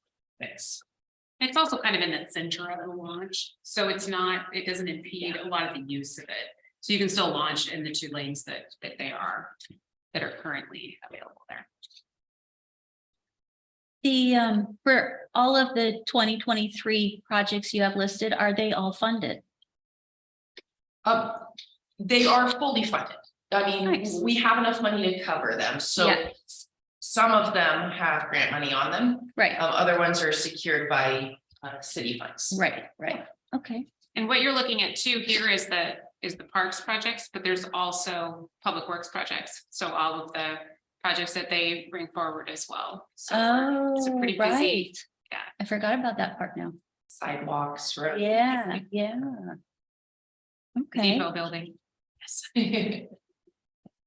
Speaker 7: fix.
Speaker 5: It's also kind of in the center of the launch, so it doesn't impede a lot of the use of it. So you can still launch in the 2 lanes that are currently available there.
Speaker 1: For all of the 2023 projects you have listed, are they all funded?
Speaker 7: They are fully funded. I mean,
Speaker 1: Nice.
Speaker 7: we have enough money to cover them, so
Speaker 1: Yeah.
Speaker 7: some of them have grant money on them.
Speaker 1: Right,
Speaker 7: Other ones are secured by city funds.
Speaker 1: right. Okay.
Speaker 5: And what you're looking at too here is the parks projects, but there's also public works projects. So all of the projects that they bring forward as well. So it's a
Speaker 1: Oh,
Speaker 5: pretty busy.
Speaker 1: right.
Speaker 5: Yeah.
Speaker 1: I forgot about that part now.
Speaker 7: Sidewalks, right?
Speaker 1: Yeah. Okay.
Speaker 5: Depot building.
Speaker 7: Yes.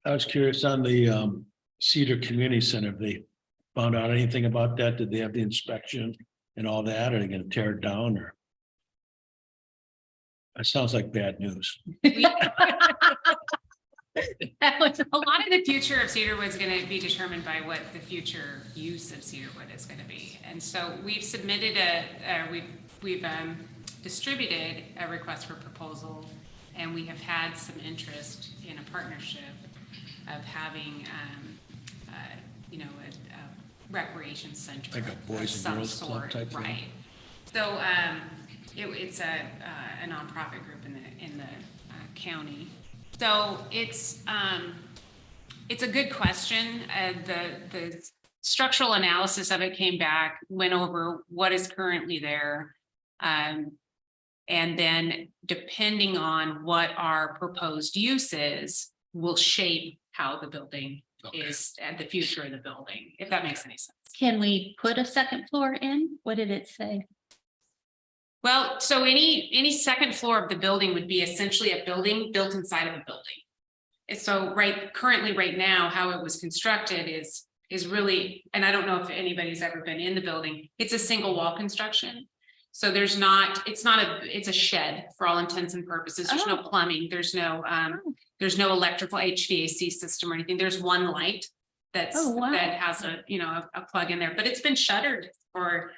Speaker 2: I was curious on the Cedar Community Center. Have they found out anything about that? Did they have the inspection and all that? Are they gonna tear it down or? That sounds like bad news.
Speaker 5: That was a lot of the future of Cedarwood is going to be determined by what the future use of Cedarwood is going to be. And so we've submitted we've distributed a request for proposal, and we have had some interest in a partnership of having, a recreation center.
Speaker 2: Like a
Speaker 5: of
Speaker 2: Boys and
Speaker 5: some
Speaker 2: Girls Club
Speaker 5: sort,
Speaker 2: type thing?
Speaker 5: right? So it's a nonprofit group in the county. So it's a good question. The structural analysis of it came back, went over what is currently there. And then depending on what our proposed use is, will shape how the building is and the future of the building, if that makes any sense.
Speaker 1: Can we put a second floor in? What did it say?
Speaker 5: Well, so any second floor of the building would be essentially a building built inside of a building. And so currently right now, how it was constructed is really, and I don't know if anybody's ever been in the building, it's a single wall construction. So it's a shed for all intents and purposes. There's no plumbing, there's no electrical HVAC system or anything. There's one light that has a plug in there, but it's been shuttered for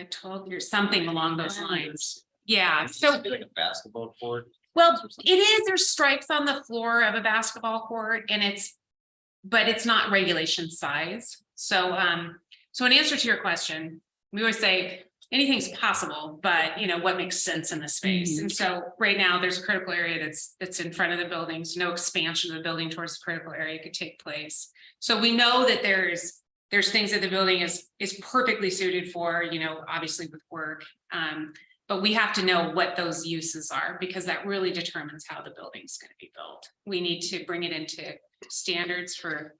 Speaker 5: 12 years, something along those lines. Yeah, so
Speaker 16: Like a basketball court.
Speaker 5: well, it is, there's stripes on the floor of a basketball court but it's not regulation size. So in answer to your question, we always say anything's possible, but what makes sense in the space. And so right now there's a critical area that's in front of the buildings, no expansion of the building towards the critical area could take place. So we know that there's things that the building is perfectly suited for, obviously with work. But we have to know what those uses are, because that really determines how the building's going to be built. We need to bring it into standards for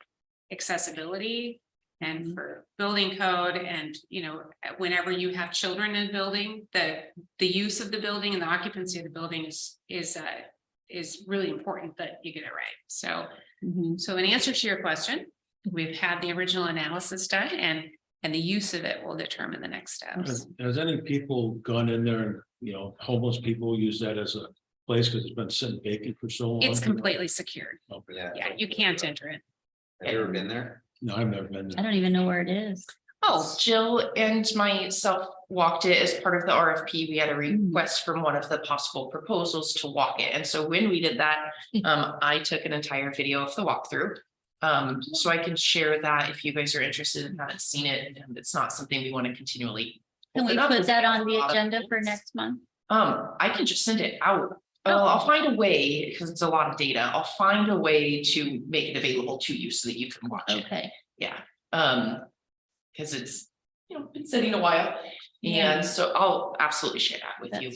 Speaker 5: accessibility and for building code. And, whenever you have children in the building, the use of the building and the occupancy of the building is really important that you get it right. So in answer to your question, we've had the original analysis done, and the use of it will determine the next steps.
Speaker 2: Has any people gone in there and, homeless people use that as a place because it's been sitting vacant for so long?
Speaker 5: It's completely secured.
Speaker 2: Okay.
Speaker 16: Yeah.
Speaker 5: Yeah, you can't enter it.
Speaker 16: Have you ever been there?
Speaker 2: No, I've never been
Speaker 1: I
Speaker 2: there.
Speaker 1: don't even know where it is.
Speaker 7: Oh, Jill and myself walked it as part of the RFP. We had a request from one of the possible proposals to walk it. And so when we did that, I took an entire video of the walkthrough. So I can share that if you guys are interested and haven't seen it, and it's not something we want to continually.
Speaker 1: Can we
Speaker 7: open up.
Speaker 1: put that on the
Speaker 7: A lot of
Speaker 1: agenda for
Speaker 7: things.
Speaker 1: next month?
Speaker 7: I can just send it out. I'll find a way, because it's a lot of data. I'll find a way to make it available to you so that you can watch it.
Speaker 1: Okay.
Speaker 7: Yeah, because it's, been sitting a while.
Speaker 1: Yeah.
Speaker 7: And so I'll absolutely share that with you.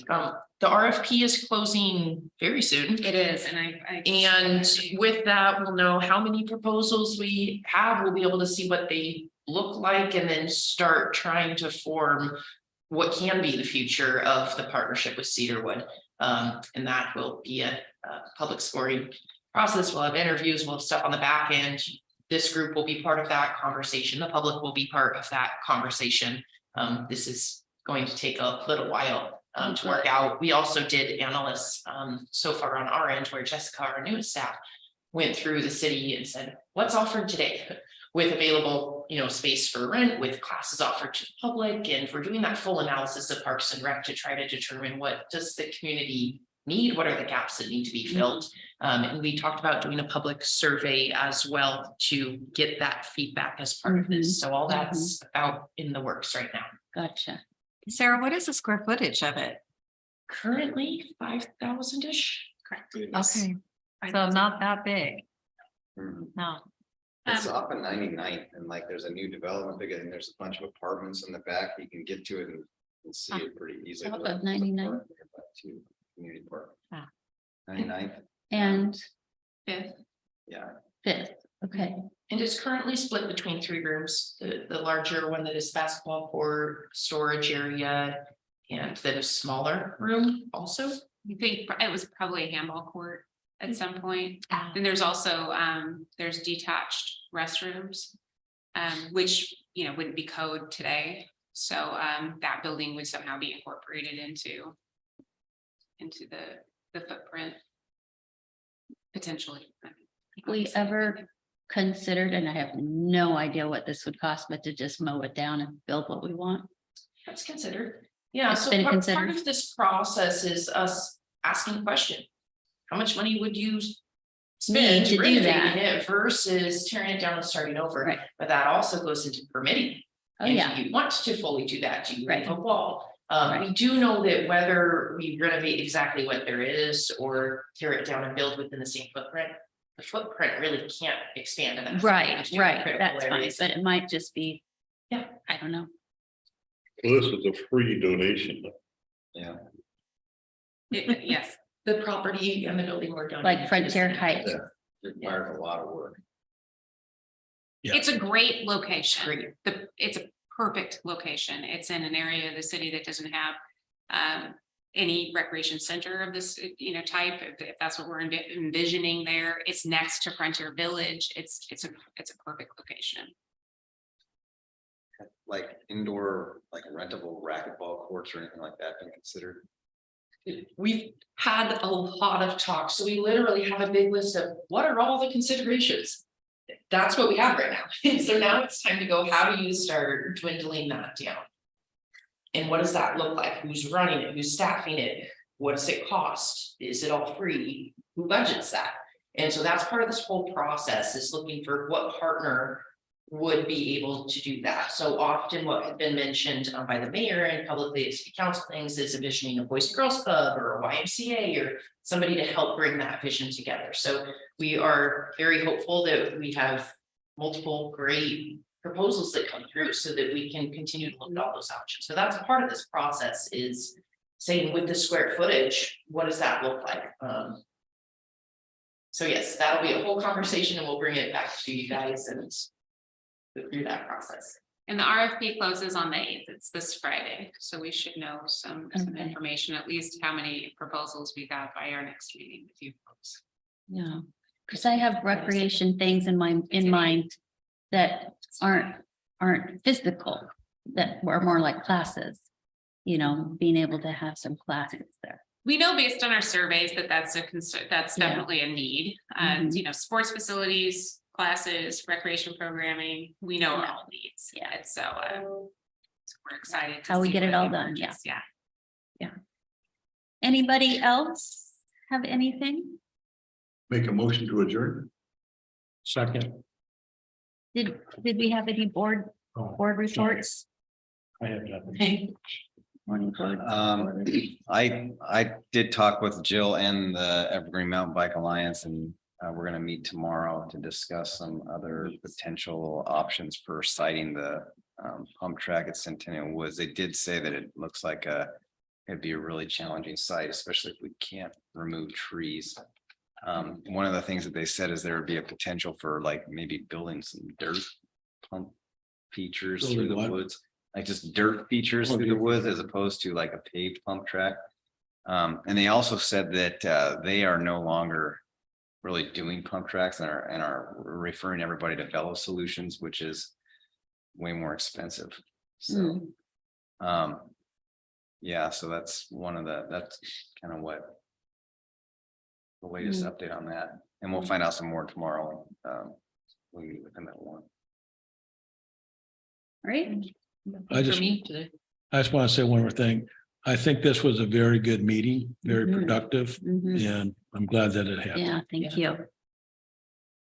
Speaker 7: The RFP is closing very soon.
Speaker 5: It is, and I.
Speaker 7: And with that, we'll know how many proposals we have. We'll be able to see what they look like and then start trying to form what can be the future of the partnership with Cedarwood. And that will be a public scoring process. We'll have interviews, we'll have stuff on the back end. This group will be part of that conversation. The public will be part of that conversation. This is going to take a little while to work out. We also did analysts so far on our end, where Jessica, our newest staff, went through the city and said, what's offered today with available, space for rent, with classes offered to the public. And we're doing that full analysis of Parks and Rec to try to determine what does the community need, what are the gaps that need to be filled. And we talked about doing a public survey as well to get that feedback as part of this. So all that's out in the works right now.
Speaker 1: Gotcha.
Speaker 4: Sarah, what is the square footage of it?
Speaker 7: Currently 5,000-ish.
Speaker 5: Correct.
Speaker 4: Okay, so not that big. No.
Speaker 16: It's off of 99th and like there's a new development big and there's a bunch of apartments in the back. You can get to it and see it pretty easily.
Speaker 1: Off of 99th?
Speaker 16: To Community Park.
Speaker 4: Ah.
Speaker 16: 99th,
Speaker 1: And
Speaker 5: Fifth.
Speaker 16: yeah.
Speaker 1: 5th, okay.
Speaker 7: And it's currently split between 3 rooms, the larger one that is basketball court, storage area, and then a smaller room also.
Speaker 5: You think it was probably a handball court at some point. Then there's also, there's detached restrooms, which, wouldn't be code today. So, that building would somehow be incorporated into the footprint. Potentially.
Speaker 1: Have we ever considered, and I have no idea what this would cost, but to just mow it down and build what we want?
Speaker 7: That's considered. Yeah,
Speaker 1: It's
Speaker 7: so
Speaker 1: been
Speaker 7: part
Speaker 1: considered.
Speaker 7: of this process is us asking the question. How much money would you spend
Speaker 1: Need to do
Speaker 7: renovating
Speaker 1: that.
Speaker 7: it versus tearing it down and starting over?
Speaker 1: Right.
Speaker 7: But that also goes into permitting.
Speaker 1: Oh,
Speaker 7: And
Speaker 1: yeah.
Speaker 7: do you want to fully do that? Do you
Speaker 1: Right.
Speaker 7: have a wall?
Speaker 1: Right.
Speaker 7: We do know that whether we renovate exactly what there is or tear it down and build within the same footprint, the footprint really can't expand enough.
Speaker 1: Right,
Speaker 7: to
Speaker 1: right,
Speaker 7: critical
Speaker 1: that's fine,
Speaker 7: areas.
Speaker 1: but it might just be.
Speaker 7: Yeah.
Speaker 1: I don't know.
Speaker 19: Well, this is a free donation.
Speaker 16: Yeah.
Speaker 5: Yes.
Speaker 7: The property and the building were done.
Speaker 1: Like Frontier Heights.
Speaker 16: Requires a lot of work.
Speaker 2: Yeah.
Speaker 5: It's a great location. It's a perfect location. It's in an area of the city that doesn't have any recreation center of this, type, if that's what we're envisioning there. It's next to Frontier Village. It's a perfect location.
Speaker 16: Like indoor, like rentable racquetball courts or anything like that been considered?
Speaker 7: We've had a lot of talk, so we literally have a big list of what are all the considerations? That's what we have right now. So now it's time to go, how do you start dwindling that down? And what does that look like? Who's running it? Who's staffing it? What does it cost? Is it all free? Who budgets that? And so that's part of this whole process, is looking for what partner would be able to do that. So often what had been mentioned by the mayor and publicly at city council things is envisioning a Boys and Girls Club or a YMCA or somebody to help bring that vision together. So we are very hopeful that we have multiple great proposals that come through so that we can continue to look at all those options. So that's part of this process, is saying with the square footage, what does that look like? So yes, that'll be a whole conversation and we'll bring it back to you guys and go through that process.
Speaker 5: And the RFP closes on the 8th. It's this Friday. So we should know some
Speaker 1: Okay.
Speaker 5: information, at least how many proposals we got by our next meeting with you folks.
Speaker 1: Yeah, because I have recreation things in mind that aren't physical, that are more like classes. Being able to have some classes there.
Speaker 5: We know based on our surveys that that's a concern, that's
Speaker 1: Yeah.
Speaker 5: definitely a need. And, sports facilities classes, recreation programming, we know our all needs. Yeah, and so we're excited. to
Speaker 1: How we
Speaker 5: see
Speaker 1: get it
Speaker 5: what
Speaker 1: all
Speaker 5: it
Speaker 1: done,
Speaker 5: emerges. Yeah.
Speaker 1: Anybody else have anything?
Speaker 19: Make a motion to adjourn.
Speaker 2: Second.
Speaker 1: Did we have any board reports?
Speaker 2: I have nothing.
Speaker 1: Morning board.
Speaker 16: I did talk with Jill and the Evergreen Mountain Bike Alliance, and we're gonna meet tomorrow to discuss some other potential options for siting the pump track at Centennial Woods. They did say that it looks like it'd be a really challenging site, especially if we can't remove trees. One of the things that they said is there would be a potential for like maybe building some dirt pump features through the
Speaker 2: Building what?
Speaker 16: woods, like just dirt features through the woods as opposed to like a paved pump track. And they also said that they are no longer really doing pump tracks and are referring everybody to Velo Solutions, which is way more expensive. So, yeah, so that's that's kind of what the latest update on that, and we'll find out some more tomorrow. We meet with them at 1.
Speaker 1: Right?
Speaker 2: I just want to say one more thing. I think this was a very good meeting, very productive, and I'm glad that it happened.
Speaker 1: Yeah, thank you.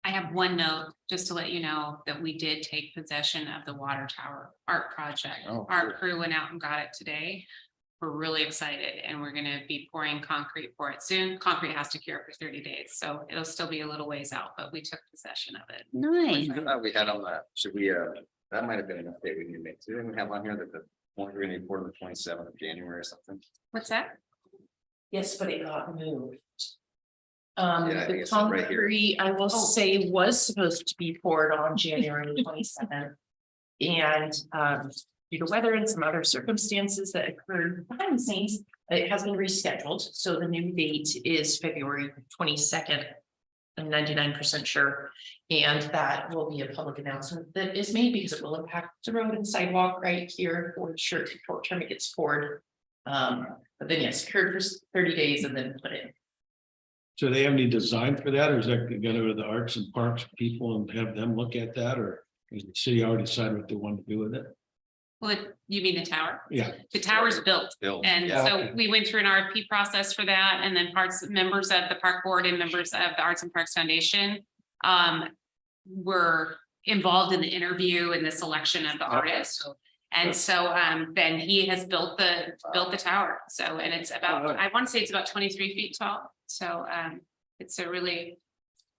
Speaker 5: I have one note, just to let you know that we did take possession of the water tower art project.
Speaker 16: Oh,
Speaker 5: Our crew went out and got it today. We're really excited and we're gonna be pouring concrete for it soon. Concrete has to cure for 30 days, so it'll still be a little ways out, but we took possession of it.
Speaker 1: Nice.
Speaker 16: I thought we had on that, should we, that might have been an update we need to make. So didn't we have on here that the one we're gonna report on the 27th of January or something?
Speaker 5: What's that?
Speaker 7: Yes, but it got moved.
Speaker 16: I think
Speaker 7: The
Speaker 16: it's right here.
Speaker 7: concrete, I will say, was supposed to be poured on January 27th. And due to weather and some other circumstances that occurred behind the scenes, it has been rescheduled. So the new date is February 22nd. I'm 99% sure. And that will be a public announcement that is made because it will impact the road and sidewalk right here for sure. Short term, it gets poured. But then yes, cured for 30 days and then put in.
Speaker 2: So they have any design for that, or is that gonna go to the arts and parks people and have them look at that, or has the city already decided what they want to do with it?
Speaker 5: What, you mean the tower?
Speaker 2: Yeah.
Speaker 5: The tower's built.
Speaker 16: Built,
Speaker 5: And
Speaker 16: yeah.
Speaker 5: so we went through an RFP process for that, and then members of the park board and members of the Arts and Parks Foundation were involved in the interview and the selection of the artist. And so then he has built the tower. So, and it's about, I want to say it's about 23 feet tall. So it's a really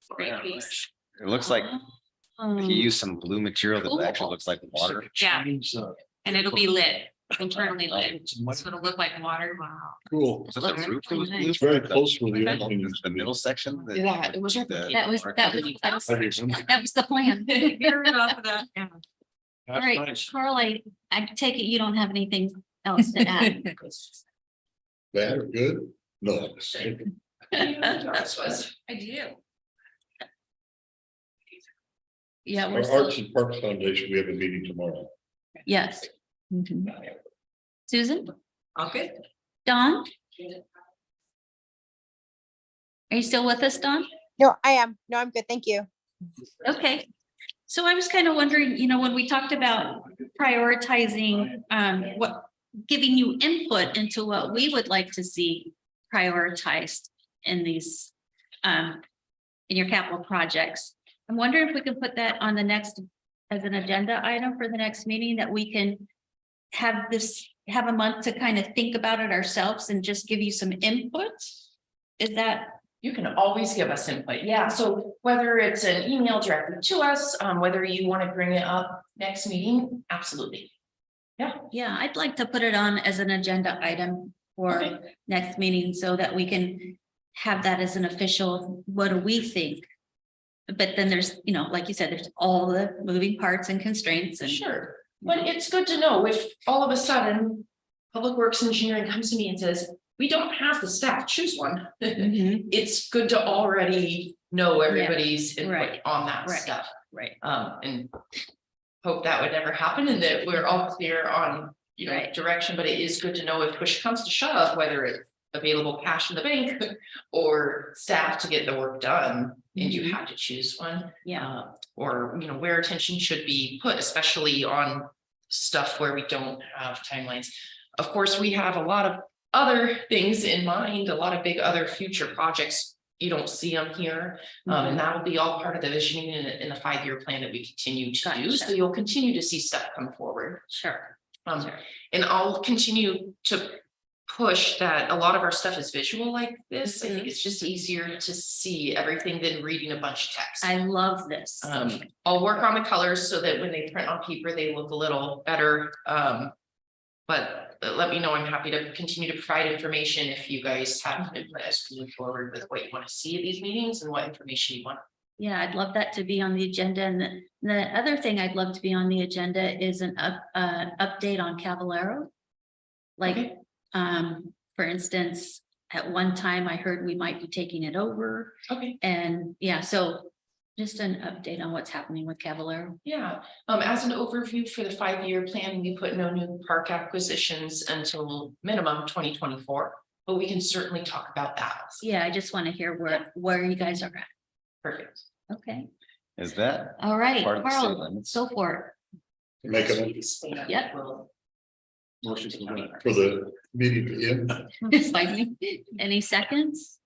Speaker 5: great piece.
Speaker 16: It looks like he used some blue material that actually looks like water.
Speaker 5: Yeah, and it'll be lit, internally lit, so it'll look like water. Wow.
Speaker 19: Cool.
Speaker 16: Was it the roof that was blue?
Speaker 19: It's very close to the.
Speaker 16: The middle section.
Speaker 7: Yeah, it was.
Speaker 1: That was the plan. All right, Carly, I take it you don't have anything else to add?
Speaker 19: Bad or good? No.
Speaker 5: I do.
Speaker 1: Yeah, we're
Speaker 19: Our
Speaker 1: still,
Speaker 19: Arts and Parks Foundation, we have a meeting tomorrow.
Speaker 1: yes. Susan?
Speaker 4: Okay.
Speaker 1: Dawn? Are you still with us, Dawn?
Speaker 17: No, I am. No, I'm good. Thank you.
Speaker 1: Okay. So I was kind of wondering, when we talked about prioritizing, giving you input into what we would like to see prioritized in these, in your capital projects. I'm wondering if we can put that on the next, as an agenda item for the next meeting, that we can have a month to kind of think about it ourselves and just give you some input. Is that?
Speaker 7: You can always give us input. Yeah, so whether it's an email directly to us, whether you want to bring it up next meeting, absolutely. Yeah.
Speaker 1: Yeah, I'd like to put it on as an agenda item for next meeting so that we can have that as an official, what do we think? But then there's, like you said, there's all the moving parts and constraints and.
Speaker 7: Sure, but it's good to know if all of a sudden Public Works Engineering comes to me and says, we don't have the staff, choose one. It's good to already know everybody's input on that stuff.
Speaker 1: Right.
Speaker 7: And hope that would never happen and that we're all clear on, direction, but it is good to know if push comes to shove, whether it's available cash in the bank or staff to get the work done, and you had to choose one.
Speaker 1: Yeah.
Speaker 7: Or, you know, where attention should be put, especially on stuff where we don't have timelines. Of course, we have a lot of other things in mind, a lot of big other future projects. You don't see them here, and that will be all part of the visioning in the 5-year plan that we continue to do. So you'll continue to see stuff come forward.
Speaker 1: Sure.
Speaker 7: And I'll continue to push that a lot of our stuff is visual like this. I think it's just easier to see everything than reading a bunch of text.
Speaker 1: I love this.
Speaker 7: I'll work on the colors so that when they print on paper, they look a little better. But let me know, I'm happy to continue to provide information if you guys have input as we move forward with what you want to see at these meetings and what information you want.
Speaker 1: Yeah, I'd love that to be on the agenda. And the other thing I'd love to be on the agenda is an update on Cavallaro. Like, for instance, at one time I heard we might be taking it over.
Speaker 7: Okay.
Speaker 1: And yeah, so just an update on what's happening with Cavallaro.
Speaker 7: Yeah, as an overview for the 5-year plan, we put no new park acquisitions until minimum 2024, but we can certainly talk about that.
Speaker 1: Yeah, I just want to hear where you guys are at.
Speaker 7: Perfect.
Speaker 1: Okay,
Speaker 16: Is that?
Speaker 1: all right,
Speaker 16: part of the state
Speaker 1: Carl,
Speaker 16: limits?
Speaker 1: go for
Speaker 19: Make a
Speaker 1: it. Yep.
Speaker 19: motion for the meeting to end.
Speaker 1: It's like, any seconds?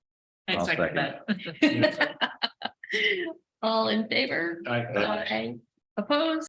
Speaker 16: I'll second.
Speaker 1: All in favor?
Speaker 2: Aye.
Speaker 1: Okay. Opposed?